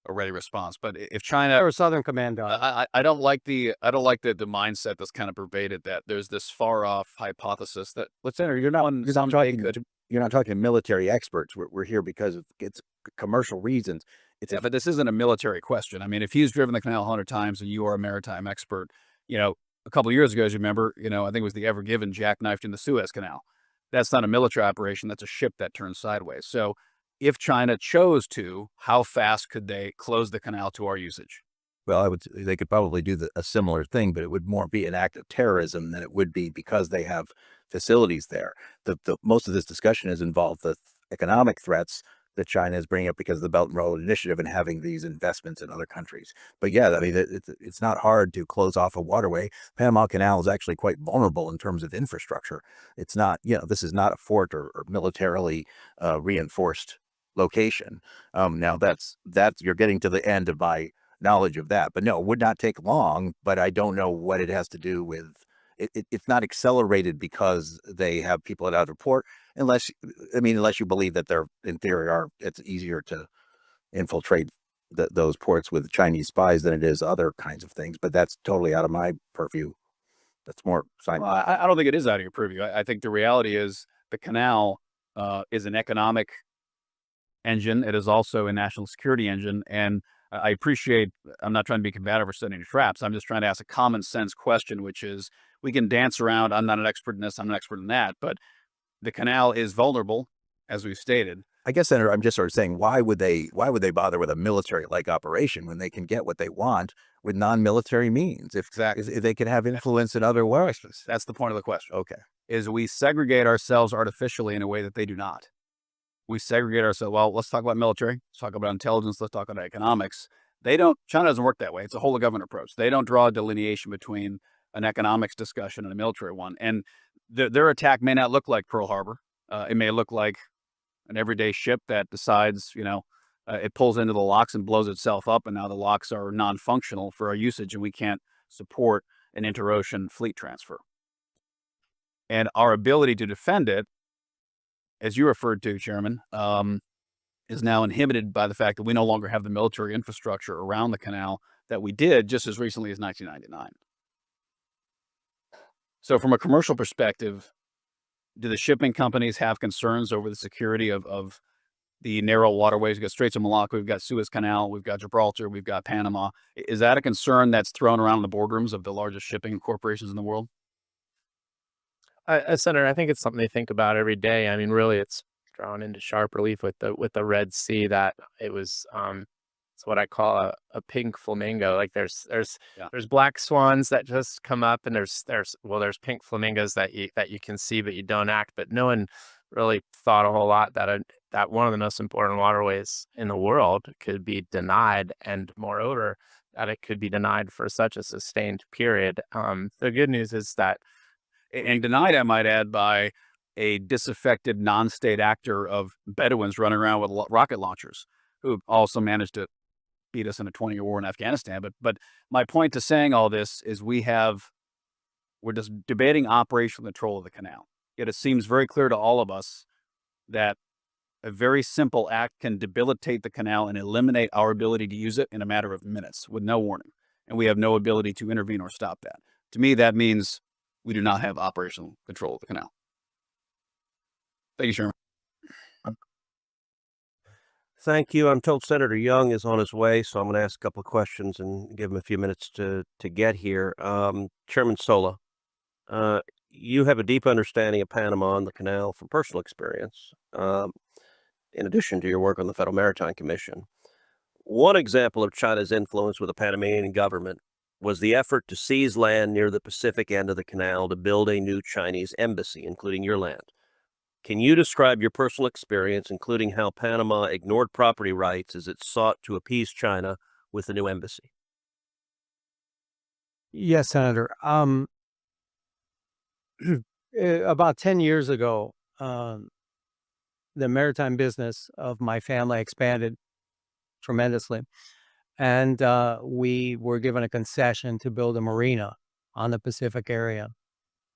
a ready response. But if China or Southern Command, I don't like the mindset that's kind of pervaded that there's this far off hypothesis that Senator, you're not talking military experts. We're here because it's commercial reasons. But this isn't a military question. I mean, if he's driven the canal 100 times and you are a maritime expert, a couple of years ago, as you remember, I think it was the Ever Given jackknifed in the Suez Canal. That's not a military operation. That's a ship that turns sideways. So if China chose to, how fast could they close the canal to our usage? Well, they could probably do a similar thing, but it would more be an act of terrorism than it would be because they have facilities there. Most of this discussion has involved the economic threats that China is bringing up because of the Belt and Road Initiative and having these investments in other countries. But yeah, I mean, it's not hard to close off a waterway. Panama Canal is actually quite vulnerable in terms of infrastructure. It's not, this is not a fort or militarily reinforced location. Now that's you're getting to the end of my knowledge of that, but no, it would not take long, but I don't know what it has to do with it's not accelerated because they have people at outer port, unless you believe that they're in theory it's easier to infiltrate those ports with Chinese spies than it is other kinds of things, but that's totally out of my purview. That's more science. Well, I don't think it is out of your purview. I think the reality is the canal is an economic engine. It is also a national security engine. And I appreciate, I'm not trying to be combative or setting any traps. I'm just trying to ask a common sense question, which is we can dance around. I'm not an expert in this. I'm an expert in that. But The canal is vulnerable, as we've stated. I guess, Senator, I'm just sort of saying, why would they bother with a military-like operation when they can get what they want with non-military means? If they can have influence in other ways. That's the point of the question. Okay. Is we segregate ourselves artificially in a way that they do not. We segregate ourselves. Well, let's talk about military. Let's talk about intelligence. Let's talk about economics. China doesn't work that way. It's a whole of government approach. They don't draw a delineation between an economics discussion and a military one. And their attack may not look like Pearl Harbor. It may look like an everyday ship that decides, it pulls into the locks and blows itself up, and now the locks are non-functional for our usage, and we can't support an inter-ocean fleet transfer. And our ability to defend it, as you referred to, Chairman, is now inhibited by the fact that we no longer have the military infrastructure around the canal that we did just as recently as 1999. So from a commercial perspective, do the shipping companies have concerns over the security of the narrow waterways? We've got Straits of Malacca, we've got Suez Canal, we've got Gibraltar, we've got Panama. Is that a concern that's thrown around in the boardrooms of the largest shipping corporations in the world? Senator, I think it's something they think about every day. I mean, really, it's drawn into sharp relief with the Red Sea that it was. It's what I call a pink flamingo. Like there's black swans that just come up, and there's pink flamingos that you can see but you don't act. But no one really thought a whole lot that one of the most important waterways in the world could be denied, and moreover that it could be denied for such a sustained period. The good news is that. And denied, I might add, by a disaffected non-state actor of Bedouins running around with rocket launchers, who also managed to beat us in a 20-year war in Afghanistan. But my point to saying all this is we're just debating operational control of the canal. Yet it seems very clear to all of us that a very simple act can debilitate the canal and eliminate our ability to use it in a matter of minutes with no warning. And we have no ability to intervene or stop that. To me, that means we do not have operational control of the canal. Thank you, Chairman. Thank you. I'm told Senator Young is on his way, so I'm going to ask a couple of questions and give him a few minutes to get here. Chairman Sola, you have a deep understanding of Panama and the canal from personal experience, in addition to your work on the Federal Maritime Commission. One example of China's influence with the Panamanian government was the effort to seize land near the Pacific end of the canal to build a new Chinese embassy, including your land. Can you describe your personal experience, including how Panama ignored property rights as it sought to appease China with the new embassy? Yes, Senator. About 10 years ago, the maritime business of my family expanded tremendously. And we were given a concession to build a marina on the Pacific area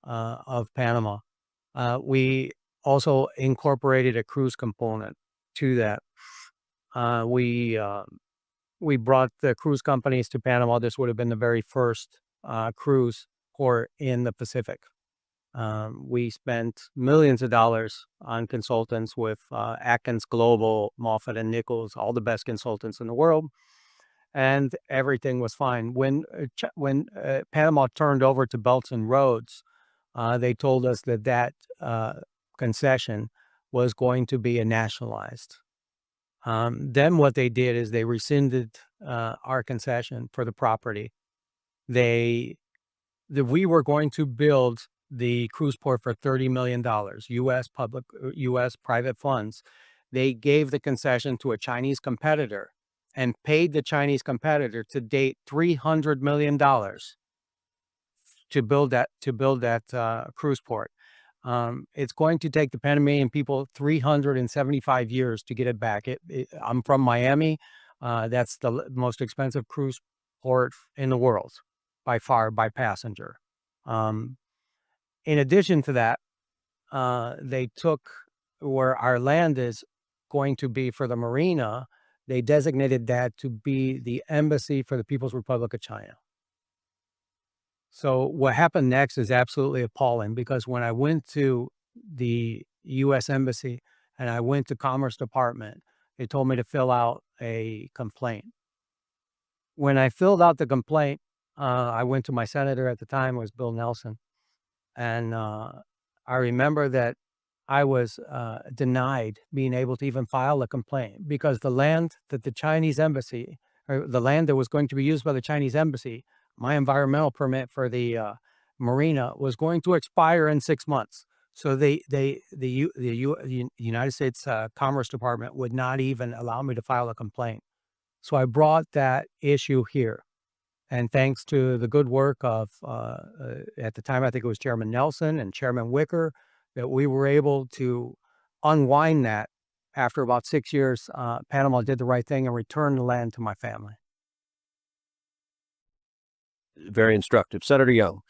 of Panama. We also incorporated a cruise component to that. We brought the cruise companies to Panama. This would have been the very first cruise port in the Pacific. We spent millions of dollars on consultants with Atkins Global, Moffett and Nichols, all the best consultants in the world. And everything was fine. When Panama turned over to Belts and Roads, they told us that concession was going to be nationalized. Then what they did is they rescinded our concession for the property. We were going to build the cruise port for $30 million, U.S. private funds. They gave the concession to a Chinese competitor and paid the Chinese competitor to date $300 million to build that cruise port. It's going to take the Panamanian people 375 years to get it back. I'm from Miami. That's the most expensive cruise port in the world, by far, by passenger. In addition to that, they took where our land is going to be for the marina. They designated that to be the embassy for the People's Republic of China. So what happened next is absolutely appalling, because when I went to the U.S. Embassy and I went to Commerce Department, they told me to fill out a complaint. When I filled out the complaint, I went to my senator at the time, was Bill Nelson. And I remember that I was denied being able to even file a complaint because the land that the Chinese embassy, or the land that was going to be used by the Chinese embassy, my environmental permit for the marina was going to expire in 6 months. So the United States Commerce Department would not even allow me to file a complaint. So I brought that issue here. And thanks to the good work of, at the time, I think it was Chairman Nelson and Chairman Wicker, that we were able to unwind that. After about 6 years, Panama did the right thing and returned the land to my family. Very instructive. Senator Young.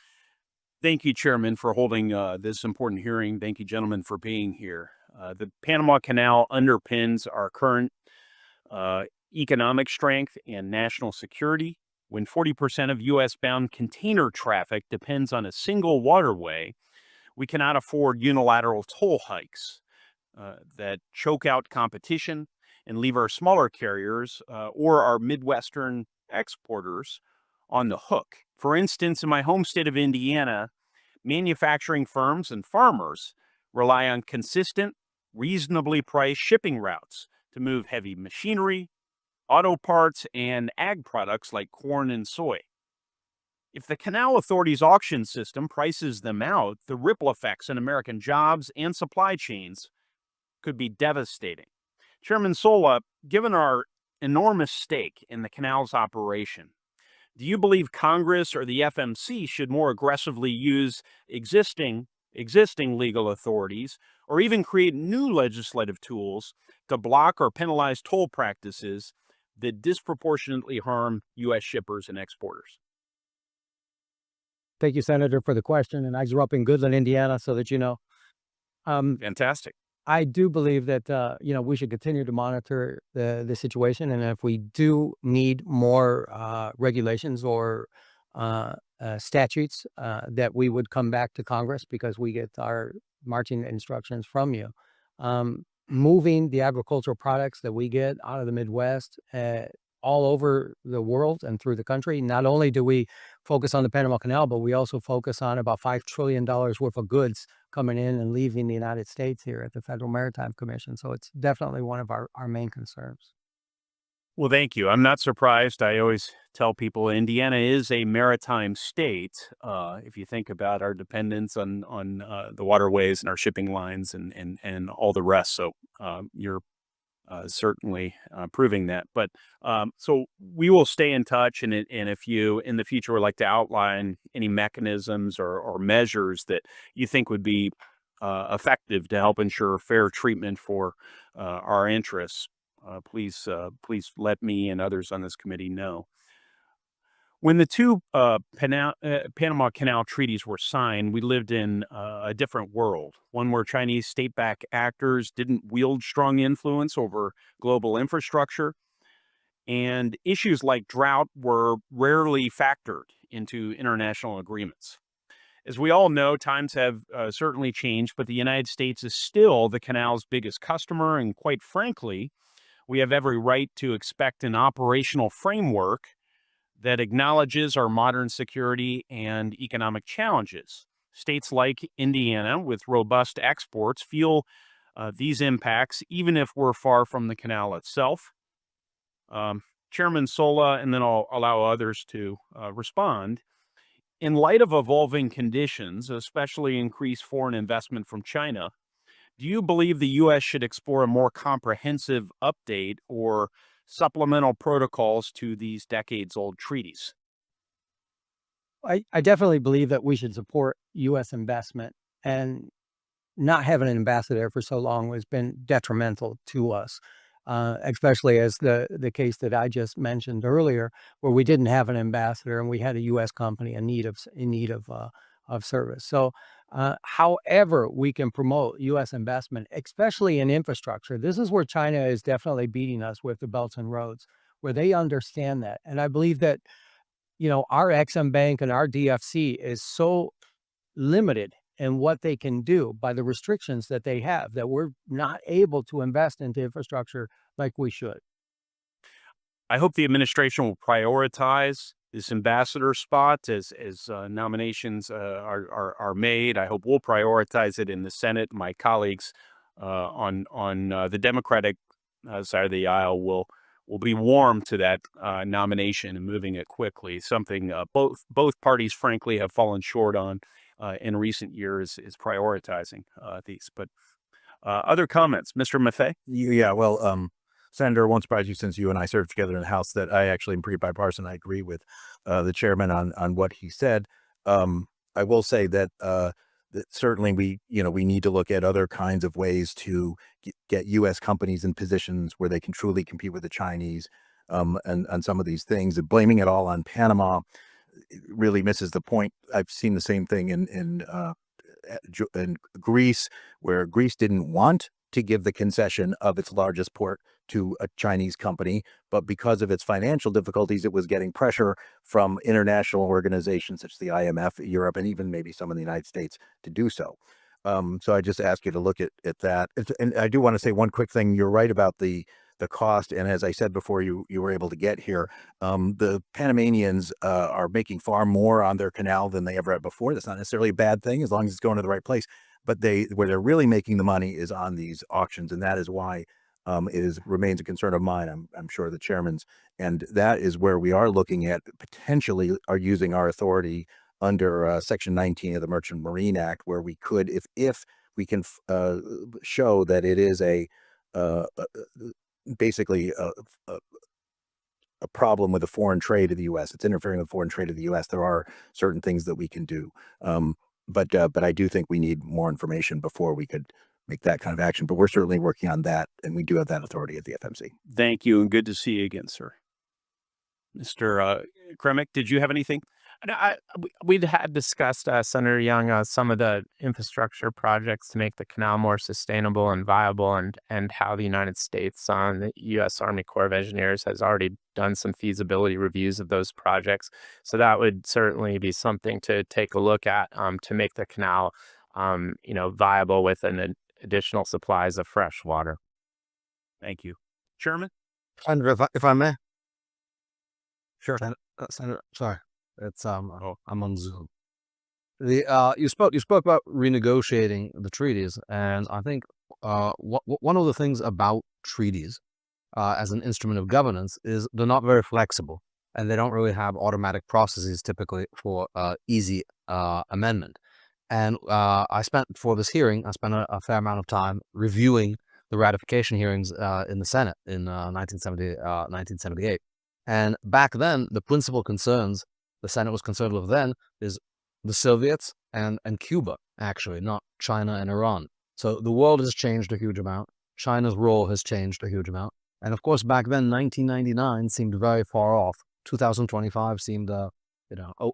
Thank you, Chairman, for holding this important hearing. Thank you, gentlemen, for being here. The Panama Canal underpins our current economic strength and national security. When 40% of U.S.-bound container traffic depends on a single waterway, we cannot afford unilateral toll hikes that choke out competition and leave our smaller carriers or our Midwestern exporters on the hook. For instance, in my home state of Indiana, manufacturing firms and farmers rely on consistent, reasonably priced shipping routes to move heavy machinery, auto parts, and ag products like corn and soy. If the Canal Authority's auction system prices them out, the ripple effects in American jobs and supply chains could be devastating. Chairman Sola, given our enormous stake in the canal's operation, do you believe Congress or the FMC should more aggressively use existing legal authorities or even create new legislative tools to block or penalize toll practices that disproportionately harm U.S. shippers and exporters? Thank you, Senator, for the question. And I grew up in Goodland, Indiana, so that you know. Fantastic. I do believe that we should continue to monitor the situation, and if we do need more regulations or statutes, that we would come back to Congress because we get our marching instructions from you. Moving the agricultural products that we get out of the Midwest all over the world and through the country. Not only do we focus on the Panama Canal, but we also focus on about $5 trillion worth of goods coming in and leaving the United States here at the Federal Maritime Commission. So it's definitely one of our main concerns. Well, thank you. I'm not surprised. I always tell people Indiana is a maritime state. If you think about our dependence on the waterways and our shipping lines and all the rest. So you're certainly proving that. But so we will stay in touch. And if you in the future would like to outline any mechanisms or measures that you think would be effective to help ensure fair treatment for our interests, please let me and others on this committee know. When the two Panama Canal treaties were signed, we lived in a different world, one where Chinese state-backed actors didn't wield strong influence over global infrastructure, and issues like drought were rarely factored into international agreements. As we all know, times have certainly changed, but the United States is still the canal's biggest customer, and quite frankly, we have every right to expect an operational framework that acknowledges our modern security and economic challenges. States like Indiana, with robust exports, feel these impacts, even if we're far from the canal itself. Chairman Sola, and then I'll allow others to respond. In light of evolving conditions, especially increased foreign investment from China, do you believe the U.S. should explore a more comprehensive update or supplemental protocols to these decades-old treaties? I definitely believe that we should support U.S. investment, and not having an ambassador for so long has been detrimental to us, especially as the case that I just mentioned earlier, where we didn't have an ambassador and we had a U.S. company in need of service. So however we can promote U.S. investment, especially in infrastructure, this is where China is definitely beating us with the belts and roads, where they understand that. And I believe that, our Exim Bank and our DFC is so limited in what they can do by the restrictions that they have, that we're not able to invest into infrastructure like we should. I hope the administration will prioritize this ambassador spot as nominations are made. I hope we'll prioritize it in the Senate. My colleagues on the Democratic side of the aisle will be warm to that nomination and moving it quickly. Something both parties, frankly, have fallen short on in recent years is prioritizing these. But other comments, Mr. Maffei? Yeah, well, Senator, it won't surprise you since you and I served together in the House that I actually am pretty bipartisan. I agree with the chairman on what he said. I will say that that certainly we need to look at other kinds of ways to get U.S. companies in positions where they can truly compete with the Chinese, and on some of these things. And blaming it all on Panama really misses the point. I've seen the same thing in Greece, where Greece didn't want to give the concession of its largest port to a Chinese company, but because of its financial difficulties, it was getting pressure from international organizations such as the IMF, Europe, and even maybe some in the United States to do so. So I just ask you to look at that. And I do want to say one quick thing. You're right about the cost. And as I said before you were able to get here, the Panamanians are making far more on their canal than they ever had before. That's not necessarily a bad thing as long as it's going to the right place. But where they're really making the money is on these auctions, and that is why remains a concern of mine. I'm sure the chairman's, and that is where we are looking at potentially are using our authority under Section 19 of the Merchant Marine Act, where we could, if we can show that it is basically a problem with the foreign trade of the U.S. It's interfering with foreign trade of the U.S. There are certain things that we can do. But I do think we need more information before we could make that kind of action. But we're certainly working on that, and we do have that authority at the FMC. Thank you, and good to see you again, sir. Mr. Kremick, did you have anything? We'd had discussed, Senator Young, some of the infrastructure projects to make the canal more sustainable and viable, and how the United States, the U.S. Army Corps of Engineers, has already done some feasibility reviews of those projects. So that would certainly be something to take a look at to make the canal, viable with an additional supplies of fresh water. Thank you, Chairman. Senator, if I may. Sure. Senator, sorry. It's I'm on Zoom. You spoke about renegotiating the treaties, and I think one of the things about treaties as an instrument of governance is they're not very flexible, and they don't really have automatic processes typically for easy amendment. And for this hearing, I spent a fair amount of time reviewing the ratification hearings in the Senate in 1978. And back then, the principal concerns the Senate was concerned with then is the Soviets and Cuba, actually, not China and Iran. So the world has changed a huge amount. China's role has changed a huge amount. And of course, back then, 1999 seemed very far off. 2025 seemed, a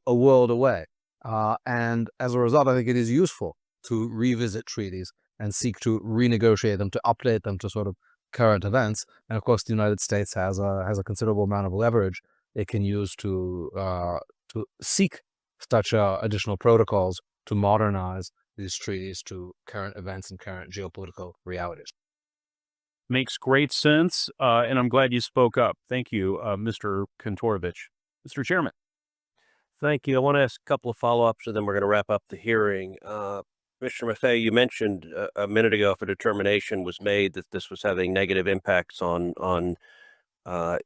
world away. And as a result, I think it is useful to revisit treaties and seek to renegotiate them, to update them to sort of current events. And of course, the United States has a considerable amount of leverage it can use to seek such additional protocols to modernize these treaties to current events and current geopolitical realities. Makes great sense, and I'm glad you spoke up. Thank you, Mr. Kantorovich. Mr. Chairman. Thank you. I want to ask a couple of follow-ups, and then we're going to wrap up the hearing. Commissioner Maffei, you mentioned a minute ago if a determination was made that this was having negative impacts on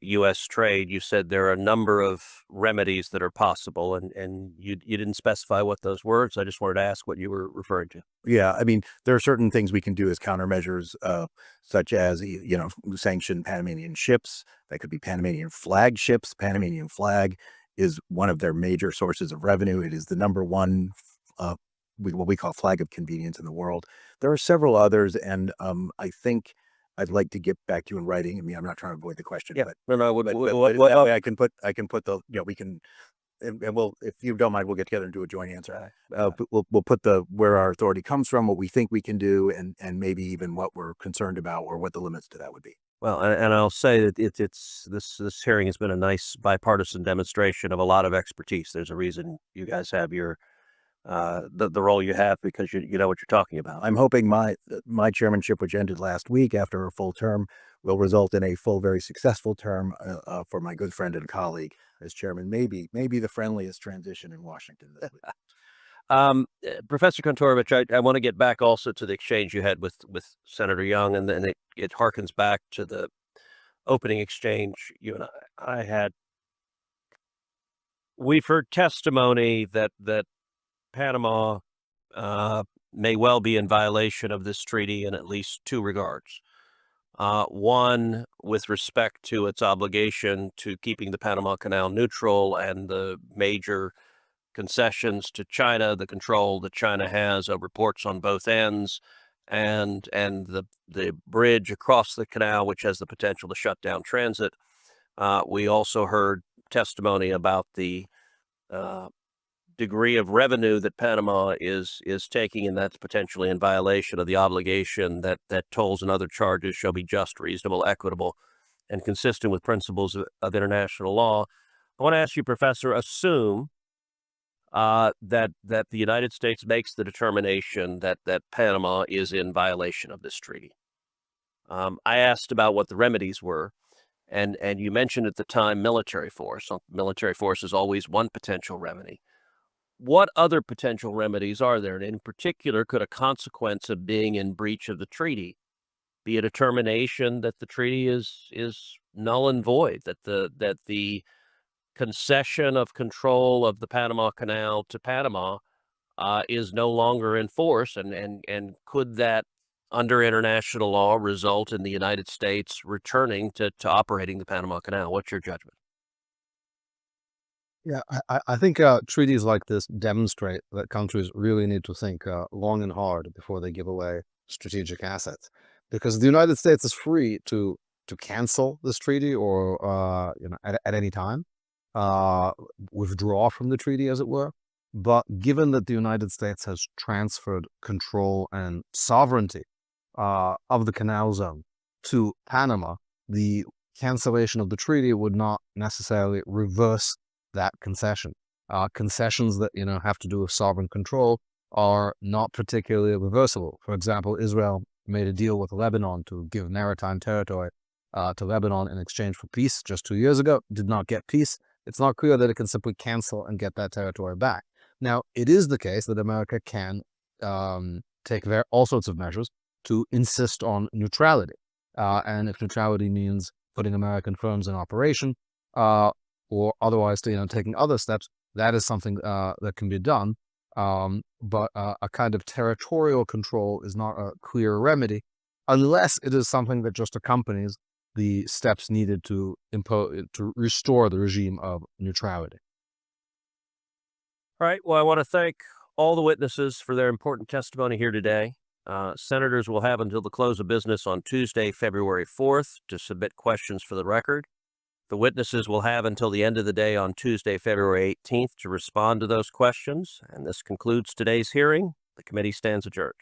U.S. trade. You said there are a number of remedies that are possible, and you didn't specify what those were, so I just wanted to ask what you were referring to. Yeah, I mean, there are certain things we can do as countermeasures, such as, sanction Panamanian ships. That could be Panamanian flag ships. Panamanian flag is one of their major sources of revenue. It is the number one, what we call flag of convenience in the world. There are several others, and I think I'd like to get back to you in writing. I mean, I'm not trying to avoid the question, Yeah. but No, that way I can put the, we can, and we'll, if you don't mind, we'll get together and do a joint answer. But we'll put where our authority comes from, what we think we can do, and maybe even what we're concerned about or what the limits to that would be. Well, and I'll say that this hearing has been a nice bipartisan demonstration of a lot of expertise. There's a reason you guys have your the role you have, because you know what you're talking about. I'm hoping my chairmanship, which ended last week after a full term, will result in a full, very successful term for my good friend and colleague as chairman. Maybe the friendliest transition in Washington this week. Professor Kontorovich, I want to get back also to the exchange you had with Senator Young, and then it harkens back to the opening exchange you and I had. We've heard testimony that Panama may well be in violation of this treaty in at least two regards. One, with respect to its obligation to keeping the Panama Canal neutral and the major concessions to China, the control that China has over ports on both ends, and the bridge across the canal, which has the potential to shut down transit. We also heard testimony about the degree of revenue that Panama is taking, and that's potentially in violation of the obligation that tolls and other charges shall be just, reasonable, equitable, and consistent with principles of international law. I want to ask you, Professor, assume that the United States makes the determination that Panama is in violation of this treaty. I asked about what the remedies were, and you mentioned at the time military force. Military force is always one potential remedy. What other potential remedies are there? And in particular, could a consequence of being in breach of the treaty be a determination that the treaty is null and void, that the concession of control of the Panama Canal to Panama is no longer in force, and could that, under international law, result in the United States returning to operating the Panama Canal? What's your judgment? Yeah, I think treaties like this demonstrate that countries really need to think long and hard before they give away strategic assets, because the United States is free to cancel this treaty or at any time withdraw from the treaty, as it were. But given that the United States has transferred control and sovereignty of the canal zone to Panama, the cancellation of the treaty would not necessarily reverse that concession. Concessions that have to do with sovereign control are not particularly reversible. For example, Israel made a deal with Lebanon to give maritime territory to Lebanon in exchange for peace just 2 years ago. Did not get peace. It's not clear that it can simply cancel and get that territory back. Now, it is the case that America can take all sorts of measures to insist on neutrality. And if neutrality means putting American firms in operation, or otherwise, taking other steps, that is something that can be done. But a kind of territorial control is not a clear remedy, unless it is something that just accompanies the steps needed to restore the regime of neutrality. All right. Well, I want to thank all the witnesses for their important testimony here today. Senators will have until the close of business on Tuesday, February 4th, to submit questions for the record. The witnesses will have until the end of the day on Tuesday, February 18th, to respond to those questions. And this concludes today's hearing. The committee stands adjourned.